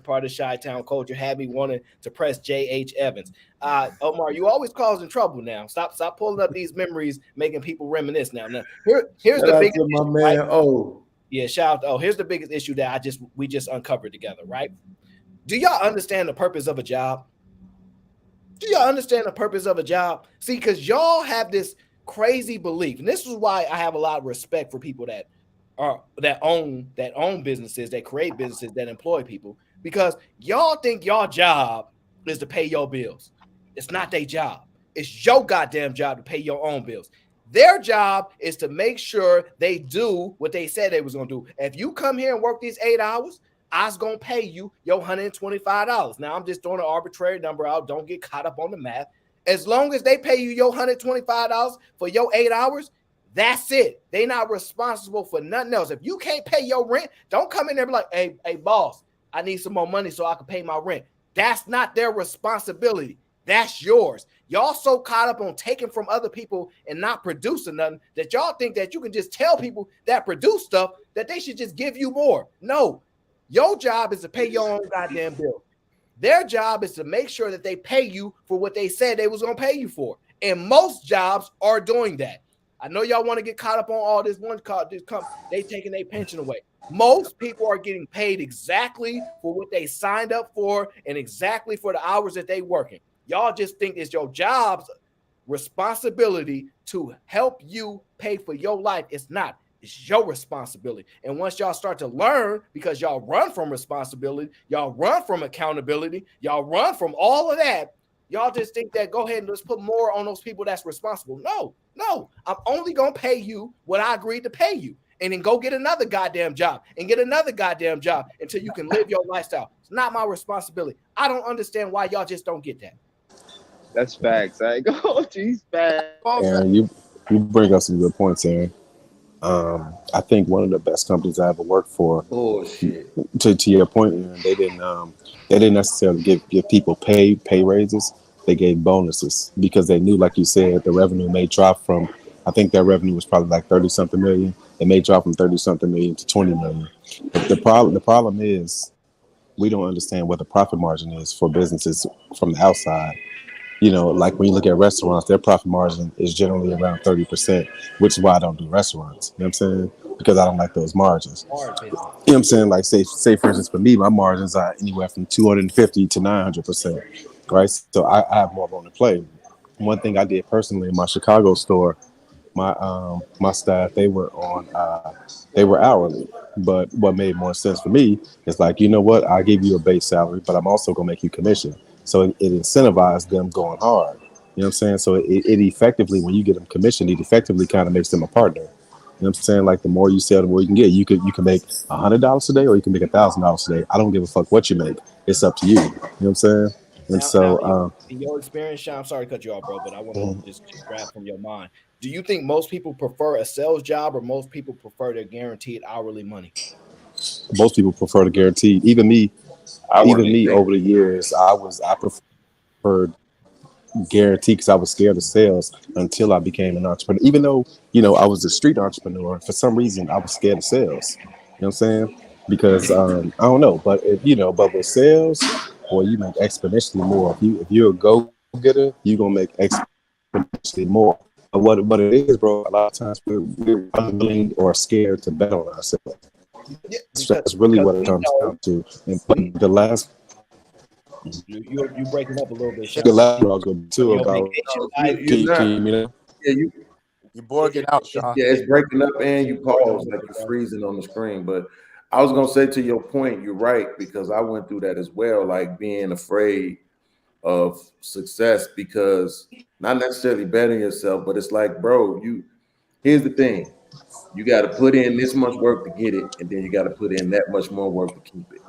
part of Chi-Town culture. Had me wanting to press J.H. Evans. Omar, you always causing trouble now. Stop pulling up these memories, making people reminisce now. Here's the biggest issue, my man. Right? Oh. Yeah, shout out. Here's the biggest issue that we just uncovered together, right? Do y'all understand the purpose of a job? Do y'all understand the purpose of a job? See, because y'all have this crazy belief, and this is why I have a lot of respect for people that own businesses, that create businesses, that employ people, because y'all think your job is to pay your bills. It's not their job. It's your goddamn job to pay your own bills. Their job is to make sure they do what they said they was gonna do. If you come here and work these 8 hours, I was gonna pay you your $125. Now I'm just throwing an arbitrary number out. Don't get caught up on the math. As long as they pay you your $125 for your 8 hours, that's it. They not responsible for nothing else. If you can't pay your rent, don't come in there and be like, hey, boss, I need some more money so I can pay my rent. That's not their responsibility. That's yours. Y'all so caught up on taking from other people and not producing nothing that y'all think that you can just tell people that produce stuff that they should just give you more. No, your job is to pay your own goddamn bill. Their job is to make sure that they pay you for what they said they was going to pay you for. And most jobs are doing that. I know y'all want to get caught up on all this one card. They taking their pension away. Most people are getting paid exactly for what they signed up for and exactly for the hours that they working. Y'all just think it's your job's responsibility to help you pay for your life. It's not. It's your responsibility. And once y'all start to learn, because y'all run from responsibility, y'all run from accountability, y'all run from all of that, y'all just think that go ahead and let's put more on those people that's responsible. No, I'm only going to pay you what I agreed to pay you. And then go get another goddamn job and get another goddamn job until you can live your lifestyle. It's not my responsibility. I don't understand why y'all just don't get that. That's facts. I go, geez, facts. And you bring up some good points, Aaron. I think one of the best companies I ever worked for. Bullshit. To your point, Aaron, they didn't necessarily give people pay raises. They gave bonuses because they knew, like you said, the revenue may drop from. I think their revenue was probably like 30-something million. It may drop from 30-something million to 20 million. But the problem is we don't understand what the profit margin is for businesses from the outside. You know, like when you look at restaurants, their profit margin is generally around 30%, which is why I don't do restaurants. You know what I'm saying? Because I don't like those margins. You know what I'm saying? Like say for instance, for me, my margins are anywhere from 250 to 900%. Right? So I have more room to play. One thing I did personally in my Chicago store, my staff, they were hourly, but what made more sense for me is like, you know what, I give you a base salary, but I'm also gonna make you commission, so it incentivized them going hard. You know what I'm saying? So it effectively, when you get them commission, it effectively kind of makes them a partner. You know what I'm saying? Like the more you sell, the more you can get. You can make $100 a day, or you can make $1,000 a day. I don't give a fuck what you make. It's up to you. You know what I'm saying? And now, in your experience, Sean, I'm sorry to cut you off, bro, but I want to just grab from your mind. Do you think most people prefer a sales job, or most people prefer their guaranteed hourly money? Most people prefer the guaranteed. Even me over the years, I preferred guaranteed because I was scared of sales until I became an entrepreneur. Even though, you know, I was a street entrepreneur, for some reason I was scared of sales. You know what I'm saying? Because I don't know, but but with sales, boy, you make exponentially more. If you're a go-getter, you're gonna make exponentially more. But what it is, bro, a lot of times we're unwilling or scared to bet on ourselves. Yeah, that's really what it comes down to. And the last you breaking up a little bit, Sean. The last one I was going to about. You're breaking out, Sean. Yeah, it's breaking up and you pause like you're freezing on the screen. But I was gonna say, to your point, you're right, because I went through that as well, like being afraid of success, because not necessarily betting yourself, but it's like, bro, here's the thing. You got to put in this much work to get it, and then you got to put in that much more work to keep it.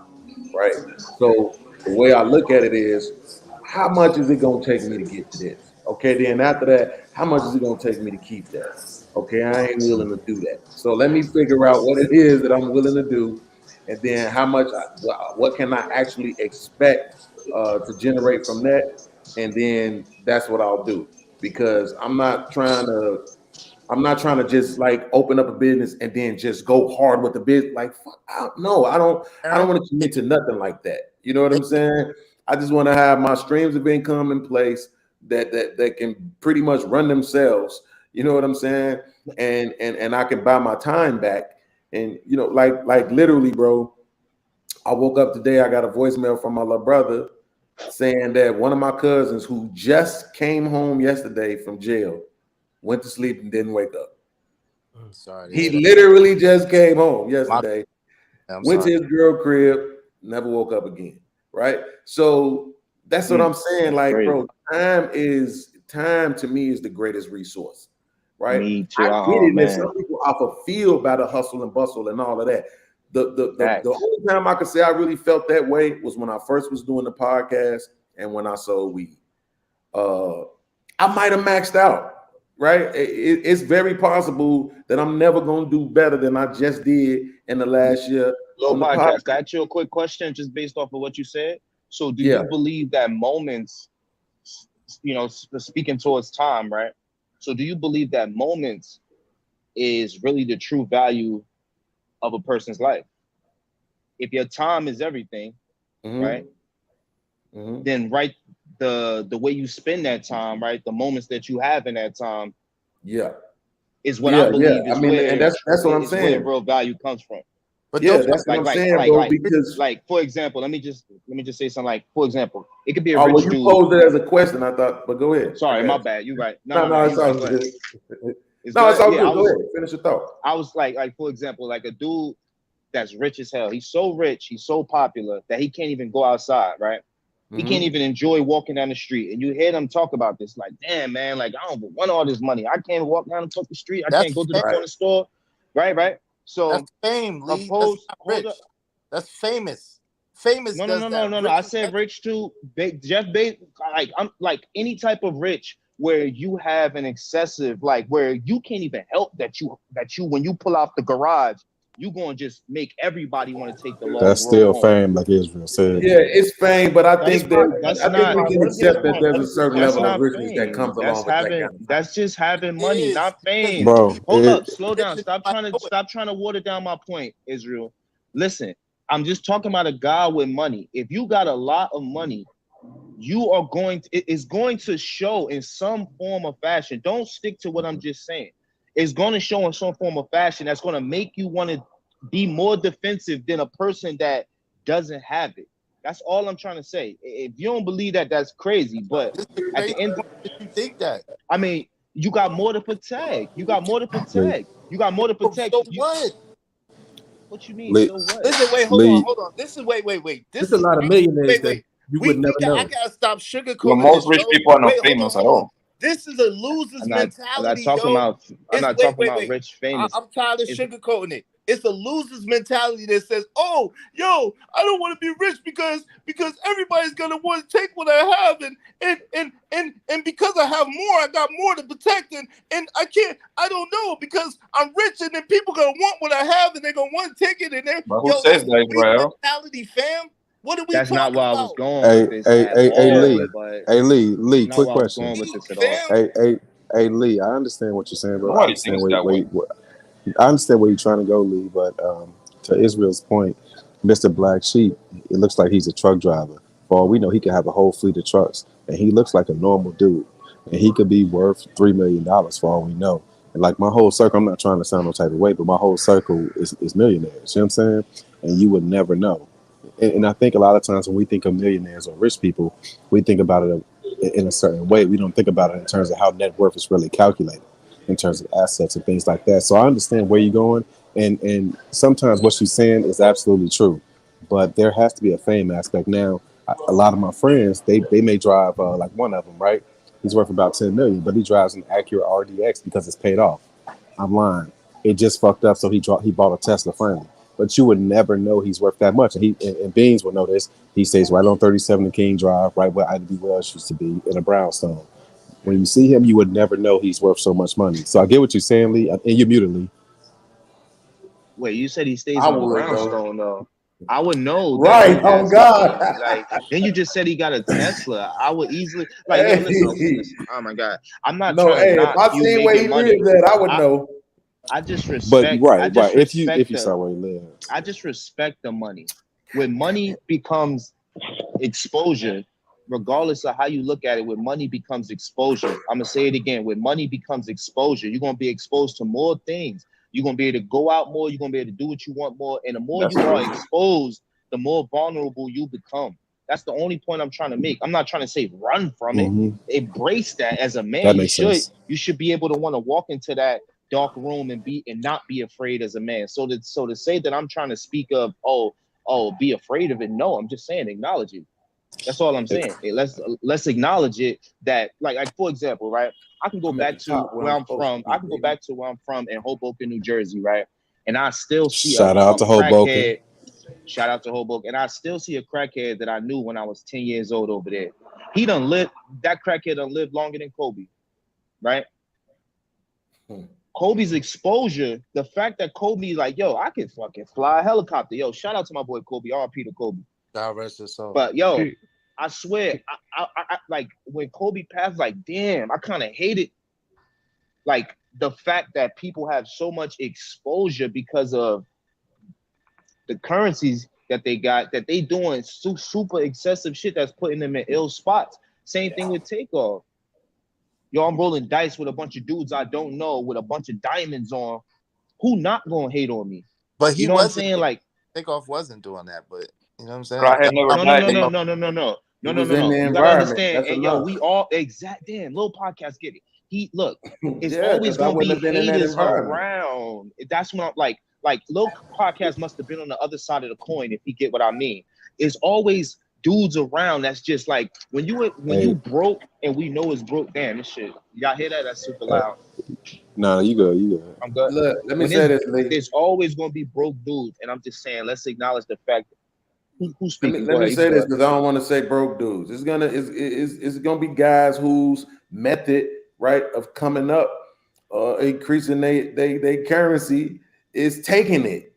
Right. So the way I look at it is, how much is it going to take me to get to this? Okay. Then after that, how much is it going to take me to keep that? Okay. I ain't willing to do that. So let me figure out what it is that I'm willing to do. And then how much, what can I actually expect to generate from that? And then that's what I'll do, because I'm not trying to just like open up a business and then just go hard with the business. Like, fuck, I don't want to commit to nothing like that. You know what I'm saying? I just want to have my streams of income in place that can pretty much run themselves. You know what I'm saying? And I can buy my time back. And you know, like literally, bro, I woke up today, I got a voicemail from my little brother saying that one of my cousins who just came home yesterday from jail went to sleep and didn't wake up. Sorry. He literally just came home yesterday, went to his girl crib, never woke up again. Right? So that's what I'm saying. Like, bro, time is time to me is the greatest resource, right? Me too. I get Oh it that man, some people off a feel by the hustle and bustle and all of that. The facts. only time I could say I really felt that way was when I first was doing the podcast and when I sold weed. I might have maxed out, right? It's very possible that I'm never gonna do better than I just did in the last year Low on the podcast. podcast. Can I ask you a quick question just based off of what you said? So do Yeah. you believe that moments, you know, speaking towards time, right? So do you believe that moments is really the true value of a person's life? If your time is everything, right? Then the way you spend that time, right? The moments that you have in that time, is what I believe is where and that's what I'm saying. Where real value comes from. But yeah, that's what I'm saying, bro. Because for example, let me just say something. Like, for example, it could be a well, rich you dude. posed it as a question, I thought, but go ahead. Sorry, my bad. You're right. No, it's all good. It's all good. Yeah, go ahead. Finish your thought. I was like for example, like a dude that's rich as hell. He's so rich, he's so popular that he can't even go outside, right? He can't even enjoy walking down the street. And you hear them talk about this, like, damn, man, like, I don't want all this money. I can't walk down and talk the street. I can't go to the corner store. Right? So that's fame, Lee. That's famous. No. I said rich too. Like, I'm like any type of rich where you have an excessive, like where you can't even help that you when you pull out the garage, you gonna just make everybody want to take the long road. That's still home. fame, like Israel said. Yeah, it's fame, but I think we can accept that there's a certain level of richness that comes along with that. That's just having money, not fame. Bro, hold up, slow down. Stop trying to water down my point, Israel. Listen, I'm just talking about a guy with money. If you got a lot of money, you are it's going to show in some form of fashion. Don't stick to what I'm just saying. It's going to show in some form of fashion that's going to make you want to be more defensive than a person that doesn't have it. That's all I'm trying to say. If you don't believe that, that's crazy. But at the end, you think that? I mean, you got more to protect. You got more to protect. So what? What you mean? So what? Listen, wait, hold on. This is wait. This is a lot of millionaires that you would never know. I gotta stop sugarcoating. Well, most rich people are not famous at all. This is a loser's mentality. I'm not talking about rich famous. I'm tired of sugarcoating it. It's a loser's mentality that says, "Oh, yo, I don't want to be rich because everybody's gonna want to take what I have, and because I have more, I got more to protect, and I can't. I don't know because I'm rich, and then people gonna want what I have, and they're gonna want to take it, and then but who says that, bro? Mentality, fam. What are we? That's not where I was going. Hey, Lee. Quick question. Hey, Lee. I understand what you're saying, bro. I understand where you're trying to go, Lee. But to Israel's point, Mr. Black Sheep, it looks like he's a truck driver. For all we know, he could have a whole fleet of trucks, and he looks like a normal dude, and he could be worth $3 million for all we know. And like my whole circle, I'm not trying to sound no type of way, but my whole circle is millionaires. You know what I'm saying? And you would never know. And I think a lot of times when we think of millionaires or rich people, we think about it in a certain way. We don't think about it in terms of how net worth is really calculated, in terms of assets and things like that. So I understand where you're going. And sometimes what you're saying is absolutely true. But there has to be a fame aspect. Now, a lot of my friends, they may drive, like one of them, right? He's worth about $10 million, but he drives an Acura RDX because it's paid off. I'm lying. It just fucked up, so he bought a Tesla finally. But you would never know he's worth that much. And Beans will know this. He stays right on 37 and King Drive, right where IDB Wells used to be, in a brownstone. When you see him, you would never know he's worth so much money. So I get what you're saying, Lee. And you're muted, Lee. Wait, you said he stays on a brownstone, though. I would know. Right. Oh, God. Like, then you just said he got a Tesla. I would easily, like, hey. Listen. Oh, my God. I'm not trying to if I see where he lives at, I would know. I just respect. But right. If you saw where he lives, I just respect the money. When money becomes exposure, regardless of how you look at it, when money becomes exposure, I'm gonna say it again. When money becomes exposure, you're gonna be exposed to more things. You're gonna be able to go out more. You're gonna be able to do what you want more. And the more you are exposed, the more vulnerable you become. That's the only point I'm trying to make. I'm not trying to say run from it. Embrace that as a man. That makes sense. You should be able to want to walk into that dark room and not be afraid as a man. So to say that I'm trying to speak of be afraid of it, no, I'm just saying acknowledge it. That's all I'm saying. Let's acknowledge it. That like for example, right? I can go back to where I'm from. I can go back to where I'm from in Hoboken, New Jersey, right? And I still see Shout out to Hoboken. crackhead. Shout out to Hoboken. And I still see a crackhead that I knew when I was 10 years old over there. That crackhead done lived longer than Kobe, right? Kobe's exposure, the fact that Kobe like, yo, I can fucking fly a helicopter. Yo, shout out to my boy Kobe, R.P. to Kobe. God rest his soul. But yo, I swear, I like when Kobe passed, like, damn, I kind of hated like the fact that people have so much exposure because of the currencies that they got, that they doing super excessive shit that's putting them in ill spots. Same thing with Takeoff. Yo, I'm rolling dice with a bunch of dudes I don't know with a bunch of diamonds on. Who not gonna hate on me? But he you know what I'm saying? Like Takeoff wasn't doing that, but you know what I'm saying? No. You gotta understand. And yo, we all damn, little podcast get it. It's always gonna be haters around. That's when I'm like little podcast must have been on the other side of the coin, if you get what I mean. It's always dudes around that's just like when you broke and we know it's broke. Damn, this shit. Y'all hear that? That's super loud. No, you good. I'm good. Look, let me say this. There's always gonna be broke dudes, and I'm just saying, let's acknowledge the fact that who's speaking. Let me say this because I don't want to say broke dudes. It's gonna be guys whose method, right, of coming up, increasing they currency is taking it.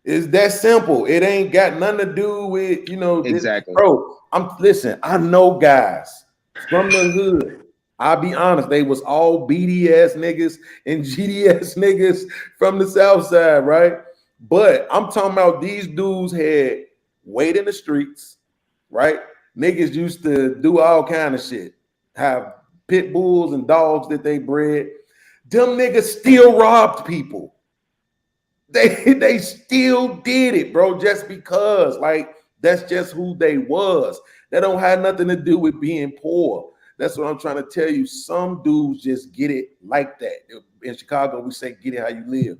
It's that simple. It ain't got nothing to do with exactly. Bro, I know guys from the hood. I'll be honest, they was all BDS niggas and GDS niggas from the South Side, right? But I'm talking about these dudes had weight in the streets, right? Niggas used to do all kind of shit, have pit bulls and dogs that they bred. Them niggas still robbed people. They still did it, bro, just because, like, that's just who they was. That don't have nothing to do with being poor. That's what I'm trying to tell you. Some dudes just get it like that. In Chicago, we say get it how you live.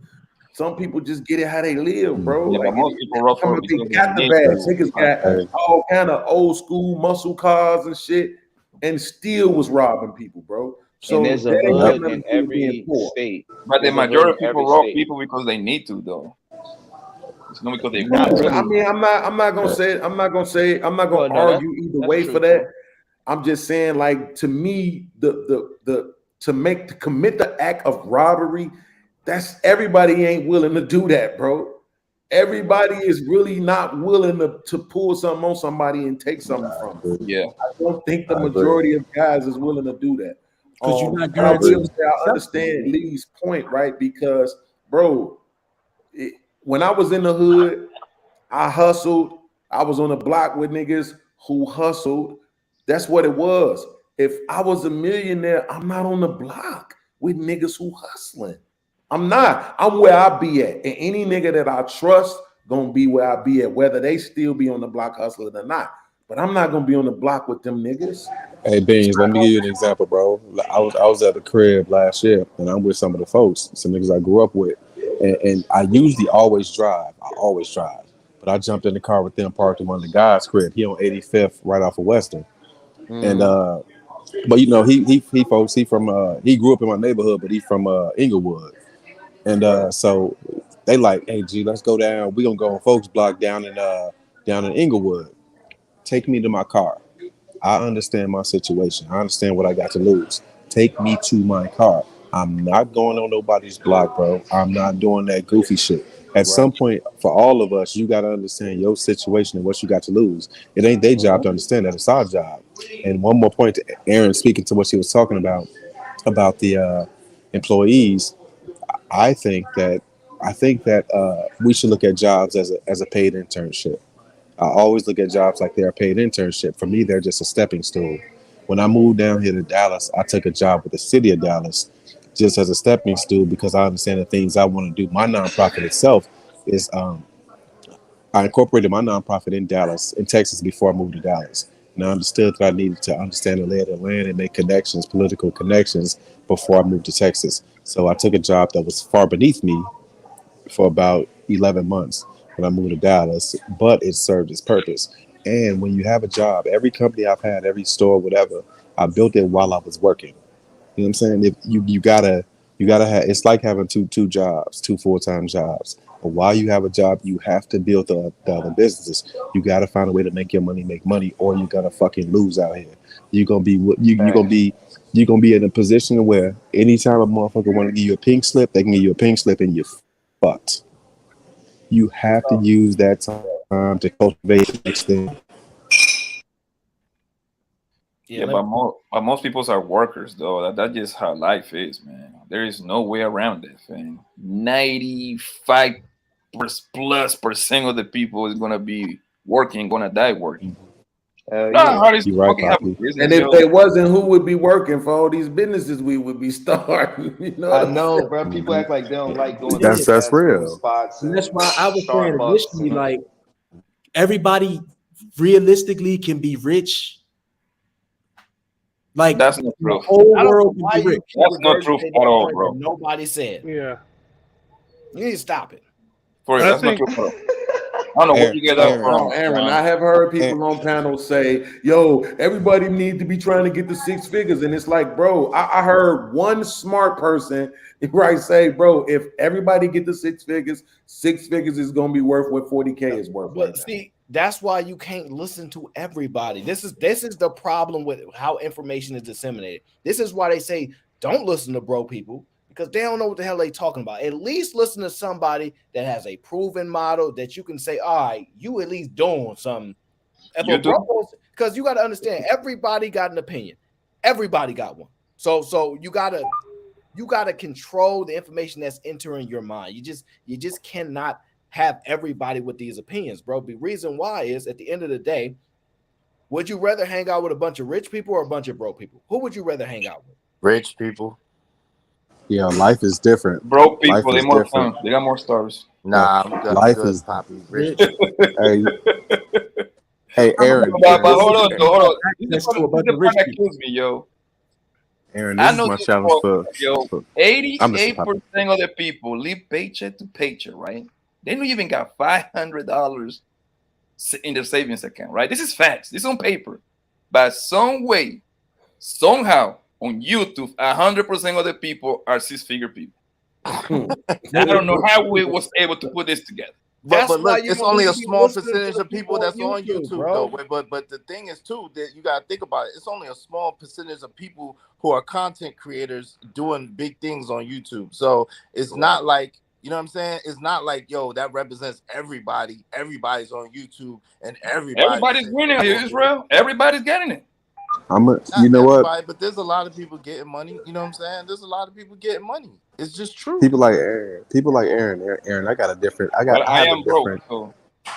Some people just get it how they live, bro. Yeah, like, but most people rough for they got the bag. Niggas got all kind of old school muscle cars and shit, and still was robbing people, bro. So and there's a hood in every state. But the majority of people rob people because they need to, though. It's not because they want to. I mean, I'm not gonna argue either way for that. I'm just saying, like, to me, to commit the act of robbery, that's everybody ain't willing to do that, bro. Everybody is really not willing to pull something on somebody and take something from them. Yeah, I don't think the majority of guys is willing to do that. Because you're not guaranteed. I understand Lee's point, right? Because, bro, when I was in the hood, I hustled. I was on the block with niggas who hustled. That's what it was. If I was a millionaire, I'm not on the block with niggas who hustling. I'm not. I'm where I be at. And any nigga that I trust gonna be where I be at, whether they still be on the block hustling or not. But I'm not gonna be on the block with them niggas. Hey Beans, let me give you an example, bro. I was at the crib last year, and I'm with some of the folks, some niggas I grew up with, and I usually always drive. But I jumped in the car with them, parked in one of the guys' crib. He on 85th, right off of Western, and but he grew up in my neighborhood, but he's from Inglewood, and so they like, hey G, let's go down. We gonna go on folks block down in Inglewood. Take me to my car. I understand my situation. I understand what I got to lose. Take me to my car. I'm not going on nobody's block, bro. I'm not doing that goofy shit. At some point, for all of us, you got to understand your situation and what you got to lose. It ain't their job to understand that. It's our job. And one more point to Aaron, speaking to what she was talking about the employees. I think that we should look at jobs as a paid internship. I always look at jobs like they're a paid internship. For me, they're just a stepping stool. When I moved down here to Dallas, I took a job with the city of Dallas just as a stepping stool because I understand the things I want to do. My nonprofit itself is I incorporated my nonprofit in Texas before I moved to Dallas. And I understood that I needed to understand the lay of the land and make connections, political connections, before I moved to Texas. So I took a job that was far beneath me for about 11 months when I moved to Dallas, but it served its purpose. And when you have a job, every company I've had, every store, whatever, I built it while I was working. You know what I'm saying? If you gotta have, it's like having two jobs, two full-time jobs. But while you have a job, you have to build the other businesses. You gotta find a way to make your money make money, or you're gonna fucking lose out here. You're gonna be you're gonna be in a position where anytime a motherfucker want to give you a pink slip, they can give you a pink slip and you're fucked. You have to use that time to cultivate the next thing. Yeah, but most people are workers, though. That's just how life is, man. There is no way around that thing. 95% plus of the people is gonna be working, gonna die working. You're right, Poppy. And if they wasn't, who would be working for all these businesses we would be starting? You know, I know, bro. People act like they don't like going That's to fast food real. spots. And that's why I was saying Starbucks. initially, like everybody realistically can be rich. Like that's not true. The whole world can be rich. That's not true at all, bro. Nobody said. Yeah. You need to stop it. For real, that's not true at all. I don't know where you get that from. Aaron, I have heard people on panels say, yo, everybody needs to be trying to get to 6 figures. And it's like, bro, I heard one smart person right say, bro, if everybody get to 6 figures, 6 figures is going to be worth what 40K is worth. But see, that's why you can't listen to everybody. This is the problem with how information is disseminated. This is why they say don't listen to broke people, because they don't know what the hell they talking about. At least listen to somebody that has a proven model that you can say, all right, you at least doing something. Because you got to understand, everybody got an opinion. Everybody got one. So you gotta control the information that's entering your mind. You just cannot have everybody with these opinions, bro. The reason why is, at the end of the day, would you rather hang out with a bunch of rich people or a bunch of broke people? Who would you rather hang out with? Rich people. Yeah, life is different. Broke people, they more fun. They got more stars. Nah, life is Poppy. Rich. Hey, Aaron. But hold on. This is the part that kills me, yo. Aaron, this is my challenge for 88% of the people live paycheck to paycheck, right? They don't even got $500 in their savings account, right? This is facts. This is on paper. But some way, somehow, on YouTube, 100% of the people are 6-figure people. I don't know how we was able to put this together. But look, it's only a small percentage of people that's on YouTube, though. But the thing is, too, that you got to think about it. It's only a small percentage of people who are content creators doing big things on YouTube. So it's not like, you know what I'm saying? It's not like, yo, that represents everybody. Everybody's on YouTube and everybody's winning here, Israel. Everybody's getting it. You know what? But there's a lot of people getting money. You know what I'm saying? There's a lot of people getting money. It's just true. People like Aaron. Aaron, I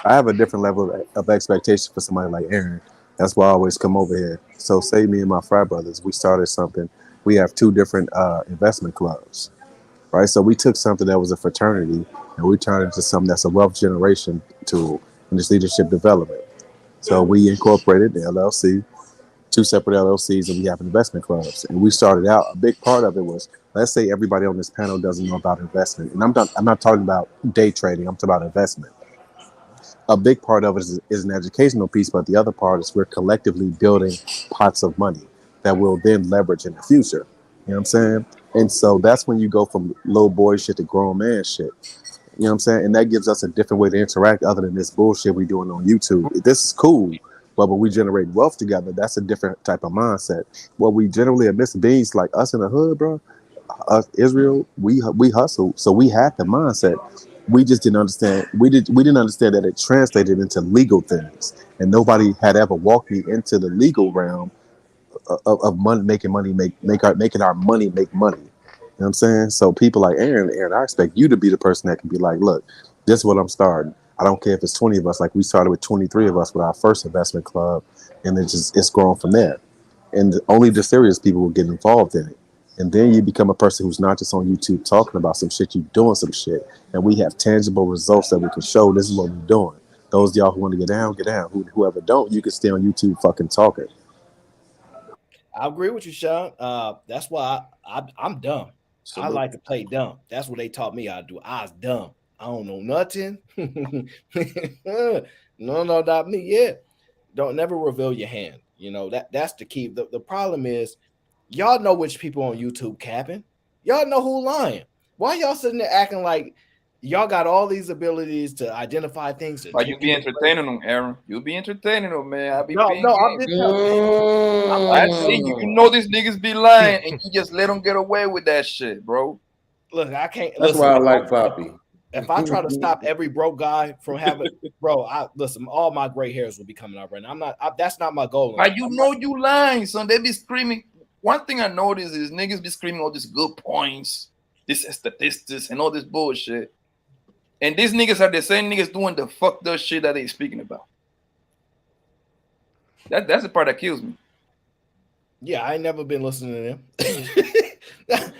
have a different level of expectation for somebody like Aaron. That's why I always come over here. So say me and my frat brothers, we started something. We have 2 different investment clubs, right? So we took something that was a fraternity and we turned it into something that's a wealth generation tool in this leadership development. So we incorporated the LLC, 2 separate LLCs, and we have investment clubs. And we started out, a big part of it was, let's say everybody on this panel doesn't know about investment. And I'm not talking about day trading, I'm talking about investment. A big part of it is an educational piece, but the other part is we're collectively building pots of money that we'll then leverage in the future. You know what I'm saying? And so that's when you go from little boy shit to grown man shit. You know what I'm saying? And that gives us a different way to interact other than this bullshit we doing on YouTube. This is cool. But when we generate wealth together, that's a different type of mindset. What we generally are missing beings like us in the hood, bro, us, Israel, we hustle. So we had the mindset. We just didn't understand. We didn't understand that it translated into legal things. And nobody had ever walked me into the legal realm of money, making our money make money. You know what I'm saying? So people like Aaron, I expect you to be the person that can be like, look, this is what I'm starting. I don't care if it's 20 of us, like we started with 23 of us with our first investment club, and it's grown from there. And only the serious people will get involved in it. And then you become a person who's not just on YouTube talking about some shit, you're doing some shit. And we have tangible results that we can show. This is what we're doing. Those of y'all who want to get down, get down. Whoever don't, you can stay on YouTube fucking talking. I agree with you, Sean. That's why I'm dumb. I like to play dumb. That's what they taught me how to do. I was dumb. I don't know nothing. No, not me. Yeah. Don't never reveal your hand. You know, that's the key. The problem is y'all know which people on YouTube capping. Y'all know who lying. Why y'all sitting there acting like y'all got all these abilities to identify things? But you be entertaining them, Aaron. You be entertaining them, man. I be No, paying I'm games. just telling. I see you. You know these niggas be lying, and you just let them get away with that shit, bro. Look, I can't. That's Listen, why I like Poppy. If I try to stop every broke guy from having, bro, I listen. All my gray hairs will be coming out right now. I'm not. That's not my goal. But you know you lying, son. They be screaming. One thing I noticed is niggas be screaming all these good points, this statistics, and all this bullshit. And these niggas are the same niggas doing the fucked up shit that they speaking about. That's the part that kills me. Yeah, I ain't never been listening to them.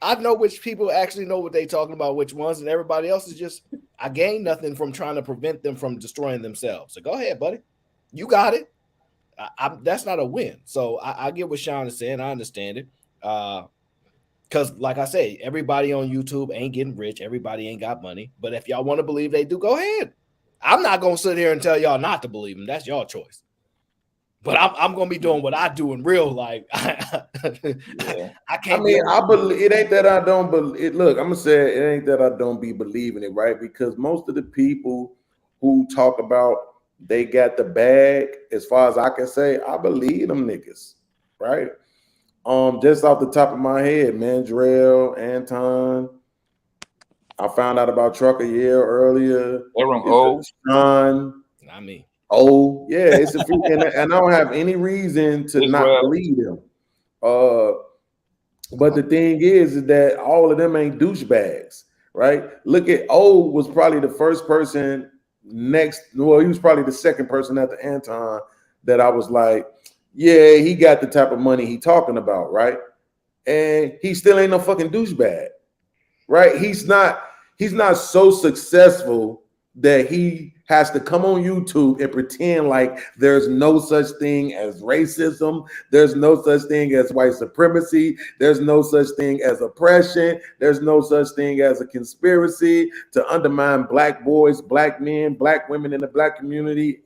I know which people actually know what they talking about, which ones, and everybody else is just, I gain nothing from trying to prevent them from destroying themselves. So go ahead, buddy. You got it. That's not a win. So I get what Sean is saying. I understand it. Because like I say, everybody on YouTube ain't getting rich. Everybody ain't got money. But if y'all want to believe they do, go ahead. I'm not going to sit here and tell y'all not to believe them. That's your choice. But I'm gonna be doing what I do in real life. I can't. I mean, I believe it ain't that I don't believe. Look, I'm gonna say it ain't that I don't be believing it, right? Because most of the people who talk about they got the bag, as far as I can say, I believe them niggas, right? Just off the top of my head, man, Drell, Anton. I found out about Truck a year earlier. Sean. Not me. Oh, yeah, it's a few, and I don't have any reason to not believe them. But the thing is that all of them ain't douchebags, right? Look at was probably the first person he was probably the second person after Anton that I was like, yeah, he got the type of money he talking about, right? And he still ain't no fucking douchebag, right? He's not so successful that he has to come on YouTube and pretend like there's no such thing as racism, there's no such thing as white supremacy, there's no such thing as oppression, there's no such thing as a conspiracy to undermine black boys, black men, black women in the black community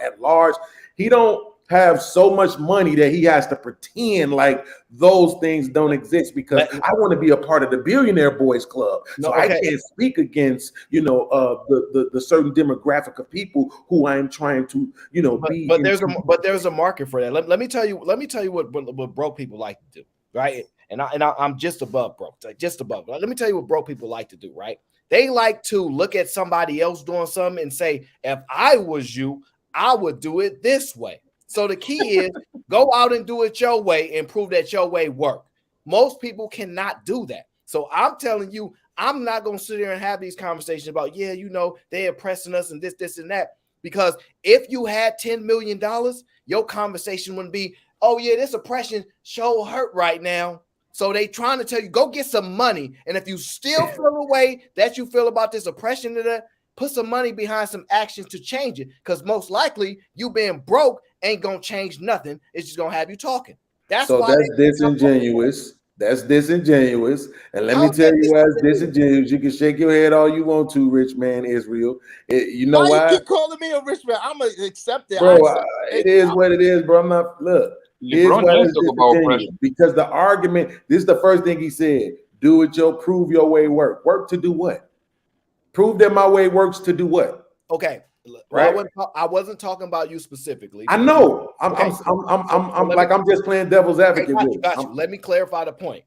at large. He don't have so much money that he has to pretend like those things don't exist because I want to be a part of the billionaire boys club. So I can't speak against, the certain demographic of people who I'm trying to, be. But there's a market for that. Let me tell you what broke people like to do, right? And I'm just above broke, just above. Let me tell you what broke people like to do, right? They like to look at somebody else doing something and say, if I was you, I would do it this way. So the key is go out and do it your way and prove that your way work. Most people cannot do that. So I'm telling you, I'm not going to sit here and have these conversations about, they're oppressing us and this and that. Because if you had $10 million, your conversation wouldn't be, oh yeah, this oppression sure hurt right now. So they trying to tell you, go get some money. And if you still feel the way that you feel about this oppression, put some money behind some actions to change it. Because most likely you being broke ain't gonna change nothing. It's just gonna have you talking. That's disingenuous. That's disingenuous. And let me tell you why it's disingenuous. You can shake your head all you want to, rich man Israel. You know why? You keep calling me a rich man? I'm gonna accept it. Bro, it is what it is, bro. I'm not. Look, because the argument. This is the first thing he said. Do it. Prove your way work. Work to do what? Prove that my way works to do what? Okay. Right. Well, I wasn't talking about you specifically. I know. I'm just playing devil's advocate. Got you. Let me clarify the point.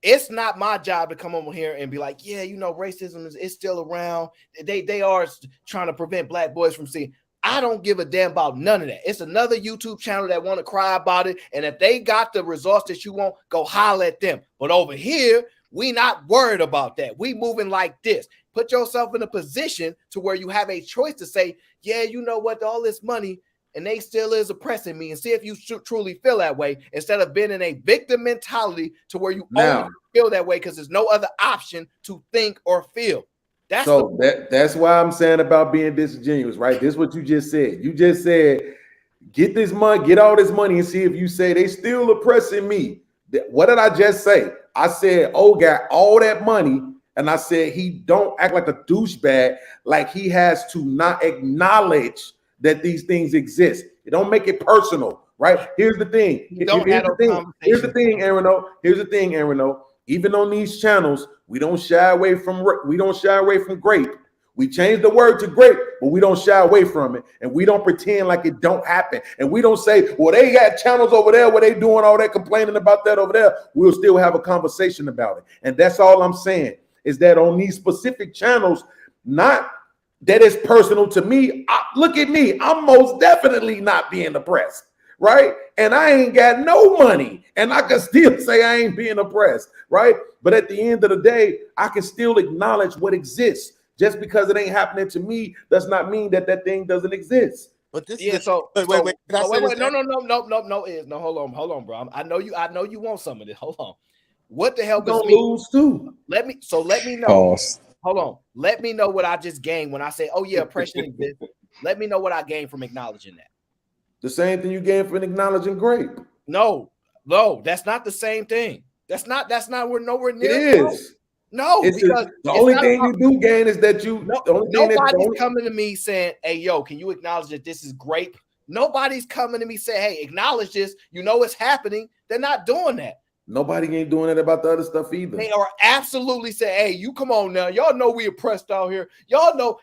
It's not my job to come over here and be like, racism is still around. They are trying to prevent black boys from seeing. I don't give a damn about none of that. It's another YouTube channel that want to cry about it. And if they got the results that you want, go holler at them. But over here, we not worried about that. We moving like this. Put yourself in a position to where you have a choice to say, yeah, you know what, all this money, and they still is oppressing me, and see if you truly feel that way, instead of being in a victim mentality to where you only feel that way because there's no other option to think or feel. That's why I'm saying about being disingenuous, right? This is what you just said. You just said, get this money, get all this money, and see if you say they still oppressing me. What did I just say? I said, got all that money. And I said, he don't act like a douchebag, like he has to not acknowledge that these things exist. It don't make it personal, right? Here's the thing. Here's the thing, Aaron. Here's the thing, Aaron. Even on these channels, we don't shy away from grape. We changed the word to grape, but we don't shy away from it, and we don't pretend like it don't happen. And we don't say, well, they got channels over there where they doing all that complaining about that over there. We'll still have a conversation about it. And that's all I'm saying, is that on these specific channels, not that it's personal to me. Look at me. I'm most definitely not being oppressed, right? And I ain't got no money, and I can still say I ain't being oppressed, right? But at the end of the day, I can still acknowledge what exists. Just because it ain't happening to me does not mean that that thing doesn't exist. But this Yeah, is wait. No, hold on, bro. I know you want some of this. Hold on. What the hell does lose too? Let me know. Pause. Hold on. Let me know what I just gained when I say, oh yeah, oppression exists. Let me know what I gained from acknowledging that. The same thing you gained from acknowledging grape. No, that's not the same thing. That's not we're nowhere near. It is. No, because the only thing you do gain is that you. Nobody's coming to me saying, "Hey, yo, can you acknowledge that this is grape?" Nobody's coming to me saying, "Hey, acknowledge this. You know it's happening." They're not doing that. Nobody ain't doing it about the other stuff either. They are absolutely saying, "Hey, you come on now. Y'all know we oppressed out here. Y'all know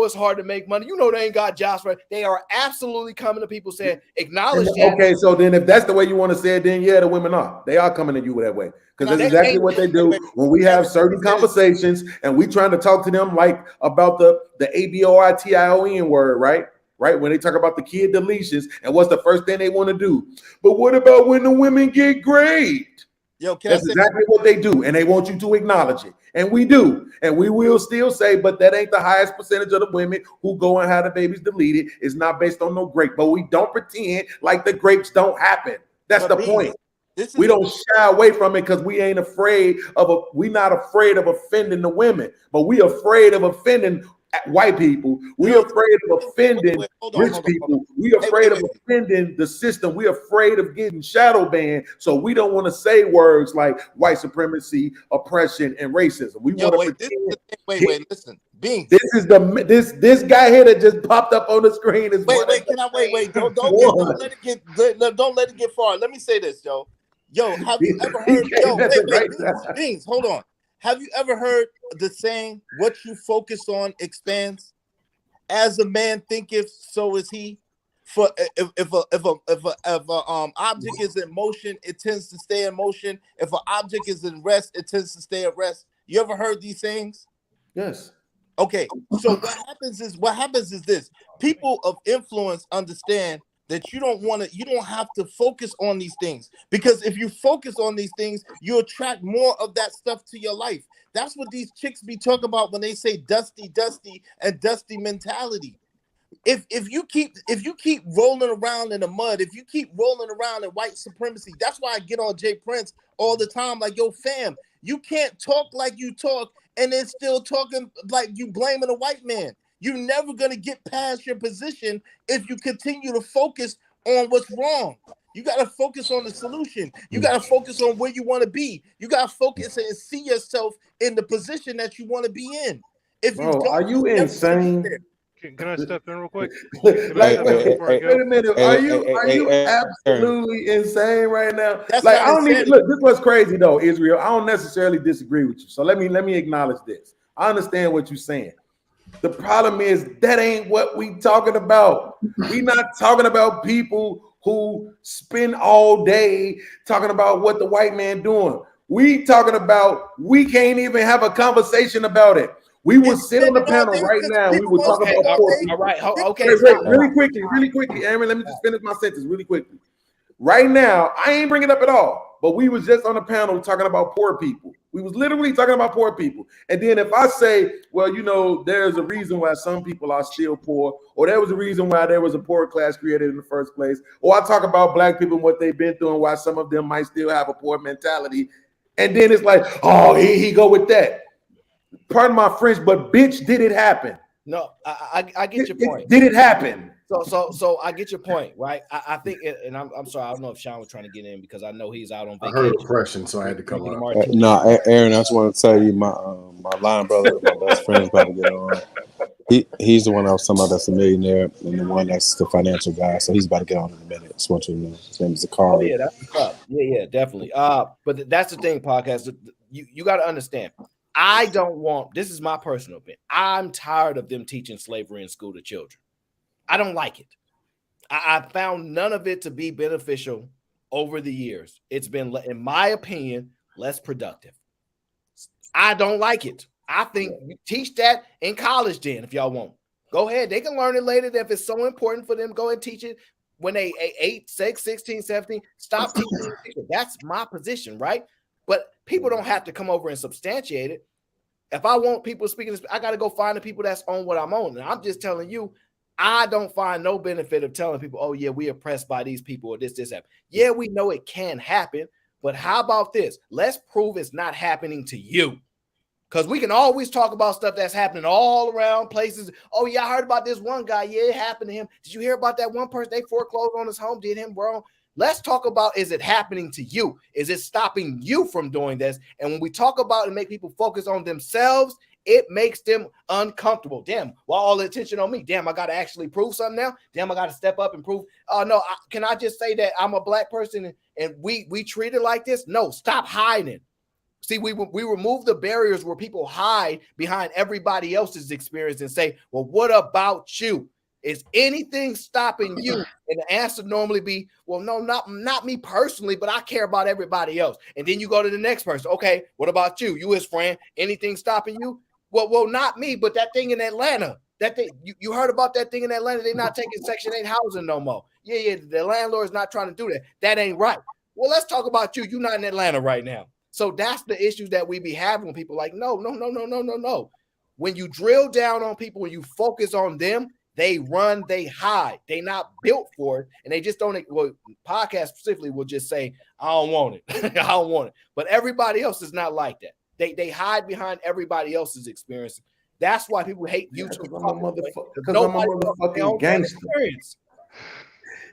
it's hard to make money. You know they ain't got jobs right." They are absolutely coming to people saying, "Acknowledge that." Okay, so then if that's the way you want to say it, then yeah, the women are. They are coming to you that way. Because that's exactly what they do when we have certain conversations and we trying to talk to them like about the ABOITION word, right? Right? When they talk about the kid deletions and what's the first thing they want to do. But what about when the women get great? Yo, that's exactly what they do, and they want you to acknowledge it. And we do. And we will still say, but that ain't the highest percentage of the women who go and have the babies deleted. It's not based on no grape. But we don't pretend like the grapes don't happen. That's the point. We don't shy away from it because we ain't afraid of we're not afraid of offending the women, but we afraid of offending white people. We're afraid of offending rich people. We're afraid of offending the system. We're afraid of getting shadow banned. So we don't want to say words like white supremacy, oppression, and racism. We want to pretend. Wait, listen. Beans. This is this guy here that just popped up on the screen. Is wait. Don't let it get far. Let me say this, yo. Yo, have you ever heard? Beans, hold on. Have you ever heard the saying, "What you focus on expands"? As a man thinketh, so is he. For if a object is in motion, it tends to stay in motion. If an object is in rest, it tends to stay at rest. You ever heard these sayings? Yes. Okay. So what happens is this: people of influence understand that you don't have to focus on these things, because if you focus on these things, you attract more of that stuff to your life. That's what these chicks be talking about when they say dusty and dusty mentality. If you keep rolling around in the mud, if you keep rolling around in white supremacy, that's why I get on Jay Prince all the time. Like, yo, fam, you can't talk like you talk and then still talking like you blaming a white man. You're never going to get past your position if you continue to focus on what's wrong. You got to focus on the solution. You got to focus on where you want to be. You got to focus and see yourself in the position that you want to be in. Are you insane? Can I step in real quick? Wait a minute. Are you absolutely insane right now? Like, I don't even look. This was crazy though, Israel. I don't necessarily disagree with you. So let me acknowledge this. I understand what you're saying. The problem is that ain't what we talking about. We not talking about people who spend all day talking about what the white man doing. We talking about we can't even have a conversation about it. We will sit on the panel right now. We will talk about poor people. All right. Okay. Wait, really quickly, Aaron. Let me just finish my sentence really quickly. Right now, I ain't bringing it up at all, but we was just on the panel talking about poor people. We was literally talking about poor people. And then if I say, well, you know, there's a reason why some people are still poor, or there was a reason why there was a poor class created in the first place, or I talk about black people and what they've been through and why some of them might still have a poor mentality. And then it's like, oh, he go with that. Pardon my French, but bitch, did it happen? No, I get your point. Did it happen? So I get your point, right? I think, and I'm sorry, I don't know if Sean was trying to get in because I know he's out on vacation. I heard oppression, so I had to come up. No, Aaron, I just want to tell you, my line brother, my best friend, is about to get on. He's the one I was talking about that's a millionaire, and the one that's the financial guy. So he's about to get on in a minute. Just want you to know. His name is Oh Zakari. yeah, that's what's up. Yeah, definitely. But that's the thing, podcast. You got to understand. I don't want. This is my personal opinion. I'm tired of them teaching slavery in school to children. I don't like it. I found none of it to be beneficial over the years. It's been, in my opinion, less productive. I don't like it. I think you teach that in college then, if y'all want. Go ahead. They can learn it later. If it's so important for them, go ahead and teach it when they 8, 6, 16, 17. Stop teaching it. That's my position, right? But people don't have to come over and substantiate it. If I want people speaking, I got to go find the people that's on what I'm on. And I'm just telling you, I don't find no benefit of telling people, oh, yeah, we oppressed by these people or this, that. Yeah, we know it can happen. But how about this? Let's prove it's not happening to you. Because we can always talk about stuff that's happening all around places. Oh, yeah, I heard about this one guy. Yeah, it happened to him. Did you hear about that one person? They foreclosed on his home, did him wrong. Let's talk about, is it happening to you? Is it stopping you from doing this? And when we talk about and make people focus on themselves, it makes them uncomfortable. Damn, why all the attention on me? Damn, I got to actually prove something now? Damn, I got to step up and prove. Oh, no, can I just say that I'm a black person and we treat it like this? No, stop hiding. See, we remove the barriers where people hide behind everybody else's experience and say, well, what about you? Is anything stopping you? And the answer normally be, well, no, not me personally, but I care about everybody else. And then you go to the next person. Okay, what about you? You his friend. Anything stopping you? Well, not me, but that thing in Atlanta. That thing, you heard about that thing in Atlanta? They're not taking Section 8 housing no more. Yeah, the landlord's not trying to do that. That ain't right. Well, let's talk about you. You're not in Atlanta right now. So that's the issues that we be having when people like, no. When you drill down on people, when you focus on them, they run, they hide. They not built for it. And they just don't, well, podcast specifically will just say, I don't want it. I don't want it. But everybody else is not like that. They hide behind everybody else's experience. That's why people hate YouTube. Because I'm a motherfucking gangster.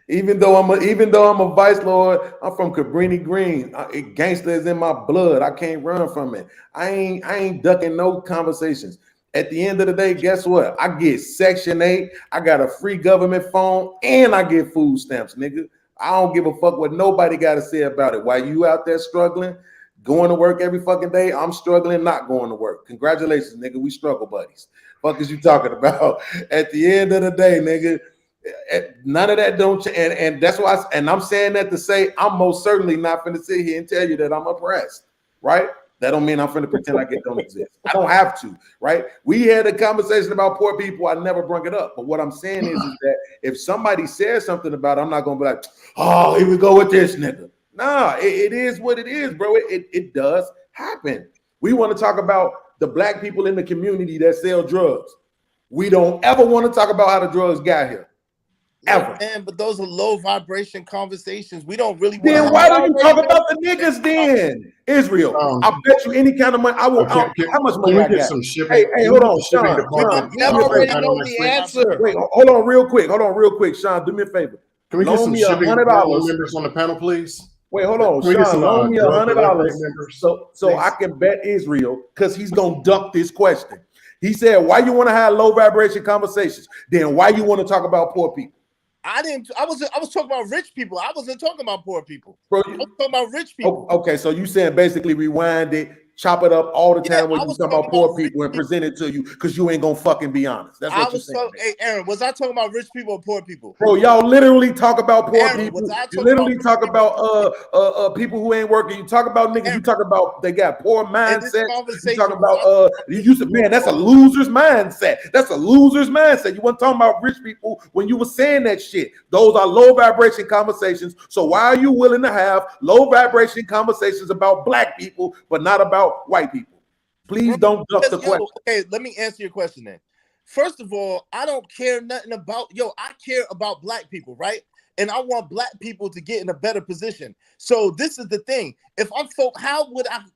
Even though I'm a vice lord, I'm from Cabrini Green. Gangster is in my blood. I can't run from it. I ain't ducking no conversations. At the end of the day, guess what? I get Section 8. I got a free government phone, and I get food stamps, nigga. I don't give a fuck what nobody got to say about it. While you out there struggling, going to work every fucking day, I'm struggling not going to work. Congratulations, nigga. We struggle buddies. Fuck is you talking about? At the end of the day, nigga, none of that don't change. And that's why, and I'm saying that to say I'm most certainly not finna sit here and tell you that I'm oppressed, right? That don't mean I'm finna pretend like it don't exist. I don't have to, right? We had a conversation about poor people. I never brought it up. But what I'm saying is that if somebody says something about it, I'm not gonna be like, oh, here we go with this nigga. Nah, it is what it is, bro. It does happen. We want to talk about the black people in the community that sell drugs. We don't ever want to talk about how the drugs got here. Ever. Man, but those are low vibration conversations. We don't really. Then why don't you talk about the niggas then? Israel, I bet you any kind of money. I will. How much money I got? Hey, hold on, Sean. We already know the answer. Wait, hold on, real quick. Sean, do me a favor. Can we get some shipping $100 members on the panel, please? Wait, hold on, Sean. Loan me $100 so I can bet Israel because he's gonna duck this question. He said, "Why you want to have low vibration conversations? Then why you want to talk about poor people?" I was talking about rich people. I wasn't talking about poor people. Bro, I was talking about rich people. Okay, so you saying basically rewind it, chop it up all the time when you talk about poor people and present it to you because you ain't gonna fucking be honest. That's what you're saying. Hey, Aaron, was I talking about rich people or poor people? Bro, y'all literally talk about poor people. You literally talk about people who ain't working. You talk about niggas. You talk about they got poor mindset. You talk about you used to, man, that's a loser's mindset. That's a loser's mindset. You weren't talking about rich people when you were saying that shit. Those are low vibration conversations. So why are you willing to have low vibration conversations about black people but not about white people? Please don't duck the question. Okay, let me answer your question then. First of all, I don't care nothing about I care about black people, right? And I want black people to get in a better position. So this is the thing. If I'm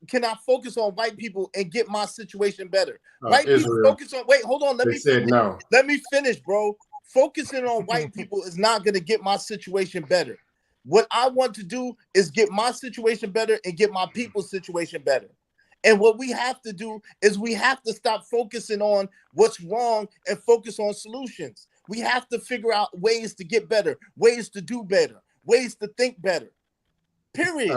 can I focus on white people and get my situation better? White people focus on hold on, let me finish, bro. Focusing on white people is not going to get my situation better. What I want to do is get my situation better and get my people's situation better. And what we have to do is we have to stop focusing on what's wrong and focus on solutions. We have to figure out ways to get better, ways to do better, ways to think better. Period.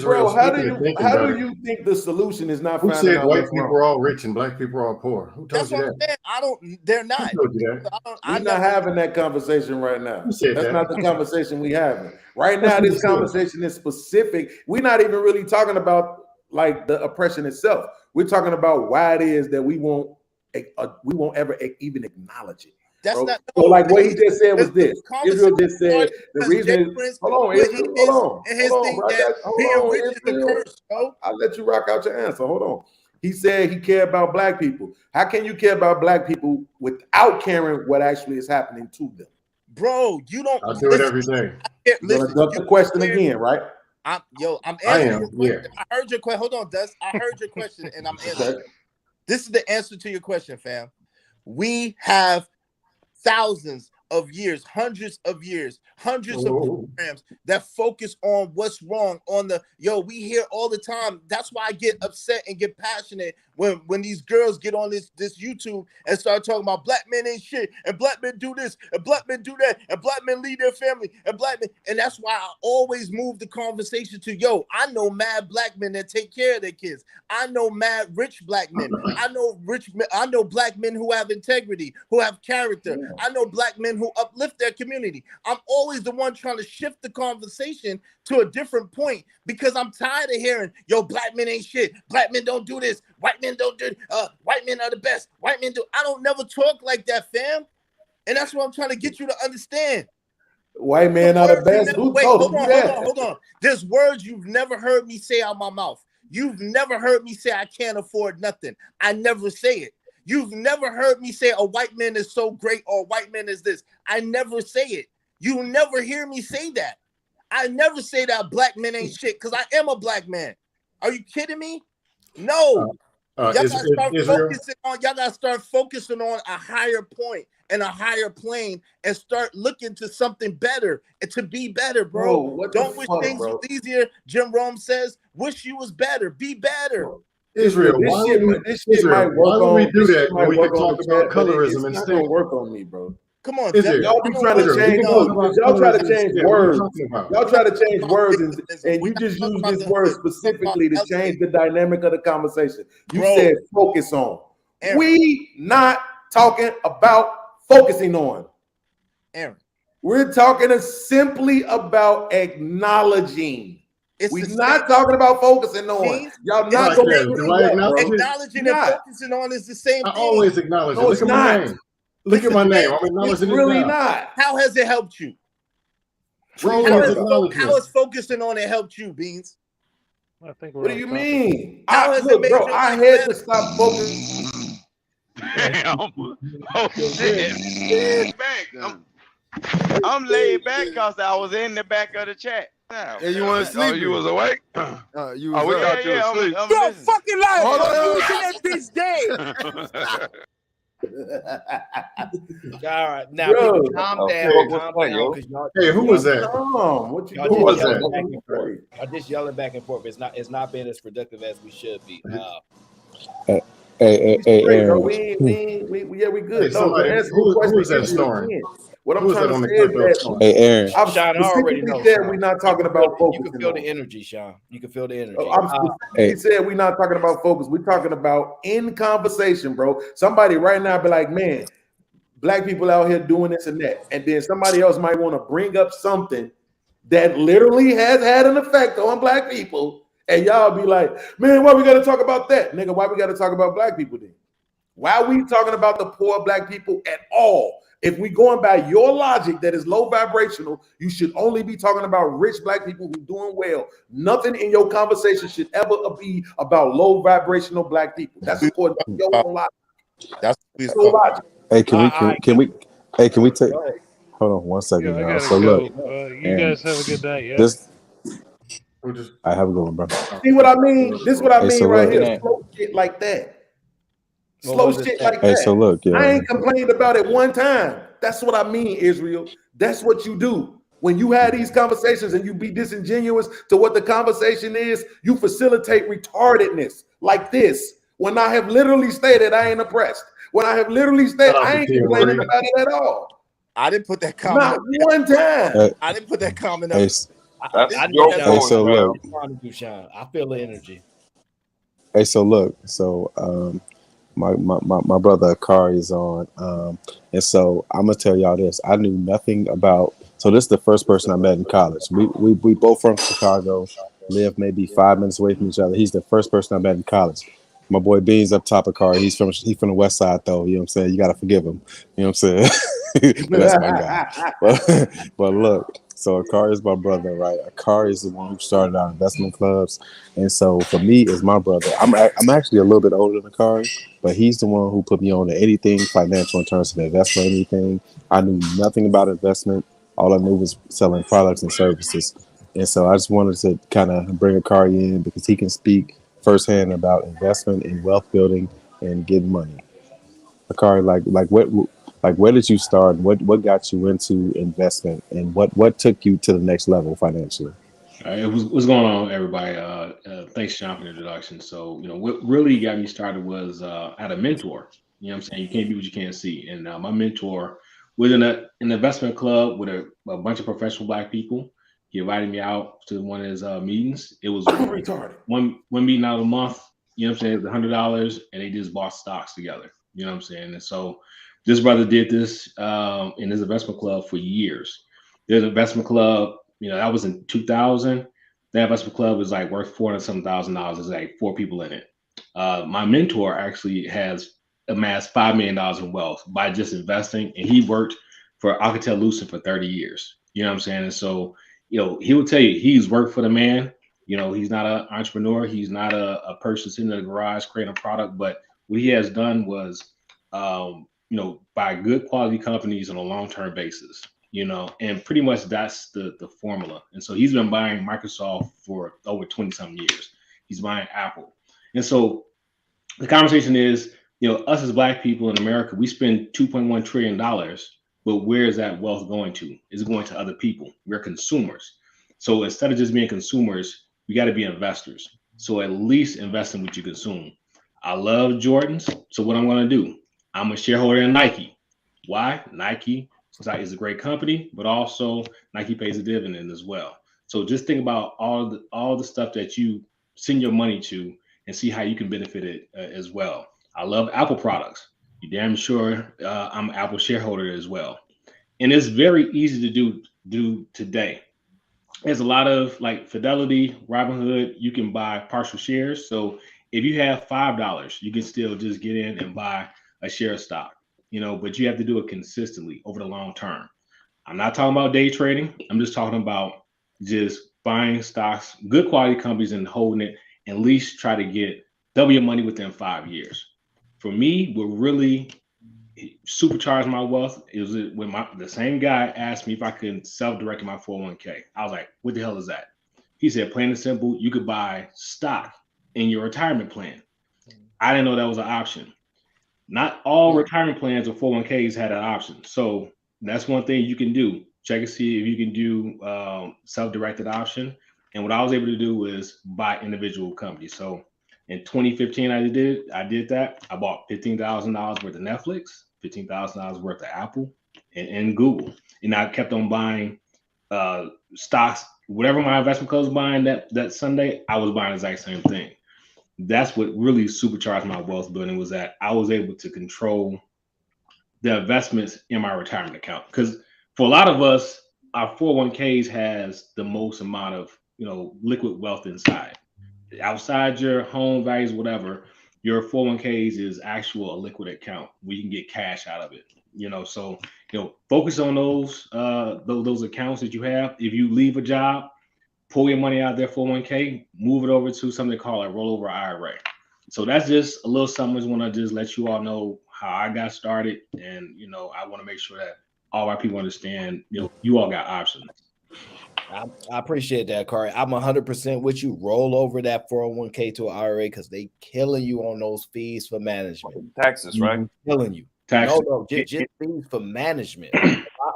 Bro, how do you think the solution is not Who finding said out white what's people wrong? are all rich and black people are all poor? Who told That's you what that? I'm saying. They're not. Who told you that? We're not having that conversation right now. Who said That's that? not the conversation we having. Right That's now, what this you said. conversation is specific. We're not even really talking about like the oppression itself. We're talking about why it is that we won't ever even acknowledge it. That's bro. not. So like what he just said was this. Israel just said the because reason is, Prince hold on, put Israel, his- hold and his on, thing bro. that being rich is a Israel. curse, bro. I'll let you rock out your answer. Hold on. He said he cared about black people. How can you care about black people without caring what actually is happening to them? Bro, you don't. I do it every day. You're gonna duck the question again, right? I'm I answering am, your question. yeah. I heard your question. Hold on, Dust. I heard your question and I'm answering. Okay. This is the answer to your question, fam. We have thousands of years, hundreds of programs that focus on what's wrong on the we hear all the time. That's why I get upset and get passionate when these girls get on this YouTube and start talking about black men ain't shit and black men do this and black men do that and black men lead their family and black men, and that's why I always move the conversation to I know mad black men that take care of their kids. I know mad rich black men. I know black men who have integrity, who have character. I know black men who uplift their community. I'm always the one trying to shift the conversation to a different point because I'm tired of hearing, black men ain't shit. Black men don't do this. White men don't do white men are the best. White men do. I don't never talk like that, fam. And that's what I'm trying to get you to understand. White men are the best. Who told you that? Hold on. There's words you've never heard me say out my mouth. You've never heard me say I can't afford nothing. I never say it. You've never heard me say a white man is so great or a white man is this. I never say it. You never hear me say that. I never say that black men ain't shit because I am a black man. Are you kidding me? No. Y'all gotta start focusing on a higher point and a higher plane and start looking to something better and to be better, bro. Don't wish things was easier. Jim Rome says, wish you was better. Be better. Israel, why would we do that when we could talk about colorism it's instead? Not gonna work on me, bro. Come on, y'all be trying to change. Y'all try to change words. Y'all try to change words, and you just use this word specifically to change the dynamic of the conversation. You said focus on. Aaron. We not talking about focusing on. Aaron. We're talking simply about acknowledging. We're not taling about focusing on. Y'all not going to acknowledging and focusing on is the same thing. I always acknowledge it. No, Look at my name. Look at my name. I'm acknowledging it really now. not. How has it helped you? How has focusing on it helped you, Beans? I think what do you mean? Bro, I had to stop focusing. Damn. Oh shit. I'm laid back because I was in the back of the chat. Yeah, you want to sleep? Oh, you was awake? You was we thought you was asleep. You're fucking lying. Hold on. That bitch dead. All right, now people, calm down. Hey, who was that? What you Y'all doing? just yelling back and forth. Y'all just yelling back and forth. It's not being as productive as we should be. Hey, Aaron. We good. Hey, who is that snoring? What I'm Who is trying that to on the say is clipboard? that Hey, Aaron. I've Sean, I already specifically know. said Sean. we're not talking about focus. You can feel the energy, Sean. You can feel the energy. I'm specifically said we're not talking about focus. We're talking about in conversation, bro. Somebody right now be like, man, black people out here doing this and that. And then somebody else might want to bring up something that literally has had an effect on black people. And y'all be like, man, why we got to talk about that? Nigga, why we got to talk about black people then? Why are we talking about the poor black people at all? If we going by your logic that is low vibrational, you should only be talking about rich black people who doing well. Nothing in your conversation should ever be about low vibrational black people. That's according to your own logic. That's your logic. Hey, can we take? Hold on 1 second, y'all. So look, you guys have a good night. Yeah. I have a good one, bro. See what I mean? This is what I mean so right look. here. Slow shit like that. Slow shit like that. So look, yeah. I ain't complained about it one time. That's what I mean, Israel. That's what you do. When you have these conversations and you be disingenuous to what the conversation is, you facilitate retardedness like this. When I have literally stated I ain't oppressed. When I have literally stated I ain't complaining about it at all. I didn't put that comment. Not one time. I didn't put that comment Hey, up. I know that's what so look. I'm trying to do, Sean. I feel the energy. Hey, so look, so my brother Akari is on, and so I'm gonna tell y'all this. I knew nothing about. So this is the first person I met in college. We both from Chicago, live maybe 5 minutes away from each other. He's the first person I met in college. My boy Beans up top of Akari. He's from the West Side though. You know what I'm saying? You gotta forgive him. You know what I'm saying? But that's my guy. But look. So Akari is my brother, right? Akari is the one who started our investment clubs, and so for me, as my brother, I'm actually a little bit older than Akari, but he's the one who put me on to anything financial in terms of investment. Anything I knew nothing about investment. All I knew was selling products and services, and so I just wanted to kind of bring Akari in because he can speak firsthand about investment and wealth building and getting money. Akari, like where did you start? What got you into investment, and what took you to the next level financially? What's going on, everybody? Thanks, Sean, for the introduction. So, what really got me started was I had a mentor. You know what I'm saying? You can't be what you can't see. And my mentor was in an investment club with a bunch of professional Black people. He invited me out to one of his meetings. It was one meeting out of the month. You know what I'm saying? It was $100, and they just bought stocks together. You know what I'm saying? And so this brother did this in his investment club for years. There's an investment club, that was in 2000. That investment club is like worth $400,000. There's like 4 people in it. My mentor actually has amassed $5 million in wealth by just investing, and he worked for Alcatel-Lucent for 30 years. You know what I'm saying? And so, he will tell you he's worked for the man. He's not an entrepreneur. He's not a person sitting in the garage creating a product, but what he has done was, buy good quality companies on a long-term basis, and pretty much that's the formula. And so he's been buying Microsoft for over 20-something years. He's buying Apple. And so the conversation is, us as Black people in America, we spend $2.1 trillion, but where is that wealth going to? Is it going to other people? We're consumers. So instead of just being consumers, we got to be investors. So at least invest in what you consume. I love Jordans. So what I'm going to do, I'm a shareholder in Nike. Why? Nike is a great company, but also Nike pays a dividend as well. So just think about all the stuff that you send your money to and see how you can benefit it as well. I love Apple products. You damn sure I'm an Apple shareholder as well. And it's very easy to do today. There's a lot of like Fidelity, Robinhood, you can buy partial shares. So if you have $5, you can still just get in and buy a share of stock, but you have to do it consistently over the long term. I'm not talking about day trading. I'm just talking about just buying stocks, good quality companies, and holding it, and at least try to get double your money within 5 years. For me, what really supercharged my wealth is when the same guy asked me if I could self-direct my 401k. I was like, what the hell is that? He said, plain and simple, you could buy stock in your retirement plan. I didn't know that was an option. Not all retirement plans or 401ks had an option. So that's one thing you can do. Check and see if you can do self-directed option. And what I was able to do is buy individual companies. So in 2015, I did that. I bought $15,000 worth of Netflix, $15,000 worth of Apple, and Google. And I kept on buying stocks. Whatever my investment club was buying that Sunday, I was buying the exact same thing. That's what really supercharged my wealth building, was that I was able to control the investments in my retirement account. Because for a lot of us, our 401ks has the most amount of liquid wealth inside. Outside your home values, whatever, your 401ks is actual a liquid account where you can get cash out of it. So focus on those accounts that you have. If you leave a job, pull your money out of their 401k, move it over to something called a rollover IRA. So that's just a little something. I just want to just let you all know how I got started, and I want to make sure that all our people understand. You all got options. I appreciate that, Corey. I'm 100% with you. Roll over that 401k to an IRA because they killing you on those fees for management. Taxes, right? Killing you. Taxes. No, just fees for management.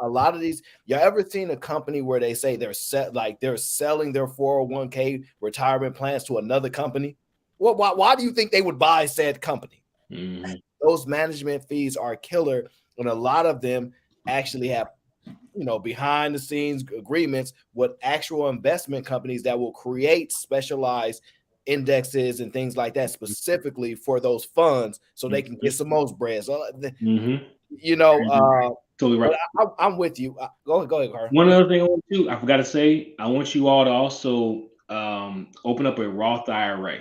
a lot of these, you ever seen a company where they say they're selling their 401k retirement plans to another company? Well, why do you think they would buy said company? Mm-hmm. Those management fees are killer, and a lot of them actually have, behind the scenes agreements with actual investment companies that will create specialized indexes and things like that specifically for those funds, so they can get some most bread. So, totally right. I'm with you. Go ahead, Carl. One other thing I forgot to say, I want you all to also open up a Roth IRA.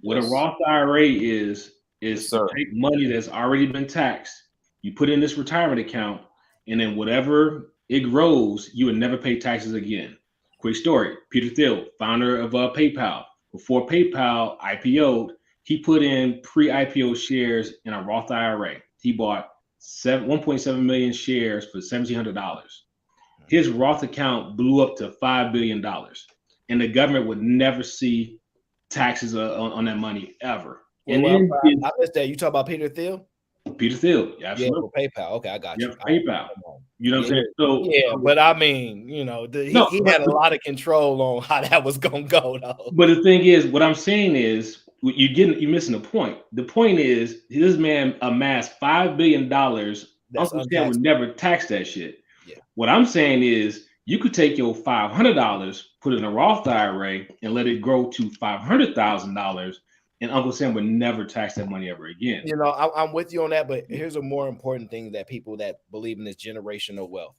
What a Roth IRA is to take money that's already been taxed, you put in this retirement account, and then whatever it grows, you would never pay taxes again. Quick story: Peter Thiel, founder of PayPal, before PayPal IPO'd, he put in pre-IPO shares in a Roth IRA. He bought 1.7 million shares for $1,700. His Roth account blew up to $5 billion, and the government would never see taxes on that money ever. I missed that. You talk about Peter Thiel? Peter Thiel, yeah, absolutely. Yeah, for PayPal. Okay, I got you. PayPal. You know what I'm saying? So but I mean, he had a lot of control on how that was gonna go, though. But the thing is, what I'm saying is, you're missing the point. The point is, this man amassed $5 billion. Uncle Sam would never tax that shit. Yeah. What I'm saying is, you could take your $500, put it in a Roth IRA, and let it grow to $500,000, and Uncle Sam would never tax that money ever again. I'm with you on that, but here's a more important thing that people that believe in this generational wealth.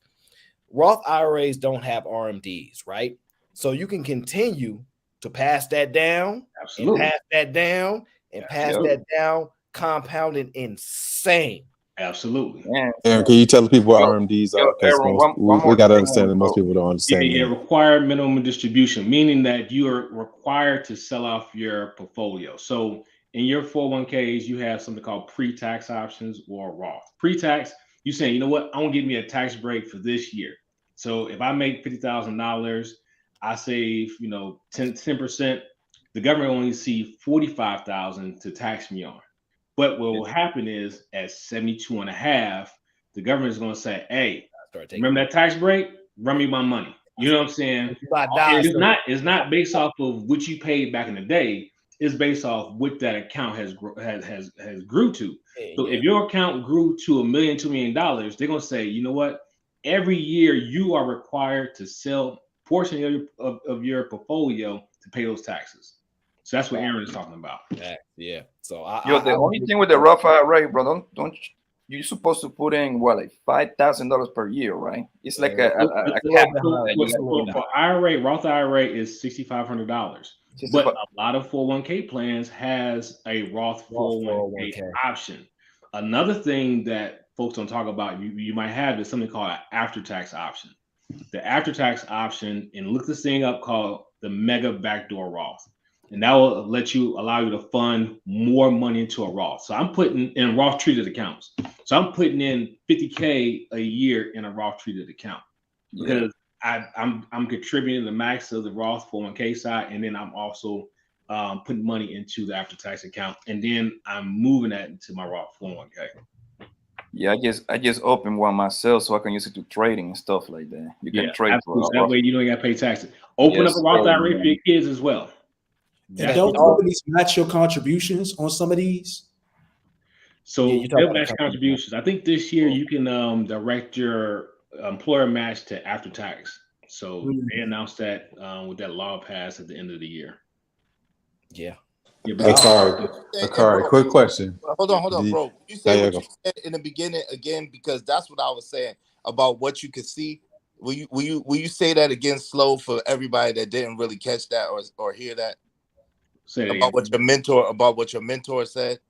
Roth IRAs don't have RMDs, right? So you can continue to pass that down, absolutely, and pass that down, and pass that down, compounding insane. Absolutely. Aaron, can you tell the people what RMDs are? Because we got to understand that most people don't understand. Yeah, required minimum distribution, meaning that you are required to sell off your portfolio. So in your 401ks, you have something called pre-tax options or Roth. Pre-tax, you're saying, you know what, I want to give me a tax break for this year. So if I make $50,000, I save 10%. The government only see $45,000 to tax me on. But what will happen is at 72 and a half, the government is going to say, hey, remember that tax break? Run me my money. You know what I'm saying? It's not based off of what you paid back in the day. It's based off what that account has grew to. So if your account grew to $1 million, $2 million, they're going to say, you know what? Every year you are required to sell a portion of your portfolio to pay those taxes. So that's what Aaron is talking about. Yeah. So the only thing with the Roth IRA, bro, don't you're supposed to put in what, like $5,000 per year, right? It's like a cap. For IRA, Roth IRA is $6,500. But a lot of 401k plans has a Roth 401k option. Another thing that folks don't talk about, you might have, is something called an after-tax option. The after-tax option, and look this thing up, called the Mega Backdoor Roth. And that will allow you to fund more money into a Roth. So I'm putting in Roth treated accounts. So I'm putting in $50K a year in a Roth treated account because I'm contributing the max of the Roth 401k side, and then I'm also putting money into the after tax account, and then I'm moving that into my Roth 401k. Yeah, I just opened one myself so I can use it to trading and stuff like that. You can trade that way. You don't got to pay taxes. Open up a Roth IRA for your kids as well. And don't companies match your contributions on some of these? So they'll match contributions. I think this year you can direct your employer match to after tax. So they announced that with that law passed at the end of the year. Yeah. Akari, quick question. Hold on, bro. You say what you said in the beginning again, because that's what I was saying about what you could see. Will you say that again slow for everybody that didn't really catch that or hear that? About what your mentor said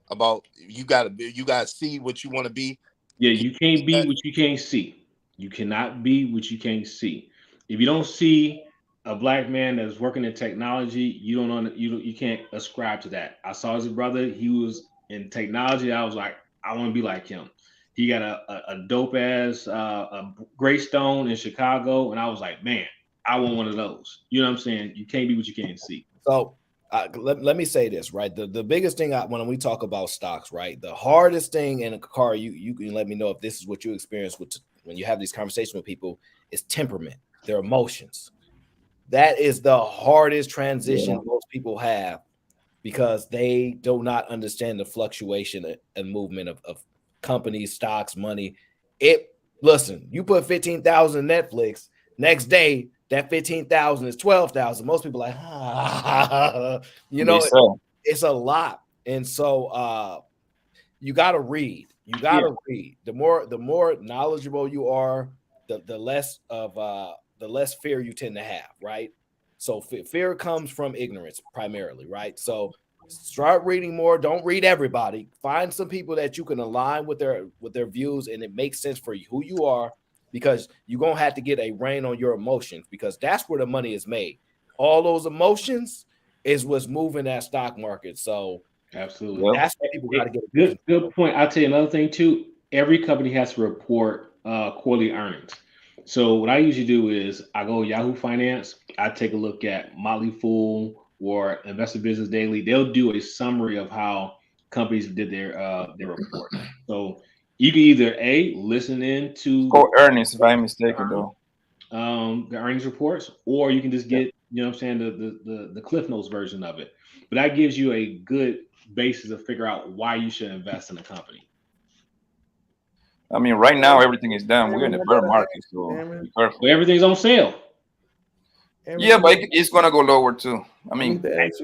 about you gotta see what you want to be. Yeah, you can't be what you can't see. You cannot be what you can't see. If you don't see a black man that's working in technology, you can't ascribe to that. I saw his brother; he was in technology. I was like, I want to be like him. He got a dope ass a Greystone in Chicago, and I was like, man, I want one of those. You know what I'm saying? You can't be what you can't see. So. Let me say this, right? The biggest thing when we talk about stocks, right? The hardest thing in a car, you can let me know if this is what you experienced when you have these conversations with people, is temperament, their emotions. That is the hardest transition most people have because they do not understand the fluctuation and movement of companies, stocks, money. Listen, you put 15,000 Netflix, next day that 15,000 is 12,000. Most people are like, it's a lot. And so you got to read. You got to read. The more knowledgeable you are, the less fear you tend to have, right? So fear comes from ignorance primarily, right? So start reading more. Don't read everybody. Find some people that you can align with their views and it makes sense for you, who you are, because you're going to have to get a rein on your emotions because that's where the money is made. All those emotions is what's moving that stock market. So absolutely, that's what people got to get. Good point. I'll tell you another thing too. Every company has to report quarterly earnings. So what I usually do is I go Yahoo Finance. I take a look at Motley Fool or Investor Business Daily. They'll do a summary of how companies did their report. So you can either listen in to earnings, if I'm mistaken, though. The earnings reports, or you can just get, you know what I'm saying, the Cliff Notes version of it. But that gives you a good basis to figure out why you should invest in a company. I mean, right now everything is down. We're in the bear market, so be careful. Well, everything's on sale. Yeah, but it's gonna go lower too. I mean, that's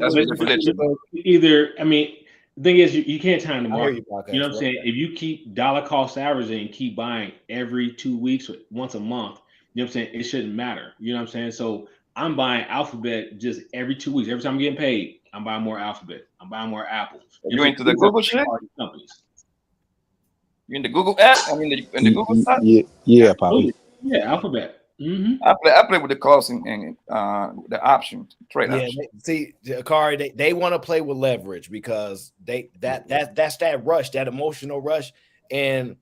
either. I mean, the thing is, you can't time the market. You know what I'm saying? If you keep dollar cost averaging and keep buying every 2 weeks or once a month, you know what I'm saying? It shouldn't matter. You know what I'm saying? So I'm buying Alphabet just every 2 weeks. Every time I'm getting paid, I'm buying more Alphabet. I'm buying more Apple. You into the Google shit? Companies. You in the Google app? I mean, in the Google side? Yeah, probably. Yeah, Alphabet. Mm-hmm. I play with the calls and the option trade. Yeah, see, Akari, they want to play with leverage because that's that rush, that emotional rush, and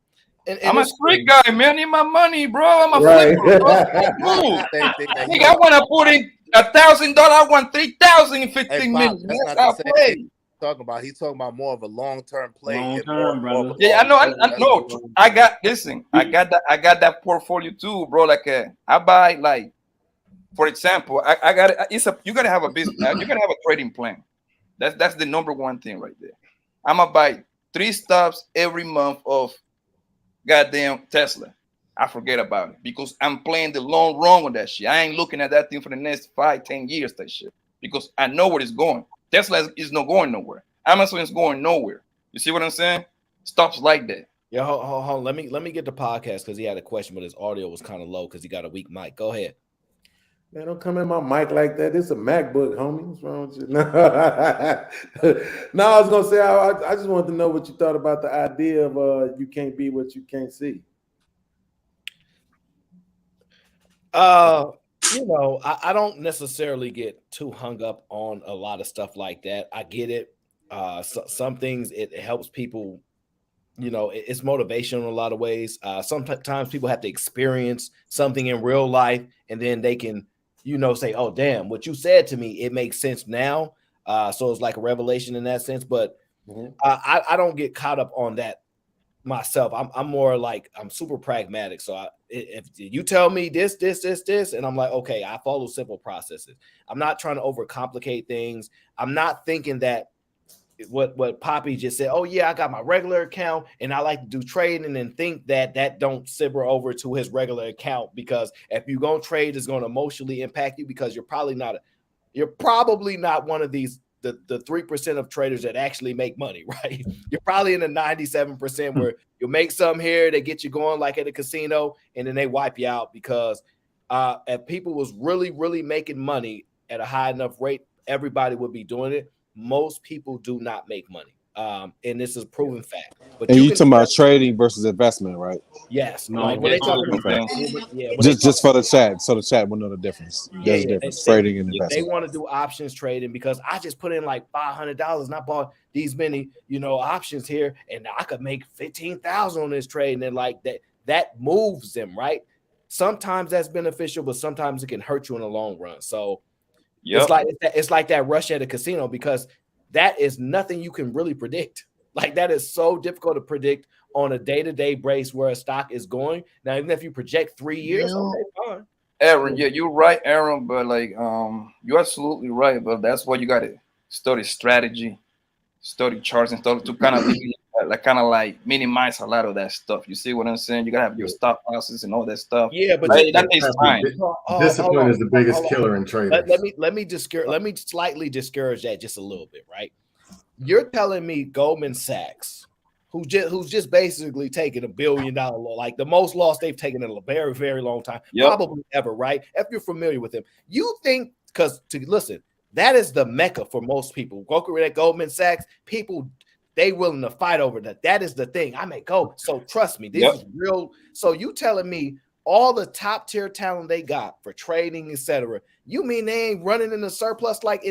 I'm a street guy, man. I need my money, bro. I'm a flipper, bro. I want to put in $1,000. I want 3,000 in 15 minutes. That's how I play. He's talking about more of a long-term play. Long-term, brother. Yeah, I know. I know. I got that portfolio too, bro. Like I buy, like, for example, I got it. You gotta have a business. You gotta have a trading plan. That's the number one thing right there. I'm gonna buy 3 stocks every month of goddamn Tesla. I forget about it because I'm playing the long run on that shit. I ain't looking at that thing for the next 5-10 years. That shit, because I know where it's going. Tesla is not going nowhere. Amazon is going nowhere. You see what I'm saying? Stops like that. Yeah, hold on. Let me get the podcast because he had a question, but his audio was kind of low because he got a weak mic. Go ahead. Man, don't come in my mic like that. This is a MacBook, homie. What's wrong with you? No, I was gonna say I just wanted to know what you thought about the idea of you can't be what you can't see. You know, I don't necessarily get too hung up on a lot of stuff like that. I get it. Some things it helps people. You know, it's motivational in a lot of ways. Sometimes people have to experience something in real life, and then they can, you know, say, "Oh, damn, what you said to me, it makes sense now." So it's like a revelation in that sense. But I don't get caught up on that myself. I'm more like I'm super pragmatic. So if you tell me this, and I'm like, okay, I follow simple processes. I'm not trying to overcomplicate things. I'm not thinking that what Poppy just said. Oh yeah, I got my regular account and I like to do trading, and think that don't sibber over to his regular account, because if you go trade, it's going to emotionally impact you, because you're probably not one of these the 3% of traders that actually make money, right? You're probably in the 97% where you'll make some here, they get you going like at a casino, and then they wipe you out, because if people was really making money at a high enough rate, everybody would be doing it. Most people do not make money. And this is proven fact. But and you talking about trading versus investment, right? Yes. No, like when they talk about just for the chat, so the chat will know the difference. There's a difference, trading and investment. They want to do options trading because I just put in like $500 and I bought these many, options here, and I could make 15,000 on this trade, and then like that moves them, right? Sometimes that's beneficial, but sometimes it can hurt you in the long run. So it's like that rush at a casino, because that is nothing you can really predict. Like, that is so difficult to predict on a day-to-day base where a stock is going. Now, even if you project 3 years, okay, fine. Aaron, yeah, you're right, Aaron, but like you're absolutely right, but that's why you gotta study strategy, study charts and stuff to kind of like minimize a lot of that stuff. You see what I'm saying? You gotta have your stop losses and all that stuff. Yeah, but that takes time. Discipline is the biggest killer in trading. Let me slightly discourage that just a little bit, right? You're telling me Goldman Sachs, who's just basically taking $1 billion loss, like the most loss they've taken in a very, very long time, probably ever, right? If you're familiar with him, you think listen, that is the mecca for most people. Go at Goldman Sachs, people they willing to fight over that. That is the thing. I may go. So trust me, this is real. So you telling me all the top tier talent they got for trading, etc. You mean they ain't running in the surplus like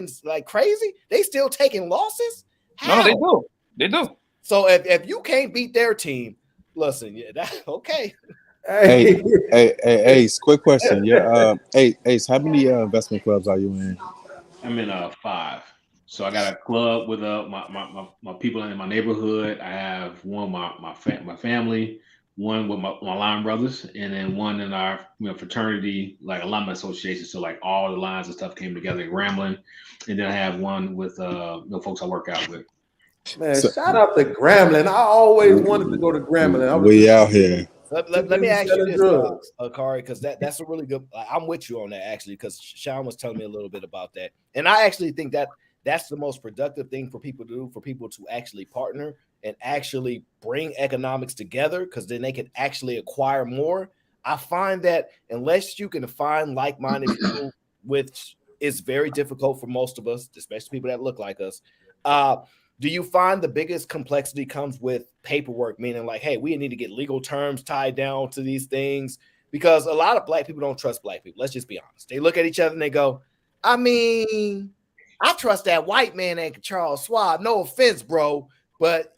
crazy? They still taking losses? How? No, they do. So if you can't beat their team, listen, okay. Hey, Ace, quick question. Yeah, Ace, how many investment clubs are you in? I'm in 5. So I got a club with my people in my neighborhood. I have one with my family, one with my line brothers, and then one in our fraternity, like alumni association. So like all the lines and stuff came together in Grambling, and then I have one with folks I work out with. Man, shout out to Grambling. I always wanted to go to Grambling. We out here. Let me ask you this, Akari, because that's a really good. I'm with you on that actually, because Sean was telling me a little bit about that, and I actually think that's the most productive thing for people to do, for people to actually partner and actually bring economics together, because then they can actually acquire more. I find that unless you can find like-minded people, which is very difficult for most of us, especially people that look like us. Do you find the biggest complexity comes with paperwork, meaning like, hey, we need to get legal terms tied down to these things? Because a lot of black people don't trust black people. Let's just be honest. They look at each other and they go, I mean, I trust that white man and Charles Schwab. No offense, bro. But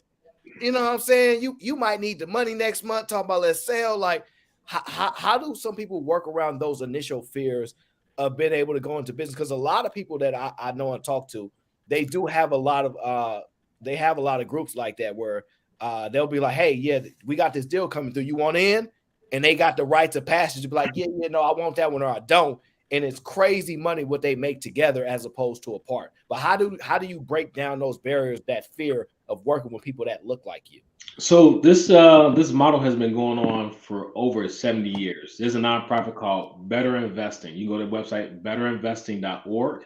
you know what I'm saying? You might need the money next month. Talking about let's sell. Like, how do some people work around those initial fears of being able to go into business? Because a lot of people that I know and talk to, they do have a lot of groups like that where they'll be like, hey, yeah, we got this deal coming through. You want in? And they got the rights of passage to be like, yeah, no, I want that one or I don't. And it's crazy money what they make together as opposed to apart. But how do you break down those barriers, that fear of working with people that look like you? So this model has been going on for over 70 years. There's a nonprofit called Better Investing. You can go to the website betterinvesting.org,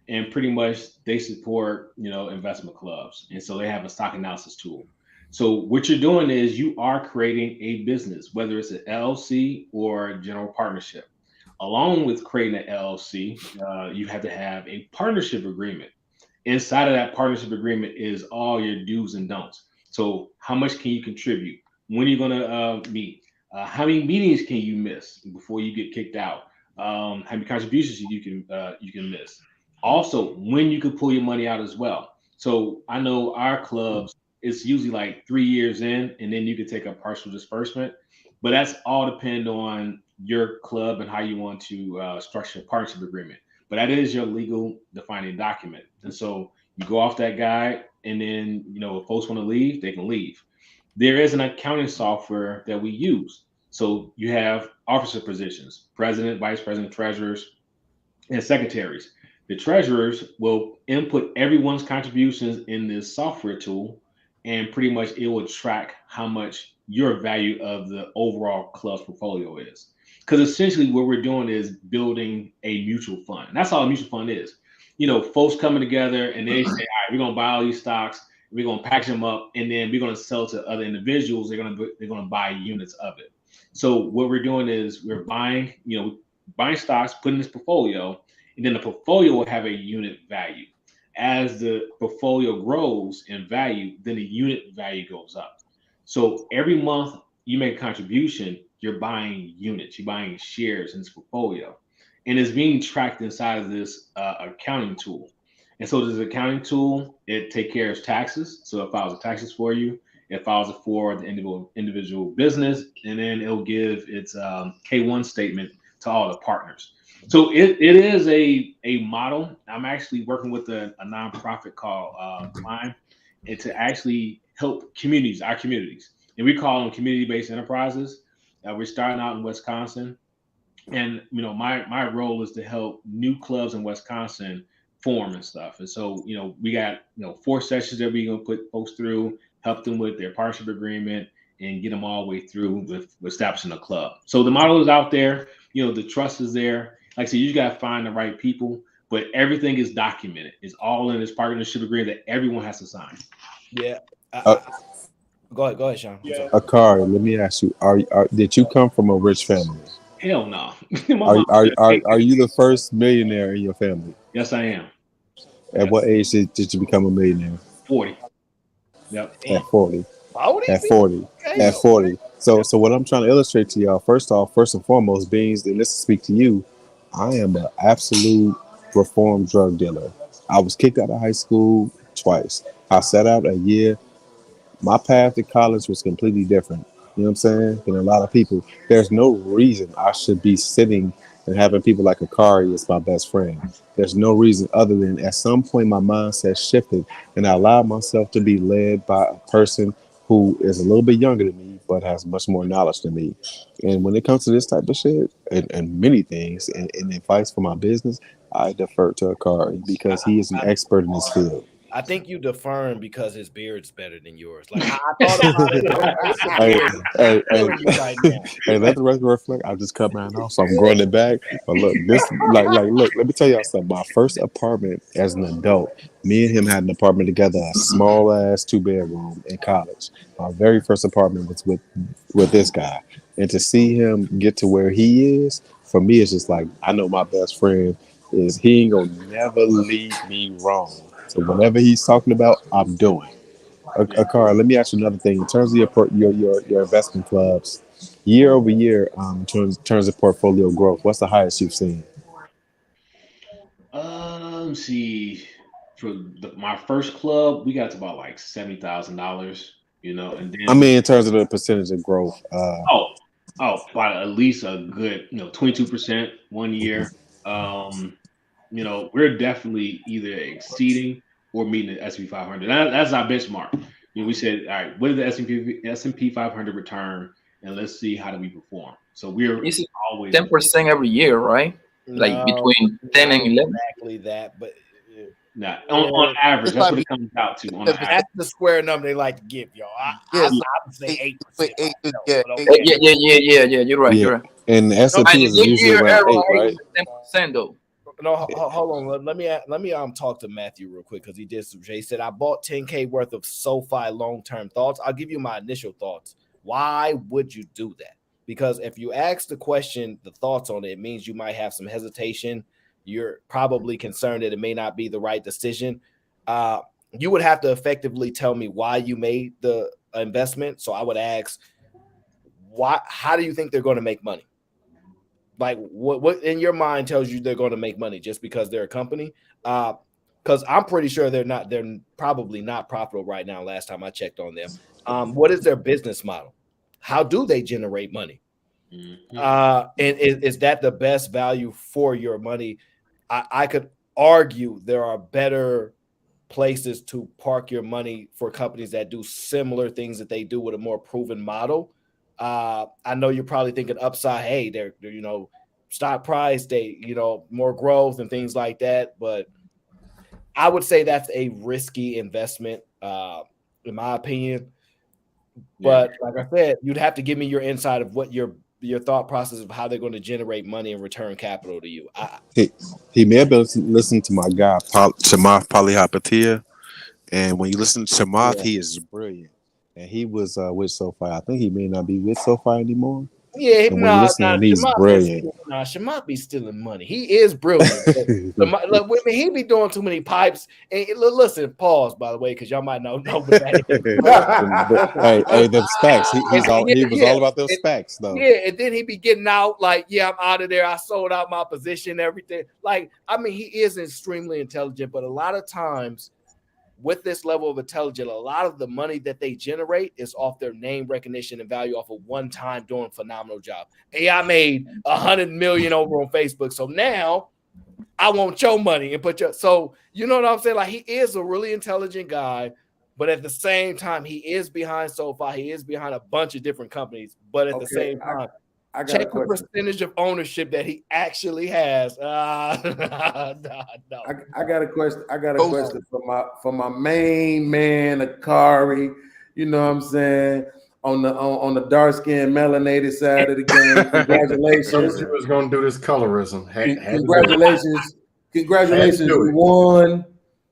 and pretty much they support investment clubs. And so they have a stock analysis tool. So what you're doing is you are creating a business, whether it's an LLC or general partnership. Along with creating an LLC, you have to have a partnership agreement. Inside of that partnership agreement is all your do's and don'ts. So how much can you contribute? When are you going to meet? How many meetings can you miss before you get kicked out? How many contributions you can miss? Also, when you can pull your money out as well. So I know our clubs, it's usually like 3 years in, and then you can take a partial disbursement. But that's all depend on your club and how you want to structure a partnership agreement. But that is your legal defining document. And so you go off that guide, and then, if folks want to leave, they can leave. There is an accounting software that we use. So you have officer positions, president, vice president, treasurers, and secretaries. The treasurers will input everyone's contributions in this software tool, and pretty much it will track how much your value of the overall club's portfolio is. Because essentially what we're doing is building a mutual fund. And that's all a mutual fund is. Folks coming together and they say, all right, we're going to buy all these stocks, we're going to package them up, and then we're going to sell to other individuals. They're going to buy units of it. So what we're doing is we're buying stocks, putting in this portfolio, and then the portfolio will have a unit value. As the portfolio grows in value, then the unit value goes up. So every month you make a contribution, you're buying units, you're buying shares in this portfolio, and it's being tracked inside of this accounting tool. And so this accounting tool, it takes care of taxes. So it files the taxes for you. It files it for the individual business, and then it'll give its K1 statement to all the partners. So it is a model. I'm actually working with a nonprofit called Climb, and to actually help our communities. and we call them community-based enterprises. We're starting out in Wisconsin, and my role is to help new clubs in Wisconsin form and stuff. And so we got 4 sessions that we're gonna put folks through, help them with their partnership agreement, and get them all the way through with establishing a club. So the model is out there. The trust is there. Like I said, you just gotta find the right people, but everything is documented. It's all in this partnership agreement that everyone has to sign. Yeah. Go ahead, Sean. Akari, let me ask you: did you come from a rich family? Hell no. Are you the first millionaire in your family? Yes, I am. At what age did you become a millionaire? 40. Yep. At 40. At 40. Okay. At 40. So what I'm trying to illustrate to y'all, first and foremost, Beans, and this to speak to you, I am an absolute reformed drug dealer. I was kicked out of high school twice. I sat out a year. My path to college was completely different. You know what I'm saying? Than a lot of people. There's no reason I should be sitting and having people like Akari as my best friend. There's no reason other than at some point my mindset shifted and I allowed myself to be led by a person who is a little bit younger than me, but has much more knowledge than me. And when it comes to this type of shit and many things and advice for my business, I defer to Akari because he is an expert in this field. I think you deferring because his beard's better than yours. Like I thought about it. Hey, let the record reflect. I just cut mine off, so I'm growing it back. But look, look. Let me tell y'all something. My first apartment as an adult, me and him had an apartment together, a small ass 2-bedroom in college. My very first apartment was with this guy, and to see him get to where he is, for me, it's just like I know my best friend is. He ain't gonna never lead me wrong. So whatever he's talking about, I'm doing. Akara, let me ask you another thing. In terms of your investment clubs, year over year, in terms of portfolio growth, what's the highest you've seen? Let's see. For my first club, we got to about like $70,000. And then I mean, in terms of the percentage of growth. By at least a good 22% 1 year. We're definitely either exceeding or meeting the S&P 500. That's our benchmark. We said, all right, what did the S&P 500 return, and let's see how do we perform. So we're always 10% every year, right? Like between 10 and 11. Exactly that, but on average, that's what it comes out to. On average. That's the square number they like to give y'all. I would say 8%. Yeah. You're right. Yeah. You're right. And the S&P is usually around 8, right? 10% though. No, hold on. Let me talk to Matthew real quick because he said I bought $10K worth of SoFi long-term thoughts. I'll give you my initial thoughts. Why would you do that? Because if you ask the question, the thoughts on it, it means you might have some hesitation. You're probably concerned that it may not be the right decision. You would have to effectively tell me why you made the investment. So I would ask, how do you think they're going to make money? Like what in your mind tells you they're going to make money just because they're a company? Because I'm pretty sure they're probably not profitable right now. Last time I checked on them. What is their business model? How do they generate money? Mm-hmm. And is that the best value for your money? I could argue there are better places to park your money for companies that do similar things that they do with a more proven model. I know you're probably thinking upside, hey, they're stock price, they more growth and things like that. But I would say that's a risky investment, in my opinion. But like I said, you'd have to give me your insight of what your thought process of how they're going to generate money and return capital to you. He may have been listening to my guy Chamath Palihapitiya, and when you listen to Chamath, he is brilliant. And he was with SoFi. I think he may not be with SoFi anymore. Yeah, he's brilliant. Chamath be stealing money. He is brilliant. Look, he be doing too many pipes. And listen, pause by the way, because y'all might know what that is. hey, them specs. He was all about those specs, though. Yeah, and then he be getting out like, I'm out of there. I sold out my position, everything. Like, I mean, he is extremely intelligent, but a lot of times with this level of intelligence, a lot of the money that they generate is off their name recognition and value off of one time doing a phenomenal job. Hey, I made 100 million over on Facebook, so now I want your money and so you know what I'm saying? Like, he is a really intelligent guy. but at the same time, he is behind SoFi. He is behind a bunch of different companies, but at the same time, I got check the percentage of ownership that he actually has. No. I got a question. I got a question for my main man, Akari. You know what I'm saying? On the dark skinned melanated side of the game. Congratulations. Told you was gonna do this colorism. Congratulations, you won.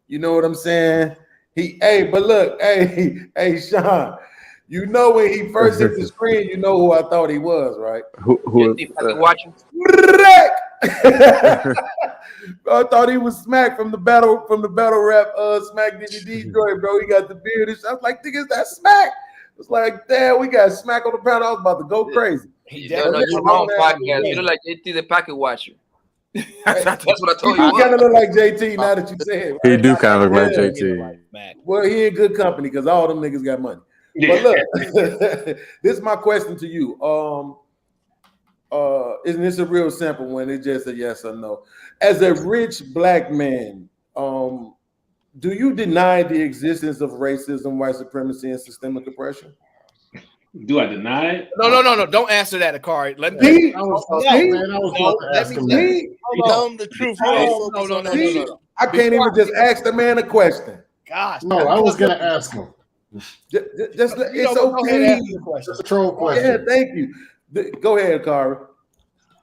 You know what I'm saying? But look, hey, Sean. You know when he first hit the screen, you know who I thought he was, right? Who watching? I thought he was Smack from the battle rap Smack DVD joint, bro. He got the beard. I was like, nigga, is that Smack? It's like, damn, we got Smack on the panel. I was about to go crazy. You're wrong, podcast. You look like JT the packet watcher. That's what I told you. He kind of look like JT now that you say it. Right? He do kind of look like JT. Well, he in good company because all them niggas got money. But look, this is my question to you. Isn't this a real simple one? It's just a yes or no. As a rich black man, do you deny the existence of racism, white supremacy, and systemic oppression? Do I deny it? No. Don't answer that, Akari. Let me. Tell him the truth. No. I can't even just ask the man a question. Gosh. No, I was gonna ask him. It's okay. Just a troll question. Yeah, thank you. Go ahead, Akari.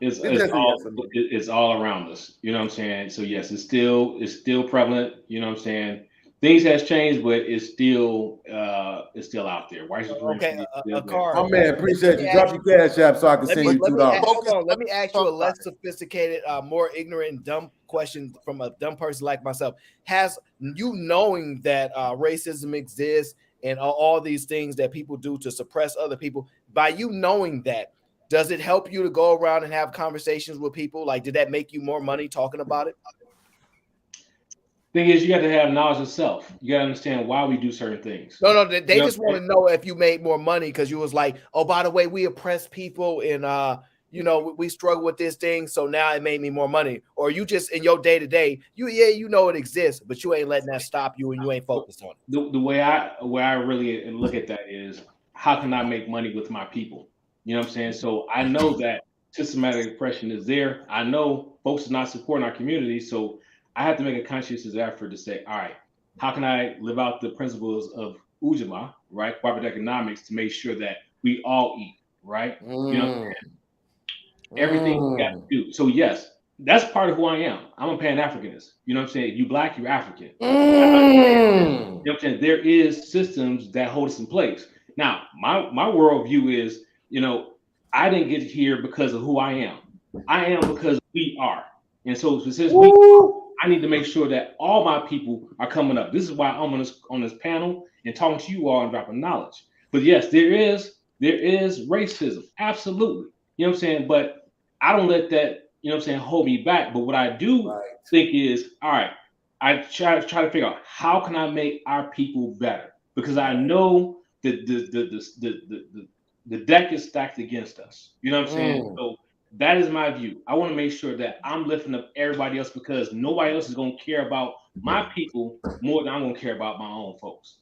It's all around us. You know what I'm saying? So yes, it's still prevalent. You know what I'm saying? Things has changed, but it's still out there. White supremacy. My man, appreciate you. Drop your cash app so I can send you $2. Let me ask you a less sophisticated, more ignorant and dumb question from a dumb person like myself. Has you knowing that racism exists and all these things that people do to suppress other people, by you knowing that, does it help you to go around and have conversations with people? Like, did that make you more money talking about it? Thing is, you got to have knowledge of self. You got to understand why we do certain things. No, they just want to know if you made more money because you was like, oh, by the way, we oppress people and we struggle with this thing, so now it made me more money. Or you just in your day to day, you know it exists, but you ain't letting that stop you and you ain't focused on it. The way I really look at that is, how can I make money with my people? You know what I'm saying? So I know that systematic oppression is there. I know folks are not supporting our community, so I have to make a conscious effort to say, all right, how can I live out the principles of Ujamaa, right? Cooperative economics, to make sure that we all eat, right? You know what I'm saying? Everything we got to do. So yes, that's part of who I am. I'm a Pan-Africanist. You know what I'm saying? You black, you African. You know what I'm saying? There is systems that hold us in place. Now, my worldview is, I didn't get here because of who I am. I am because we are. And so since I need to make sure that all my people are coming up. This is why I'm on this panel and talking to you all and dropping knowledge. But yes, there is racism. Absolutely. You know what I'm saying? But I don't let that, hold me back. But what I do think is, all right, I try to figure out how can I make our people better? Because I know that the deck is stacked against us. You know what I'm saying? So that is my view. I want to make sure that I'm lifting up everybody else, because nobody else is going to care about my people more than I'm going to care about my own folks.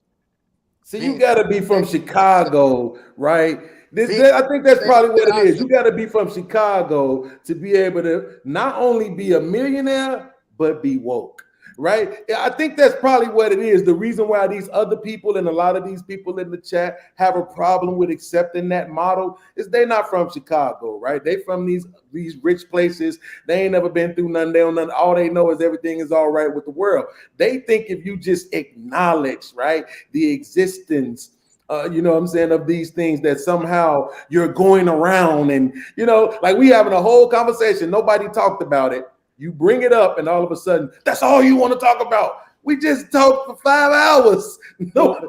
See, you got to be from Chicago, right? I think that's probably what it is. You got to be from Chicago to be able to not only be a millionaire, but be woke, right? I think that's probably what it is. The reason why these other people and a lot of these people in the chat have a problem with accepting that model is they're not from Chicago, right? They from these rich places. They ain't never been through nothing. They don't know. All they know is everything is all right with the world. They think if you just acknowledge, right, the existence of these things, that somehow you're going around and, like we having a whole conversation. Nobody talked about it. You bring it up and all of a sudden, that's all you want to talk about. We just talked for 5 hours. You talk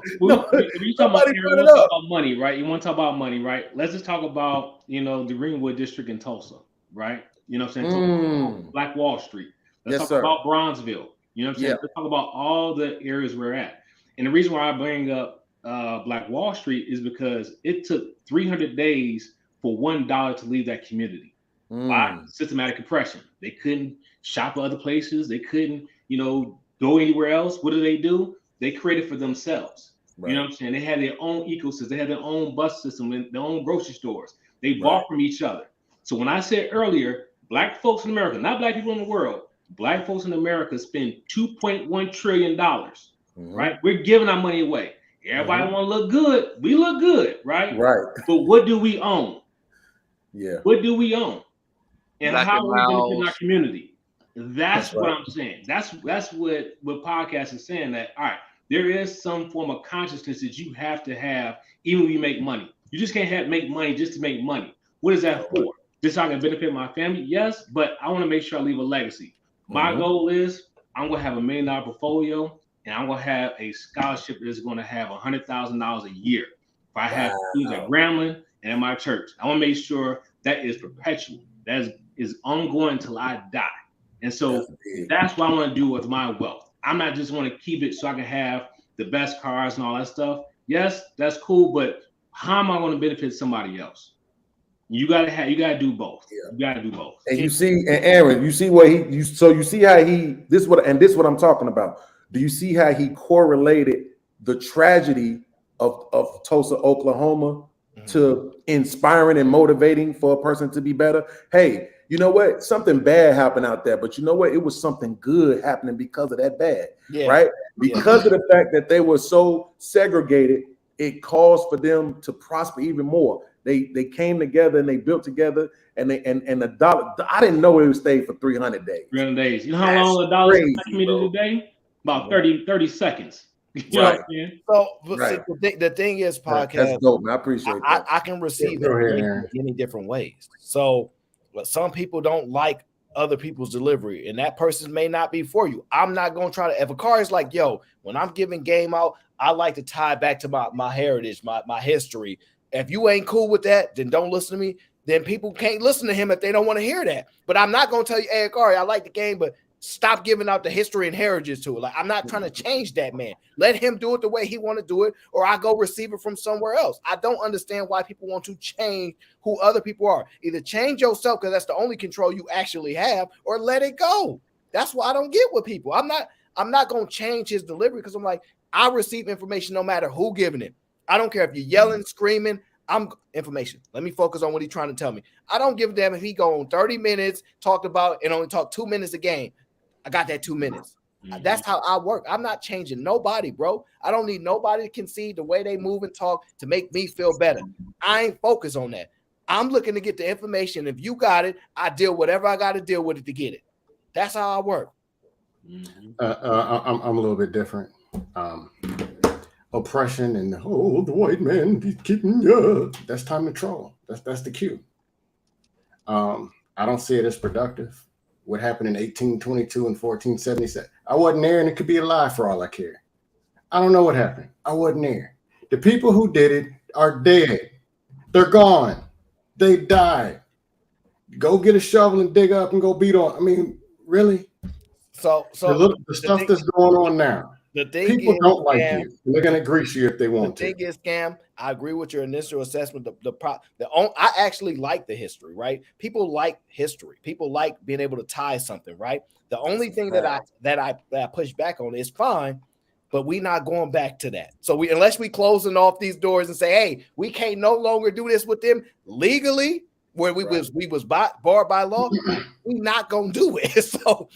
about money, right? You want to talk about money, right? Let's just talk about, the Greenwood district in Tulsa, right? You know what I'm saying? Black Wall Street. Let's talk about Bronzeville. You know what I'm saying? Let's talk about all the areas we're at. And the reason why I bring up Black Wall Street is because it took 300 days for $1 to leave that community. By systematic oppression. They couldn't shop other places. They couldn't, go anywhere else. What do? They created for themselves. You know what I'm saying? They had their own ecosystem. They had their own bus system and their own grocery stores. They bought from each other. So when I said earlier, black folks in America, not black people in the world, black folks in America spend $2.1 trillion, right? We're giving our money away. Everybody want to look good. We look good, right? Right. But what do we own? Yeah. What do we own? And Black how and are we benefiting our Mouse. community? That's what right. I'm saying. That's what podcast is saying, that all right, there is some form of consciousness that you have to have even when you make money. You just can't make money just to make money. What is that for? Just so I can benefit my family? Yes, but I want to make sure I leave a legacy. My goal is I'm going to have $1 million portfolio, and I'm going to have a scholarship that is going to have $100,000 a year. If I have students at Grambling and at my church, I want to make sure that is perpetual. That is ongoing until I die. And so that's what I want to do with my wealth. I'm not just want to keep it so I can have the best cars and all that stuff. Yes, that's cool, but how am I going to benefit somebody else? You gotta do both. You gotta do both. And you see, and Aaron, you see what you see how this is what I'm talking about. Do you see how he correlated the tragedy of Tulsa, Oklahoma, to inspiring and motivating for a person to be better? Hey, you know what? Something bad happened out there, but you know what? It was something good happening because of that bad, right? Because of the fact that they were so segregated, it caused for them to prosper even more. They came together and they built together, and the dollar. I didn't know it would stay for 300 days. 300 days. You know how long a dollar is to me today? About 30 seconds. You know what I'm saying? So the thing is, podcast. That's dope, man. I appreciate that. I can receive it in many different ways. So, but some people don't like other people's delivery, and that person may not be for you. I'm not gonna try to. If a car is like, yo, when I'm giving game out, I like to tie back to my heritage, my history. If you ain't cool with that, then don't listen to me. Then people can't listen to him if they don't want to hear that. But I'm not gonna tell you, hey, Akari, I like the game, but stop giving out the history and heritage to it. Like, I'm not trying to change that man. Let him do it the way he want to do it, or I go receive it from somewhere else. I don't understand why people want to change who other people are. Either change yourself, because that's the only control you actually have, or let it go. That's why I don't get with people. I'm not gonna change his delivery, because I'm like, I receive information no matter who giving it. I don't care if you're yelling, screaming. I'm information. Let me focus on what he's trying to tell me. I don't give a damn if he go on 30 minutes, talked about, and only talk 2 minutes a game. I got that 2 minutes. That's how I work. I'm not changing nobody, bro. I don't need nobody to concede the way they move and talk to make me feel better. I ain't focused on that. I'm looking to get the information. If you got it, I deal whatever I got to deal with it to get it. That's how I work. I'm a little bit different. Oppression and the white man be keeping you. That's time to troll. That's the cue. I don't see it as productive. What happened in 1822 and 1477? I wasn't there, and it could be a lie for all I care. I don't know what happened. I wasn't there. The people who did it are dead. They're gone. They died. Go get a shovel and dig up and go beat on. I mean, really? So the stuff that's going on now. The thing people is, don't like Cam, you. They're gonna grease you if they want to. The thing is, Cam, I agree with your initial assessment. I actually like the history, right? People like history. People like being able to tie something, right? The only thing that I push back on is fine, but we're not going back to that. So unless we closing off these doors and say, hey, we can't no longer do this with them legally, where we was barred by law, we not gonna do it. So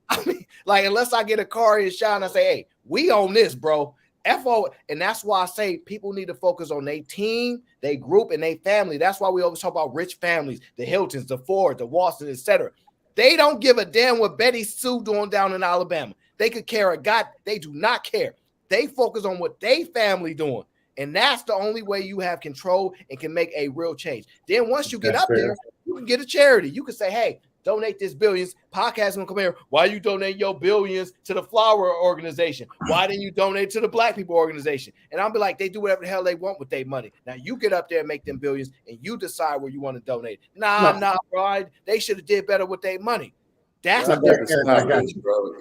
I mean, like, unless I get a car and shine and I say, hey, we own this, bro. And that's why I say people need to focus on their team, their group, and their family. That's why we always talk about rich families, the Hiltons, the Ford, the Waltons, etc. They don't give a damn what Betty Sue doing down in Alabama. They could care a god. They do not care. They focus on what they family doing. And that's the only way you have control and can make a real change. Then once you get up there, you can get a charity. You can say, hey, donate this billions. Podcast gonna come here. Why you donate your billions to the flower organization? Why didn't you donate to the black people organization? And I'll be like, they do whatever the hell they want with their money. Now you get up there and make them billions, and you decide where you want to donate. Nah, bro. They should have did better with their money. That's I got you, bro.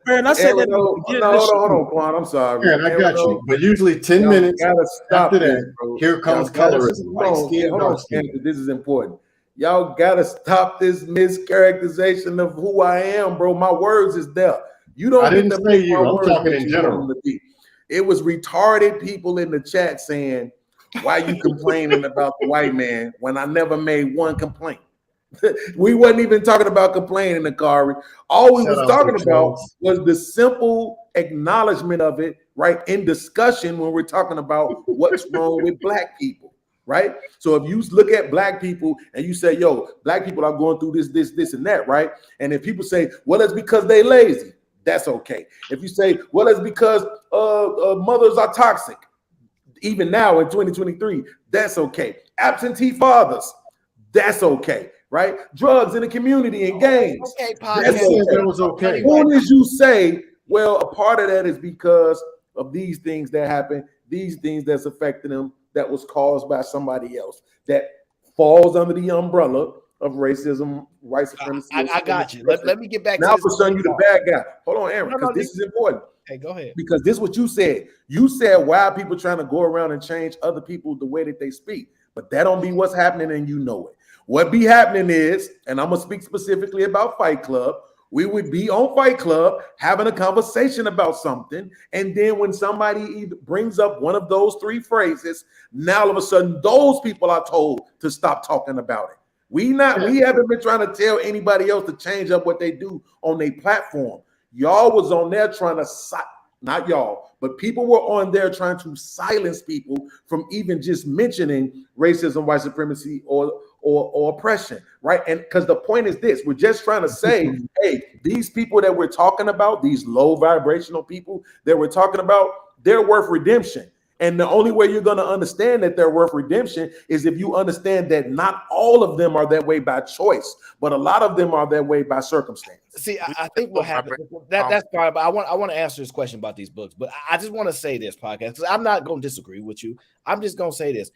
Man, I said that. Hold on, Quan. I'm sorry. Aaron, I got you. But usually 10 minutes after that, here comes colorism. Hold on, this is important. Y'all gotta stop this mischaracterization of who I am, bro. My words is there. You don't. I didn't say you. I'm talking in general. It was retarded people in the chat saying, why you complaining about the white man when I never made one complaint? We wasn't even talking about complaining, Akari. All we was talking about was the simple acknowledgement of it, right? In discussion when we're talking about what's wrong with black people, right? So if you look at black people and you say, yo, black people are going through this, and that, right? And if people say, well, it's because they lazy, that's okay. If you say, well, it's because mothers are toxic, even now in 2023, that's okay. Absentee fathers, that's okay, right? Drugs in the community and gangs, Okay, that's that was okay. As soon as you say, well, a part of that is because of these things that happen, these things that's affecting them, that was caused by somebody else, that falls under the umbrella of racism, white supremacy. I got you. Let me get back now to this. Now, for sudden, you the bad guy. Hold on, Aaron, because this is important. Hey, go ahead. Because this is what you said. You said, why are people trying to go around and change other people the way that they speak? But that don't be what's happening, and you know it. What be happening is, and I'm going to speak specifically about Fight Club, we would be on Fight Club having a conversation about something, and then when somebody either brings up one of those three phrases, now all of a sudden those people are told to stop talking about it. We haven't been trying to tell anybody else to change up what they do on their platform. Y'all was on there trying to, not y'all, but people were on there trying to silence people from even just mentioning racism, white supremacy, or oppression, right? And because the point is this, we're just trying to say, hey, these people that we're talking about, these low vibrational people that we're talking about, they're worth redemption. And the only way you're going to understand that they're worth redemption is if you understand that not all of them are that way by choice, but a lot of them are that way by circumstance. See, I think what happened, that's fine, but I want to answer this question about these books. But I just want to say this, podcast, because I'm not going to disagree with you. I'm just going to say this.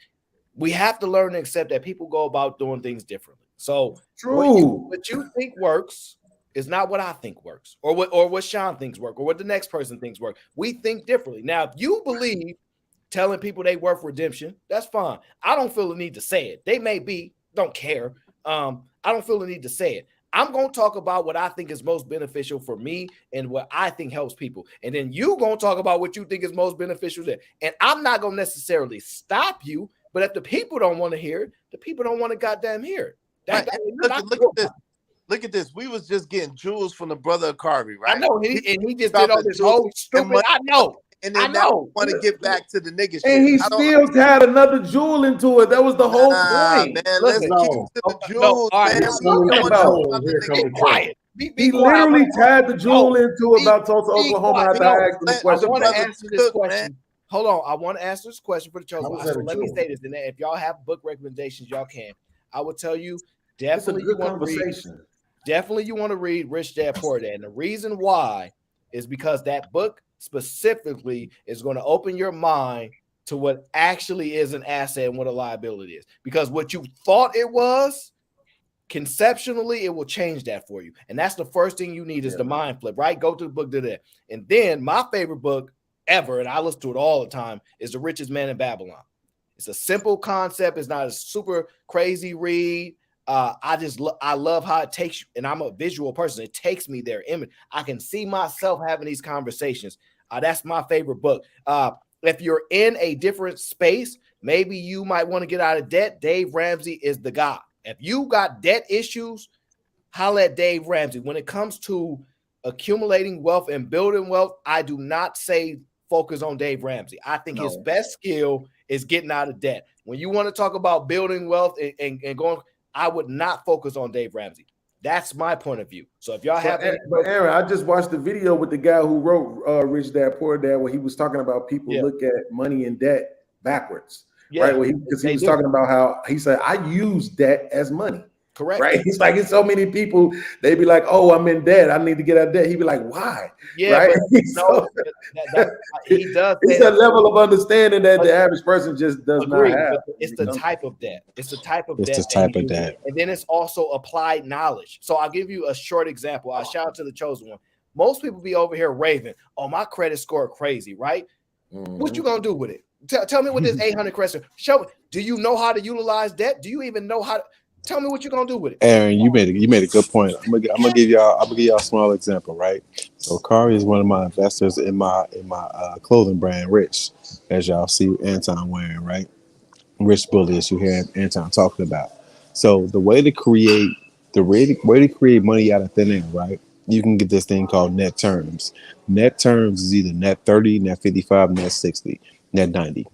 We have to learn to accept that people go about doing things differently. So what you think works is not what I think works, or what Sean thinks work, or what the next person thinks work. We think differently. Now, if you believe telling people they worth redemption, that's fine. I don't feel the need to say it. They may be, don't care. I don't feel the need to say it. I'm going to talk about what I think is most beneficial for me and what I think helps people. And then you going to talk about what you think is most beneficial there. And I'm not going to necessarily stop you, but if the people don't want to hear it, the people don't want to goddamn hear it. Look at this. We was just getting jewels from the brother of Carvey, right? I know. And he just did all this whole stupid, I know. And then now want to get back to the nigga shit. And he still had another jewel into it. That was the whole point. Man, let's keep to the jewels, man. Be quiet. He literally tied the jewel into about Tulsa, Oklahoma. After I asked him the question. I want to answer this question. Hold on. I want to answer this question for the chosen one. So let me say this. And if y'all have book recommendations, y'all can. I will tell you, definitely you want to read Rich Dad Poor Dad. And the reason why is because that book specifically is going to open your mind to what actually is an asset and what a liability is. Because what you thought it was, conceptually, it will change that for you. And that's the first thing you need is the mind flip, right? Go to the book, do that. And then my favorite book ever, and I listen to it all the time, is The Richest Man in Babylon. It's a simple concept. It's not a super crazy read. I love how it takes you, and I'm a visual person. It takes me there. I can see myself having these conversations. That's my favorite book. If you're in a different space, maybe you might want to get out of debt. Dave Ramsey is the guy. If you got debt issues, holla at Dave Ramsey. When it comes to accumulating wealth and building wealth, I do not say focus on Dave Ramsey. I think his best skill is getting out of debt. When you want to talk about building wealth and going, I would not focus on Dave Ramsey. That's my point of view. So if y'all have, but Aaron, I just watched the video with the guy who wrote Rich Dad Poor Dad, where he was talking about people look at money and debt backwards, right? Because he was talking about how he said, I use debt as money. Correct. Right. It's like, it's so many people, they be like, oh, I'm in debt. I need to get out of debt. He'd be like, why? Yeah, right. No, he does. It's a level of understanding that the average person just does not have. It's the type of debt. It's the type of debt. It's the type of debt. And then it's also applied knowledge. So I'll give you a short example. I'll shout out to the chosen one. Most people be over here raving, oh, my credit score crazy, right? What you gonna do with it? Tell me what this 800 credit score. Show. Do you know how to utilize debt? Do you even know how to? Tell me what you're gonna do with it. Aaron, you made a good point. I'm gonna give y'all a small example, right? So Kari is one of my investors in my clothing brand, Rich, as y'all see Anton wearing, right? Rich Bully, as you hear Anton talking about. So the way to create money out of thin air, right? You can get this thing called net terms. Net terms is either net 30, net 55, net 60, net 90.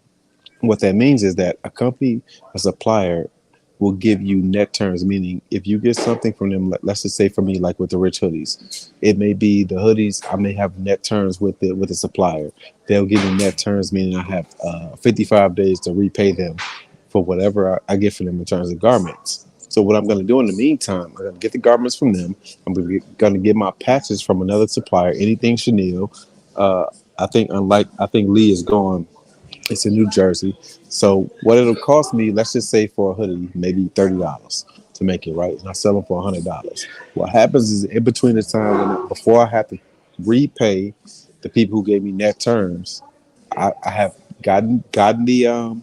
What that means is that a supplier, will give you net terms, meaning if you get something from them, let's just say for me, like with the Rich hoodies, it may be the hoodies, I may have net terms with the supplier. They'll give me net terms, meaning I have 55 days to repay them for whatever I get from them in terms of garments. So what I'm going to do in the meantime, I'm going to get the garments from them. I'm going to get my patches from another supplier, anything Chanel. I think Lee is gone. It's in New Jersey. So what it'll cost me, let's just say for a hoodie, maybe $30 to make it, right? And I sell them for $100. What happens is in between the time before I have to repay the people who gave me net terms, I have gotten the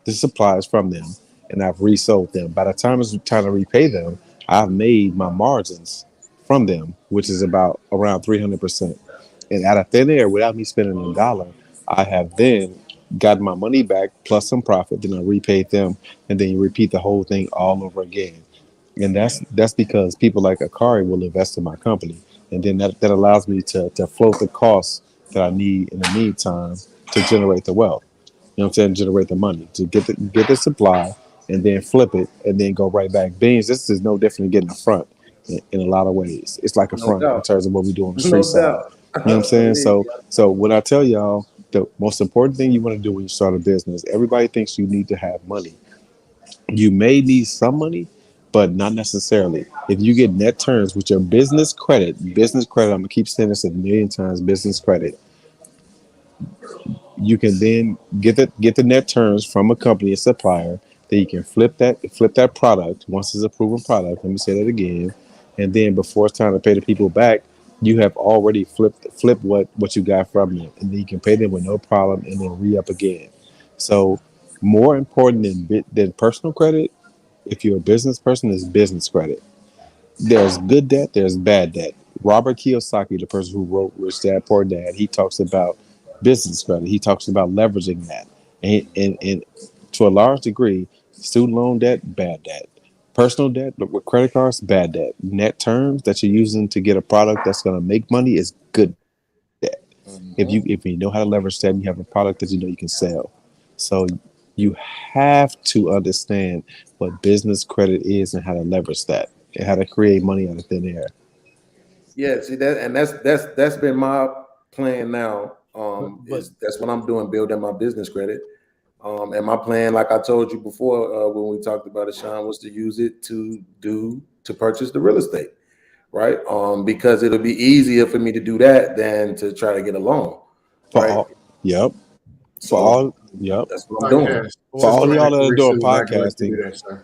supplies from them and I've resold them. By the time it's time to repay them, I've made my margins from them, which is about around 300%. And out of thin air, without me spending a dollar, I have then got my money back plus some profit. Then I repaid them, and then you repeat the whole thing all over again. And that's because people like Akari will invest in my company, and then that allows me to float the costs that I need in the meantime to generate the wealth. You know what I'm saying? Generate the money to get the supply, and then flip it, and then go right back. Beans, this is no different than getting a front in a lot of ways. It's like a No front in doubt. terms of what we do on the street No side. doubt. You know what I'm saying? So when I tell y'all, the most important thing you want to do when you start a business, everybody thinks you need to have money. You may need some money, but not necessarily. If you get net terms with your business credit, I'm gonna keep saying this a million times, business credit, you can then get the net terms from a company, a supplier, that you can flip that product once it's a proven product. Let me say that again. And then before it's time to pay the people back, you have already flipped what you got from them. And then you can pay them with no problem and then re-up again. So more important than personal credit, if you're a business person, is business credit. There's good debt, there's bad debt. Robert Kiyosaki, the person who wrote Rich Dad Poor Dad, he talks about business credit. He talks about leveraging that. And to a large degree, student loan debt, bad debt. Personal debt with credit cards, bad debt. Net terms that you're using to get a product that's going to make money is good debt. If you know how to leverage that and you have a product that you know you can sell. So you have to understand what business credit is and how to leverage that and how to create money out of thin air. Yeah, see that, and that's been my plan now. That's what I'm doing, building my business credit. And my plan, like I told you before, when we talked about it, Sean, was to use it to purchase the real estate, right? Because it'll be easier for me to do that than to try to get a loan, right? Yep. So For all, yep. that's what I'm doing. For all y'all that are doing podcasting,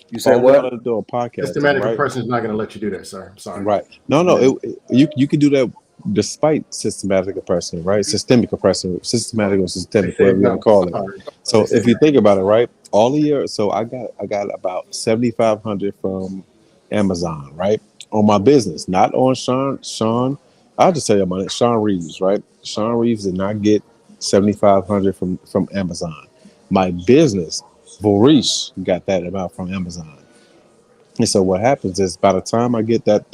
You say all what? y'all that are doing podcasting, Systematic right? person is not going to let you do that, sir. I'm sorry. Right. No. You can do that despite systematic oppression, right? Systemic oppression, systematic or systemic, whatever you want to call it. So if you think about it, right, all the year, so I got about 7,500 from Amazon, right, on my business, not on Sean. I'll just tell you about it. Sean Reeves, right? Sean Reeves did not get 7,500 from Amazon. My business, Vorish, got that amount from Amazon. And so what happens is by the time I get that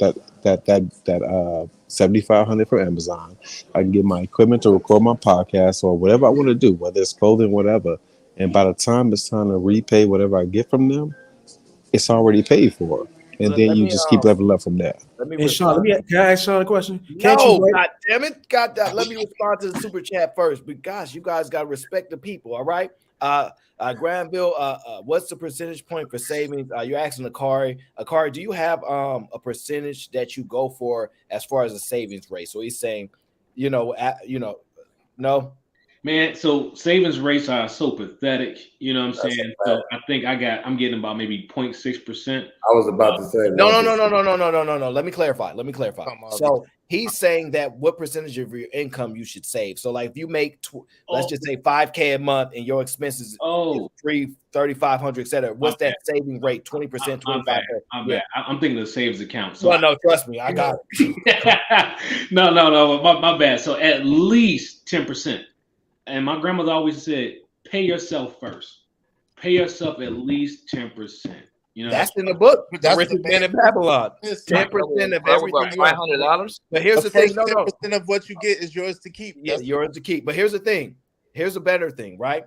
7,500 from Amazon, I can get my equipment to record my podcast or whatever I want to do, whether it's clothing, whatever. And by the time it's time to repay whatever I get from them, it's already paid for. And then you just keep leveling up from there. Let me And Sean, can I ask Sean a question? Can't No, you God damn it. God damn. Let me respond to the super chat first. But gosh, you guys got to respect the people, all right? Granville, what's the percentage point for savings? You're asking Akari. Akari, do you have a percentage that you go for as far as the savings rate? So he's saying, no. Man, so savings rates are so pathetic. You know what I'm saying? So I think I'm getting about maybe 0.6%. I was about to say no. Let me clarify. So he's saying that what percentage of your income you should save. So like if you make let's just say $5K a month and your expenses is $3,500, etc. What's that saving rate? 20%, 25%? I'm bad. I'm thinking of the savings account. So no, trust me, I got it. no, my bad. So at least 10%. And my grandmother always said, pay yourself first. Pay yourself at least 10%. You know, that's in the book. That's Richest Man in Babylon. 10% of everything. $500. But here's the thing. No. 10% of what you get is yours to keep. Yeah, yours to keep. But here's the thing. Here's a better thing, right?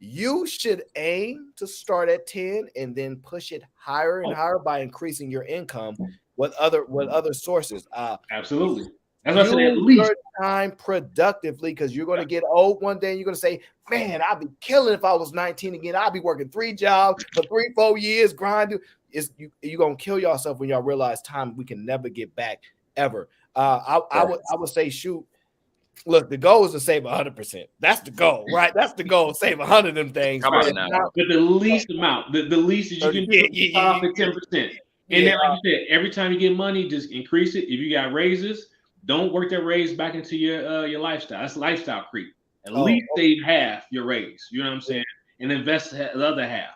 You should aim to start at 10 and then push it higher and higher by increasing your income with other sources. Absolutely. That's what I said, at least. Your time productively, because you're going to get old one day and you're going to say, man, I'd be killing if I was 19 again. I'd be working 3 jobs for 3-4 years, grinding. You're going to kill yourself when y'all realize time we can never get back ever. I would say, shoot, look, the goal is to save 100%. That's the goal, right? That's the goal. Save 100 of them things. Come on now. But the least amount, the least that you can profit 10%. And then, like you said, every time you get money, just increase it. If you got raises, don't work that raise back into your lifestyle. That's lifestyle creep. At least save half your raise. You know what I'm saying? And invest the other half.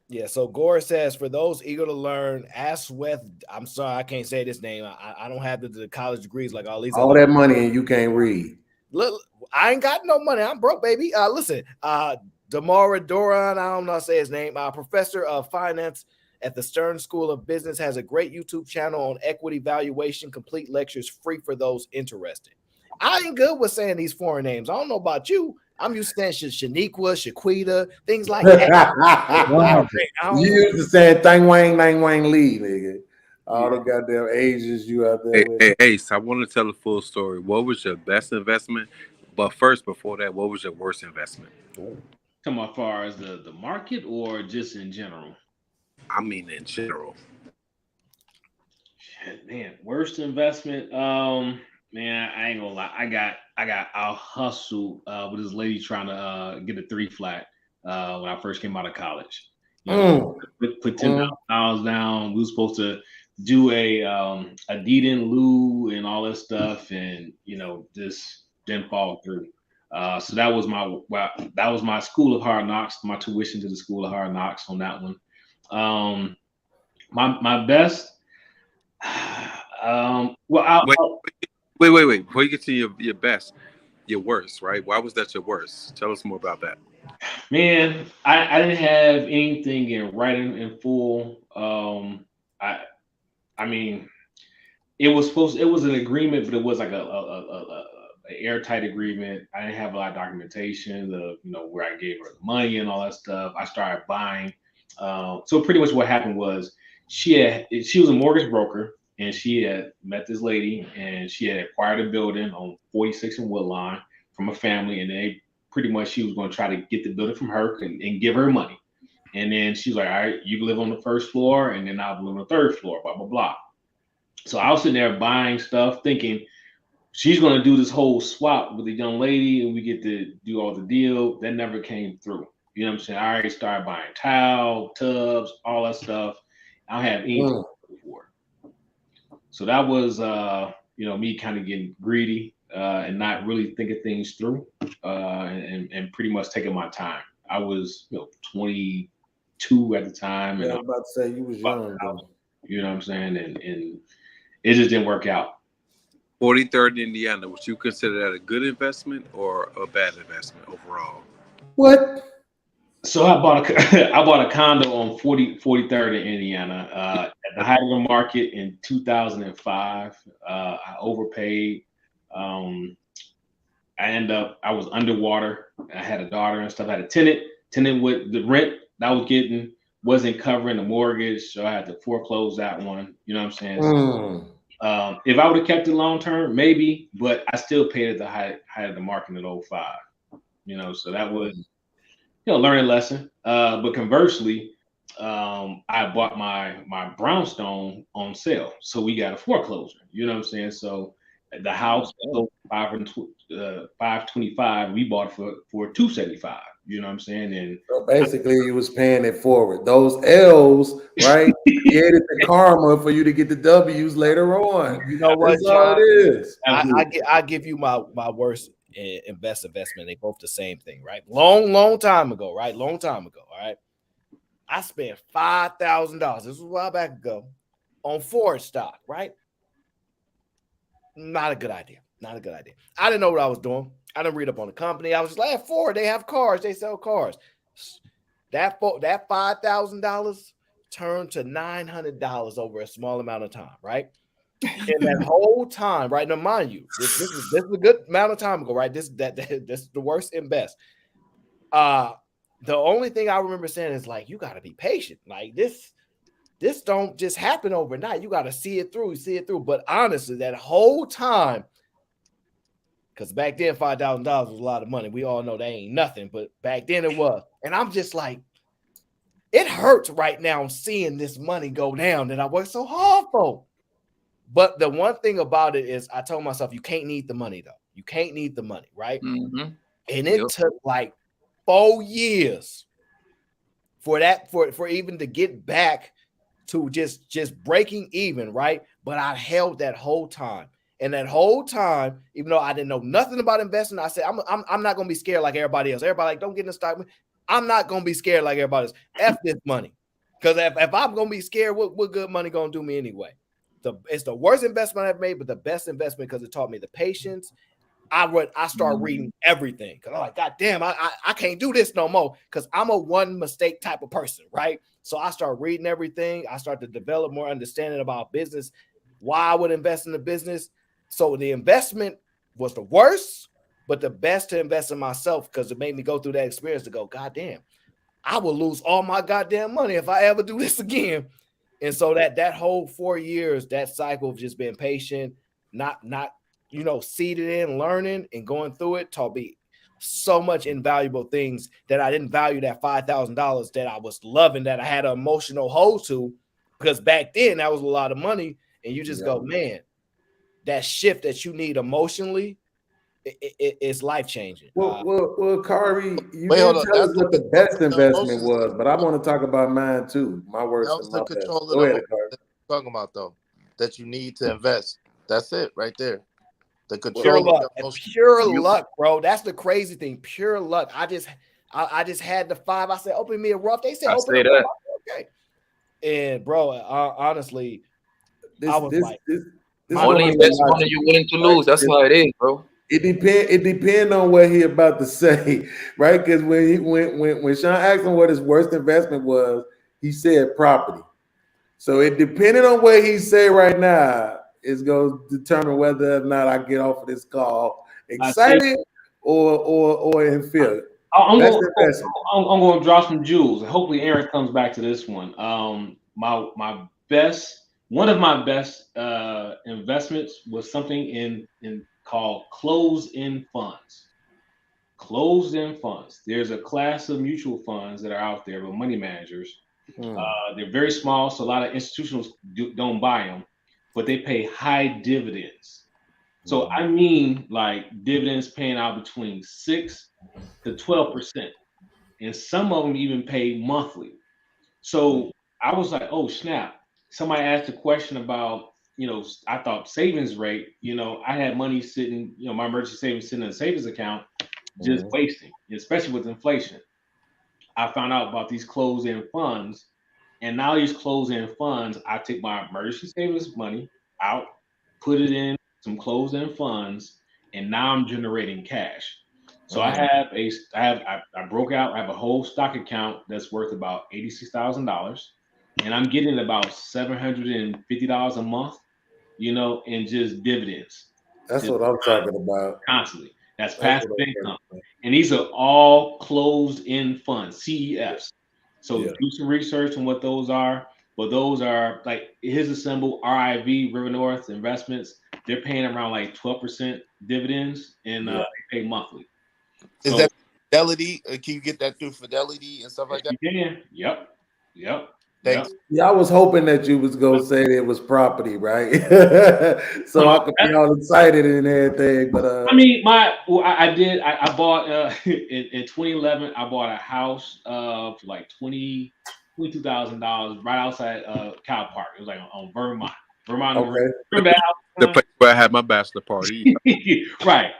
Yeah. So Gore says, for those eager to learn, Asweth. I'm sorry, I can't say this name. I don't have the college degrees like all these. All that money and you can't read. Look, I ain't got no money. I'm broke, baby. Listen, Damara Doran. I don't know how to say his name. Professor of finance at the Stern School of Business, has a great YouTube channel on equity valuation, complete lectures free for those interested. I ain't good with saying these foreign names. I don't know about you. I'm used to saying Shaniqua, Shaquita, things like that. You used to say Thang Wang Lee, nigga. All the goddamn Asians you out there. Hey, Ace, I want to tell the full story. What was your best investment? But first, before that, what was your worst investment? Come on, as far as the market or just in general? I mean, in general. Shit, man, worst investment. Man, I ain't gonna lie. I got out hustled with this lady trying to get a 3 flat when I first came out of college. You know, put $10,000 down. We were supposed to do a deed in lieu and all that stuff, and just didn't fall through. So that was my school of hard knocks, my tuition to the school of hard knocks on that one. My best. Wait. Before you get to your best, your worst, right? Why was that your worst? Tell us more about that. Man, I didn't have anything in writing in full. I mean, it was an agreement, but it was like a airtight agreement. I didn't have a lot of documentation of where I gave her the money and all that stuff. I started buying. So pretty much what happened was she was a mortgage broker, and she had met this lady, and she had acquired a building on 46 and Woodline from a family, and she was going to try to get the building from her and give her money. And then she's like, all right, you live on the first floor, and then I'll live on the third floor, blah, blah, blah. So I was sitting there buying stuff, thinking she's going to do this whole swap with the young lady, and we get to do all the deal. That never came through. You know what I'm saying? I already started buying towel, tubs, all that stuff. I don't have anything before. So that was, me kind of getting greedy and not really thinking things through and pretty much taking my time. I was, 22 at the time. Yeah, I was about to say you was young. You know what I'm saying? And it just didn't work out. 43rd Indiana, would you consider that a good investment or a bad investment overall? What? So I bought a condo on 43rd in Indiana at the height of the market in 2005. I overpaid. I was underwater. I had a daughter and stuff. I had a tenant with the rent that I was getting wasn't covering the mortgage, so I had to foreclose that one. You know what I'm saying? If I would have kept it long term, maybe, but I still paid at the height of the market in 2005. So that was learning lesson. But conversely, I bought my brownstone on sale, so we got a foreclosure. You know what I'm saying? So The house sold 525. We bought for 275. You know what I'm saying? And so basically, you was paying it forward. Those L's, right, created the karma for you to get the W's later on. You know what, That's all John? it is. I give you my worst investment. They both the same thing, right? Long time ago, right? Long time ago, all right. I spent $5,000. This was a while back ago on Ford stock, right? Not a good idea. Not a good idea. I didn't know what I was doing. I didn't read up on the company. I was just like, Ford, they have cars. They sell cars. That $5,000 turned to $900 over a small amount of time, right? And that whole time, right? Now, mind you, this is a good amount of time ago, right? This is the worst and best. The only thing I remember saying is like, you got to be patient. Like this don't just happen overnight. You got to see it through. But honestly, that whole time, because back then $5,000 was a lot of money. We all know that ain't nothing, but back then it was. And I'm just like, it hurts right now seeing this money go down that I worked so hard for. But the one thing about it is I told myself, you can't need the money though. You can't need the money, right? Mm-hmm. And it took like 4 years for even to get back to just breaking even, right? But I held that whole time. And that whole time, even though I didn't know nothing about investing, I said, I'm not gonna be scared like everybody else. Everybody like, don't get in the stock. I'm not gonna be scared like everybody else. F this money. Because if I'm gonna be scared, what good money gonna do me anyway? It's the worst investment I've made, but the best investment because it taught me the patience. I started reading everything because I'm like, God damn, I can't do this no more because I'm a one mistake type of person, right? So I started reading everything. I started to develop more understanding about business, why I would invest in the business. So the investment was the worst, but the best to invest in myself because it made me go through that experience to go, God damn, I will lose all my goddamn money if I ever do this again. And so that whole 4 years, that cycle of just being patient, not seated in, learning and going through it taught me so much invaluable things that I didn't value that $5,000 that I was loving, that I had an emotional hold to, because back then that was a lot of money. And you just go, man, that shift that you need emotionally, it's life-changing. Well, Kari, you didn't tell us what the best investment was, but I want to talk about mine too. My worst and my best. Go ahead, Kari. Talking about though, that you need to invest. That's it right there. The control Pure of luck. the emotion. Pure luck, bro. That's the crazy thing. Pure luck. I just had the 5. I said, open me a rough. They said, open it up. Okay. And bro, honestly, I was like, only invest money you're willing to lose. That's how it is, bro. It depends on what he about to say, right? Because when Sean asked him what his worst investment was, he said property. So it depending on what he say right now is going to determine whether or not I get off of this call excited or in fear. I'm going to drop some jewels, and hopefully Aaron comes back to this one. One of my best investments was something in called closed-end funds. Closed-end funds. There's a class of mutual funds that are out there with money managers. They're very small, so a lot of institutions don't buy them, but they pay high dividends. So I mean, like dividends paying out between 6 to 12%, and some of them even pay monthly. So I was like, oh snap! Somebody asked a question about, I thought savings rate. I had money sitting, my emergency savings sitting in a savings account, just wasting, especially with inflation. I found out about these closed-end funds, and now these closed-end funds, I take my emergency savings money out, put it in some closed-end funds, and now I'm generating cash. So I broke out. I have a whole stock account that's worth about $86,000, and I'm getting about $750 a month, in just dividends. That's what I'm talking about. Constantly. That's passive income. And these are all closed-end funds, CEFs. So do some research on what those are. But those are like, here's a symbol, RIV, River North Investments. They're paying around like 12% dividends, and they pay monthly. Is that Fidelity? Can you get that through Fidelity and stuff like that? You can. Yep. Thanks. Yeah, I was hoping that you was gonna say it was property, right? So I could be all excited and everything. But I mean, I bought in 2011. I bought a house for like $22,000 right outside Cow Park. It was like on Vermont. Okay. Remember that The place where I had my bachelor party. right.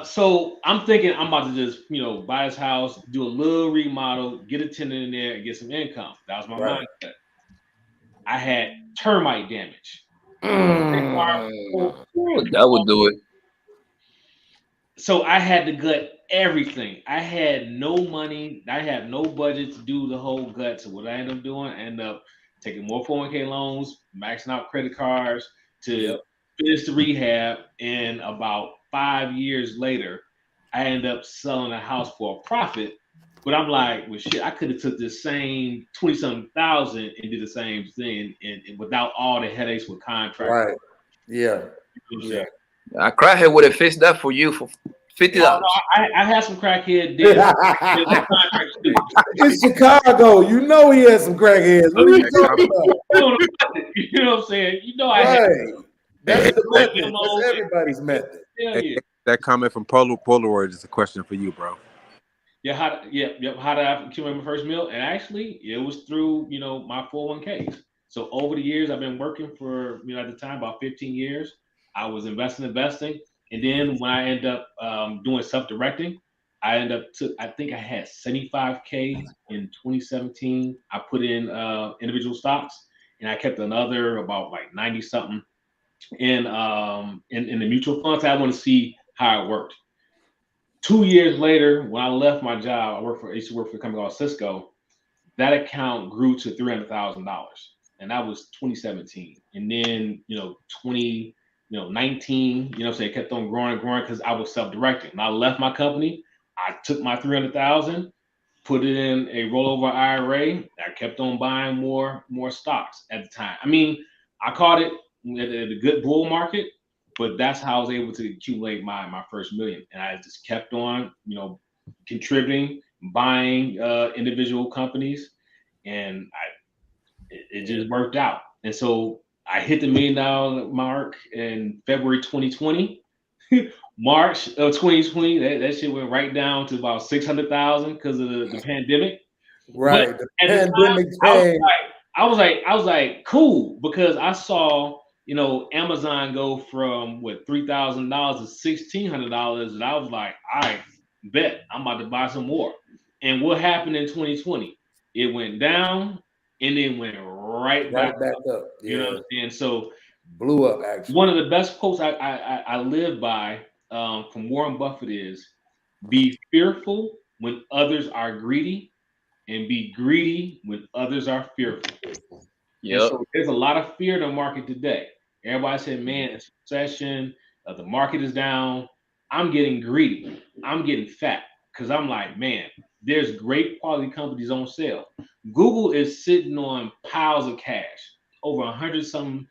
So I'm thinking I'm about to just, buy this house, do a little remodel, get a tenant in there, and get some income. That was my mindset. I had termite damage. That would do it. So I had to gut everything. I had no money. I had no budget to do the whole gut. So what I ended up doing, I ended up taking more 401k loans, maxing out credit cards to finish the rehab. And about 5 years later, I ended up selling a house for a profit. But I'm like, well, shit, I could have took this same 20-something thousand and did the same thing and without all the headaches with contracts. Right. Yeah. Yeah. A crackhead would have fixed that for you for $50. No, I had some crackhead It's Chicago. You know he had some crackheads. What are you talking about? You know what I'm saying? I had That's the method. That's everybody's method. That comment from Polaroid is a question for you, bro. Yeah, how did I accumulate my first meal? And actually, it was through my 401ks. So over the years, I've been working for at the time about 15 years. I was investing, and then when I ended up doing self-directing, I think I had 75K in 2017. I put in individual stocks, and I kept another about like 90 something in the mutual funds. I want to see how it worked. 2 years later, when I left my job, I used to work for a company called Cisco. That account grew to $300,000, and that was 2017. And then 2019, what I'm saying, kept on growing because I was self-directing. When I left my company, I took my $300,000, put it in a rollover IRA. I kept on buying more stocks at the time. I mean, I caught it at a good bull market, but that's how I was able to accumulate my first million. And I just kept on, contributing, buying individual companies, and it just worked out. And so I hit the $1 million mark in February 2020. March of 2020, that shit went right down to about 600,000 because of the pandemic. Right, But the pandemic came. I was like, cool, because I saw Amazon go from $3,000 to $1,600, and I was like, I bet I'm about to buy some more. And what happened in 2020? It went down and then went right back up. Yeah. You know what I'm saying? So blew up. Actually, one of the best quotes I live by from Warren Buffett is, "Be fearful when others are greedy, and be greedy when others are fearful." Yep. So there's a lot of fear in the market today. Everybody said, man, it's a recession, the market is down. I'm getting greedy. I'm getting fat because I'm like, man, there's great quality companies on sale. Google is sitting on piles of cash, over 100-something,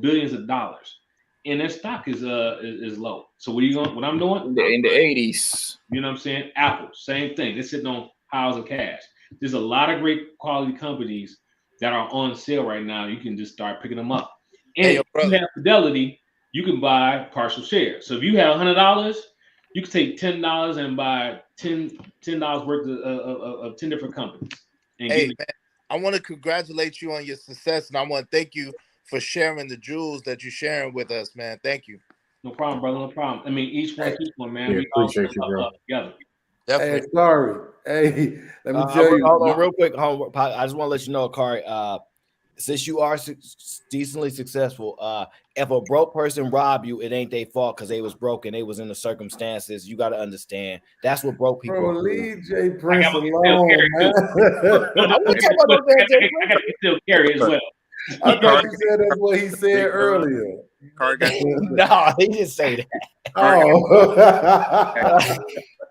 billions of dollars, and their stock is low. So what I'm doing? In the 80s. You know what I'm saying? Apple, same thing. They're sitting on piles of cash. There's a lot of great quality companies that are on sale right now. You can just start picking them up. And if you have Fidelity, you can buy partial shares. So if you have $100, you can take $10 and buy $10 worth of 10 different companies. Hey, man, I want to congratulate you on your success, and I want to thank you for sharing the jewels that you're sharing with us, man. Thank you. No problem, brother. No problem. I mean, each one, man. Yeah, we all appreciate you, bro. Together. Definitely. Hey, sorry. Hey, let me tell you. Hold on, real quick. I just want to let you know, Akari, since you are decently successful, if a broke person rob you, it ain't their fault because they was broke and they was in the circumstances. You got to understand that's what broke people. Bro, leave Jay Prince alone, man. I got to still carry as well. I thought you said that's what he said earlier. No, he didn't say that. Oh,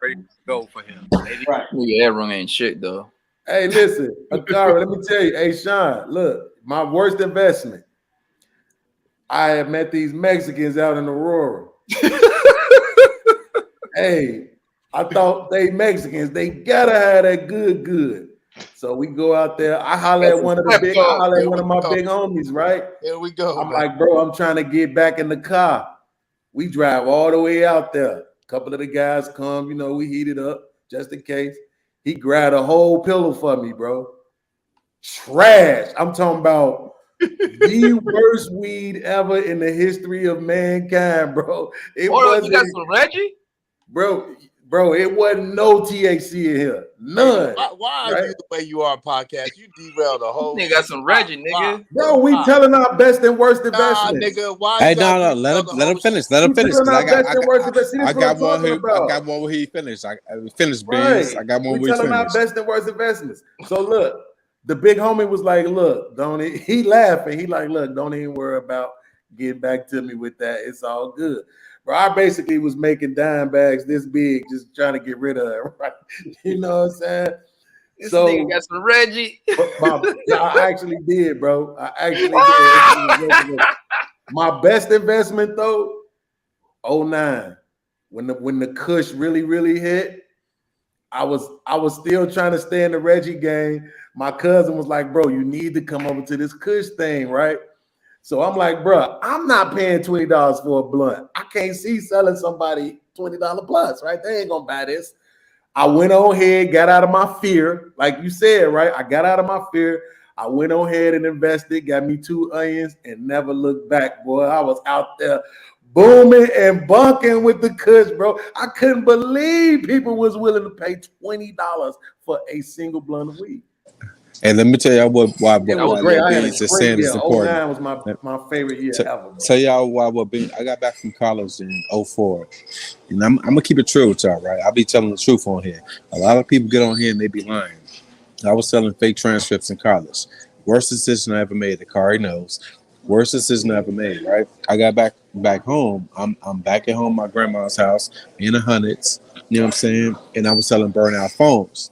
Ready to go for him. Right. Yeah, wrong ain't shit though. Hey, listen, Akari, let me tell you. Hey, Sean, look, my worst investment. I have met these Mexicans out in Aurora. Hey, I thought they Mexicans. They gotta have that good. So we go out there. I holler at one of my big homies, right? Here we go. I'm like, bro, I'm trying to get back in the car. We drive all the way out there. A couple of the guys come, we heat it up just in case. He grabbed a whole pillow for me, bro. Trash. I'm talking about the worst weed ever in the history of mankind, bro. You got some Reggie? Bro, it wasn't no THC in here. None. Why are you the way you are, podcast? You derailed the whole. Nigga got some Reggie, nigga. Bro, we telling our best and worst investments. Nigga, why? Hey, no, let him finish. Let him finish. I got one here. I got one where he finished. I finished beans. I got one where he telling our finished. best and worst investments. So look, the big homie was like, look, he laughing. He like, look, don't even worry about getting back to me with that. It's all good. Bro, I basically was making dime bags this big, just trying to get rid of it, right? You know what I'm saying? This nigga got some Reggie. I actually did, bro. I actually did. My best investment though, 09. When the Kush really hit, I was still trying to stay in the Reggie game. My cousin was like, bro, you need to come over to this Kush thing, right? So I'm like, bro, I'm not paying $20 for a blunt. I can't see selling somebody $20 plus, right? They ain't gonna buy this. I went on ahead, got out of my fear, like you said, right? I got out of my fear. I went on ahead and invested, got me 2 onions, and never looked back, boy. I was out there booming and bunking with the Kush, bro. I couldn't believe people was willing to pay $20 for a single blunt of weed. And let me tell y'all why beans is saying is important. 09 was my favorite year ever. Tell y'all why I got back from college in 04. And I'm gonna keep it true with y'all, right? I'll be telling the truth on here. A lot of people get on here and they be lying. I was selling fake transcripts in college. Worst decision I ever made. The Kari knows. Worst decision I ever made, right? I got back home. I'm back at home, my grandma's house in the hundreds. You know what I'm saying? And I was selling burnout phones.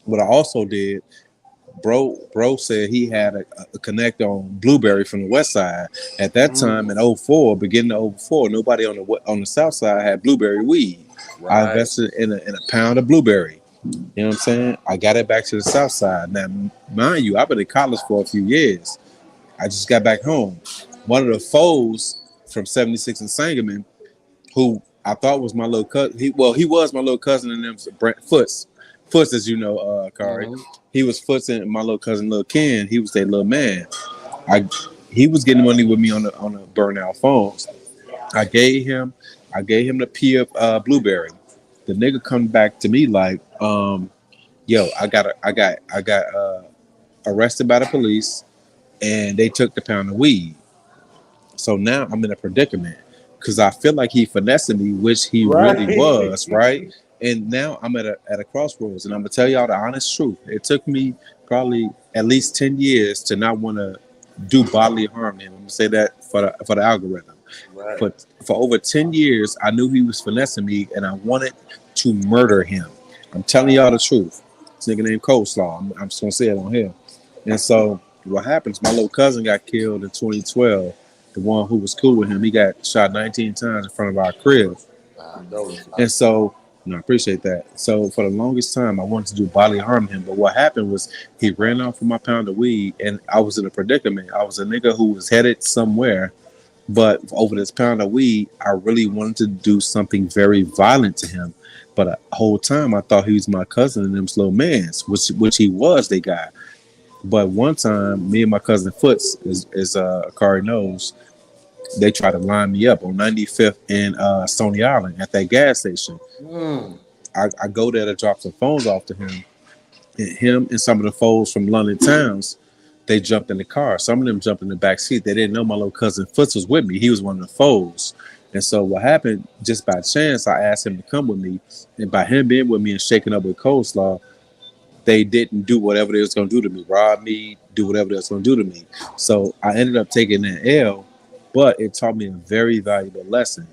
What I also did, bro said he had a connect on Blueberry from the west side. At that time in 04, beginning of 04, nobody on the south side had Blueberry weed. Right. I invested in a pound of Blueberry. You know what I'm saying? I got it back to the south side. Now, mind you, I've been in college for a few years. I just got back home. One of the foes from 76 and Sangamon, who I thought was my little cousin. He was my little cousin, and them Foots, as you know, Kari. He was Foots and my little cousin, Lil Ken. He was their little man. He was getting money with me on the burnout phones. I gave him the P of Blueberry. The nigga come back to me like, yo, I got arrested by the police, and they took the pound of weed. So now I'm in a predicament because I feel like he finessing me, which he really was, right? And now I'm at a crossroads, and I'm gonna tell y'all the honest truth. It took me probably at least 10 years to not want to do bodily harm to him. I'm gonna say that for the algorithm. Right. But for over 10 years, I knew he was finessing me, and I wanted to murder him. I'm telling y'all the truth. This nigga named Coleslaw. I'm just gonna say it on here. And so what happens? My little cousin got killed in 2012. The one who was cool with him, he got shot 19 times in front of our crib. And so, I appreciate that. So for the longest time, I wanted to do bodily harm to him. But what happened was he ran off with my pound of weed, and I was in a predicament. I was a nigga who was headed somewhere, but over this pound of weed, I really wanted to do something very violent to him. But the whole time, I thought he was my cousin and them slow mans, which he was, they guy. But one time, me and my cousin Foots, as Kari knows, they tried to line me up on 95th and Stony Island at that gas station. I go there to drop some phones off to him. And him and some of the foes from London Towns, they jumped in the car. Some of them jumped in the back seat. They didn't know my little cousin Foots was with me. He was one of the foes. And so what happened, just by chance, I asked him to come with me. And by him being with me and shaking up with Coleslaw, they didn't do whatever they was going to do to me, rob me, do whatever they was going to do to me. So I ended up taking that L, but it taught me a very valuable lesson.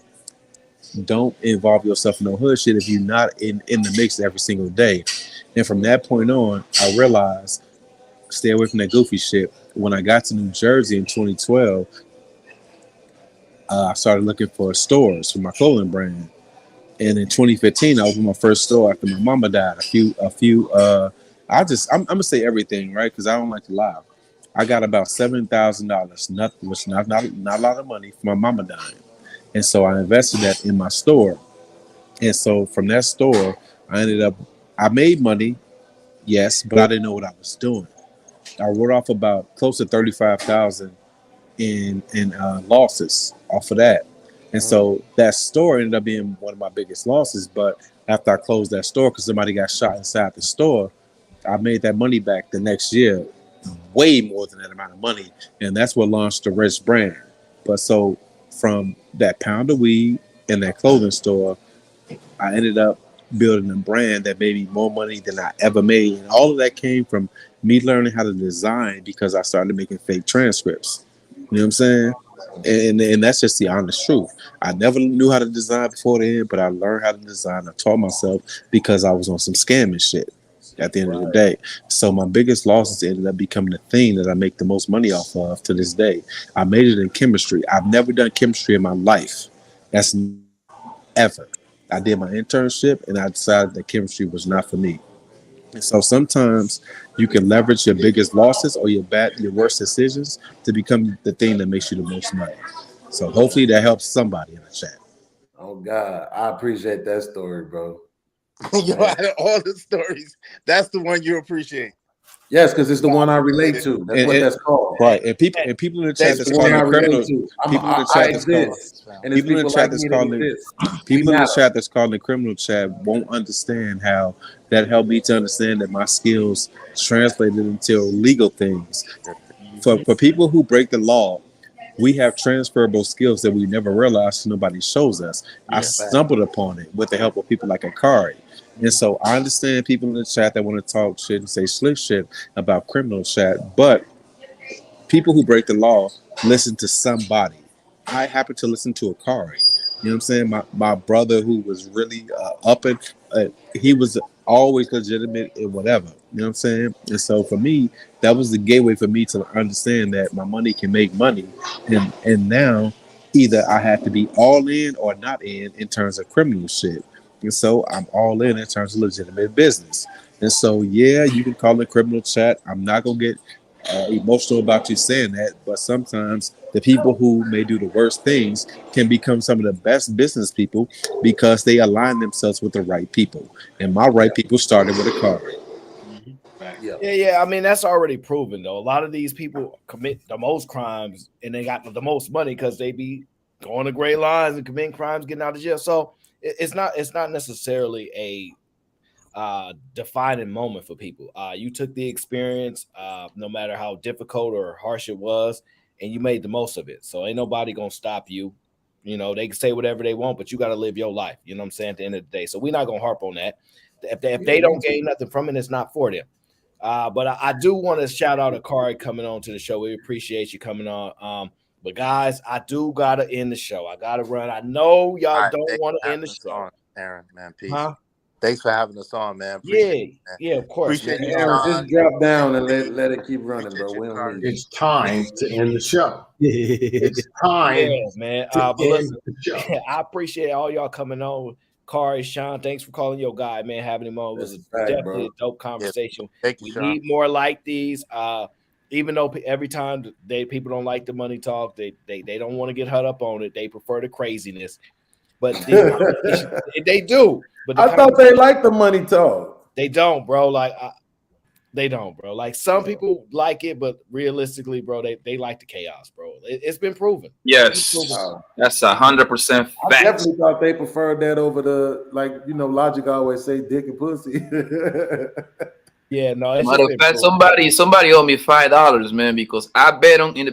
Don't involve yourself in no hood shit if you're not in the mix every single day. And from that point on, I realized, stay away from that goofy shit. When I got to New Jersey in 2012, I started looking for stores for my clothing brand. And in 2015, I opened my first store after my mama died. I'm gonna say everything, right? Because I don't like to lie. I got about $7,000, nothing, which not a lot of money for my mama dying, and so I invested that in my store. And so from that store, I made money, yes, but I didn't know what I was doing. I wrote off about close to 35,000 in losses off of that, and so that store ended up being one of my biggest losses. But after I closed that store because somebody got shot inside the store, I made that money back the next year, way more than that amount of money, and that's what launched the Rich brand. But so from that pound of weed and that clothing store, I ended up building a brand that made me more money than I ever made, and all of that came from me learning how to design because I started making fake transcripts. You know what I'm saying? And that's just the honest truth. I never knew how to design before then, but I learned how to design. I taught myself because I was on some scamming shit at the end of the day. So my biggest losses ended up becoming the thing that I make the most money off of to this day. I made it in chemistry. I've never done chemistry in my life. That's ever. I did my internship and I decided that chemistry was not for me. And so sometimes you can leverage your biggest losses or your worst decisions to become the thing that makes you the most money. So hopefully that helps somebody in the chat. Oh God, I appreciate that story, bro. Yo, out of all the stories, that's the one you appreciate. Yes, because it's the one I relate to. That's what that's called. Right. And people in the chat that's calling the criminal. People in the chat that's calling. People in the chat that's calling. People in the chat that's calling the criminal chat won't understand how that helped me to understand that my skills translated into legal things. For people who break the law, we have transferable skills that we never realized nobody shows us. I stumbled upon it with the help of people like Akari. And so I understand people in the chat that want to talk shit and say slick shit about criminal chat, but people who break the law listen to somebody. I happen to listen to Akari. You know what I'm saying? My brother who was really up and he was always legitimate and whatever. You know what I'm saying? And so for me, that was the gateway for me to understand that my money can make money. And now either I have to be all in or not in terms of criminal shit. And so I'm all in terms of legitimate business. And so, yeah, you can call it criminal chat. I'm not going to get emotional about you saying that, but sometimes the people who may do the worst things can become some of the best business people because they align themselves with the right people. And my right people started with a car. Yeah. I mean, that's already proven, though. A lot of these people commit the most crimes and they got the most money because they be going to gray lines and committing crimes, getting out of jail. So it's not necessarily a defining moment for people. You took the experience, no matter how difficult or harsh it was, and you made the most of it. So ain't nobody gonna stop you. You know, they can say whatever they want, but you got to live your life. You know what I'm saying? At the end of the day, so we're not gonna harp on that. If they don't gain nothing from it, it's not for them. But I do want to shout out Akari coming on to the show. We appreciate you coming on. But guys, I do gotta end the show. I gotta run. I know y'all don't want to end the show. Aaron, man, peace. Huh? Thanks for having us on, man. Yeah, of course. Appreciate you, Aaron, Sean. just drop down and let it keep running, bro. We don't need It's time to end the show. It's time man. to But listen, end the show. I appreciate all y'all coming on. Kari, Sean, thanks for calling your guy, man. Having him on was definitely a dope conversation. Thank you, we Sean. need more like these. Even though every time people don't like the money talk, they don't want to get hung up on it. They prefer the craziness, but they do. But I thought they liked the money talk. They don't, bro. Like they don't, bro. Like some people like it, but realistically, bro, they like the chaos, bro. It's been proven. Yes, that's 100% fact. I definitely thought they preferred that over the, like, you know, Logic always say dick and pussy. Yeah, no. It's Matter of fact, somebody owed me $5, man, because I bet on in the.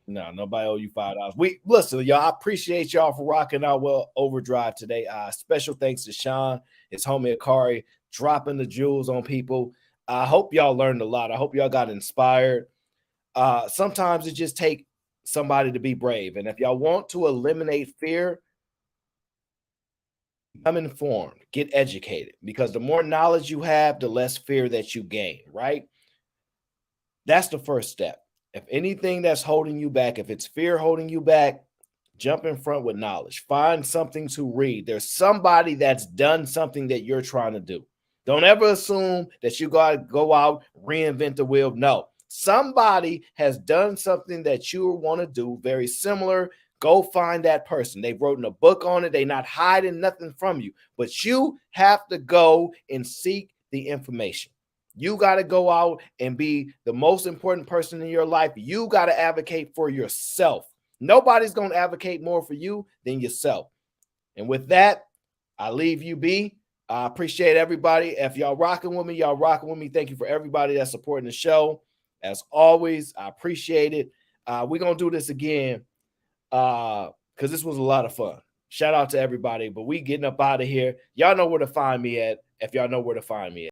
No, nobody owe you $5. We listen, y'all. I appreciate y'all for rocking out well overdrive today. Special thanks to Sean, his homie Akari, dropping the jewels on people. I hope y'all learned a lot. I hope y'all got inspired. Sometimes it just takes somebody to be brave. And if y'all want to eliminate fear, become informed, get educated, because the more knowledge you have, the less fear that you gain, right? That's the first step. If anything that's holding you back, if it's fear holding you back, jump in front with knowledge. Find something to read. There's somebody that's done something that you're trying to do. Don't ever assume that you got to go out, reinvent the wheel. No, somebody has done something that you want to do very similar. Go find that person. They've written a book on it. They're not hiding nothing from you, but you have to go and seek the information. You got to go out and be the most important person in your life. You got to advocate for yourself. Nobody's going to advocate more for you than yourself. And with that, I leave you be. I appreciate everybody. If y'all rocking with me, y'all rocking with me. Thank you for everybody that's supporting the show. As always, I appreciate it. We're going to do this again because this was a lot of fun. Shout out to everybody. But we getting up out of here. Y'all know where to find me at if y'all know where to find me at.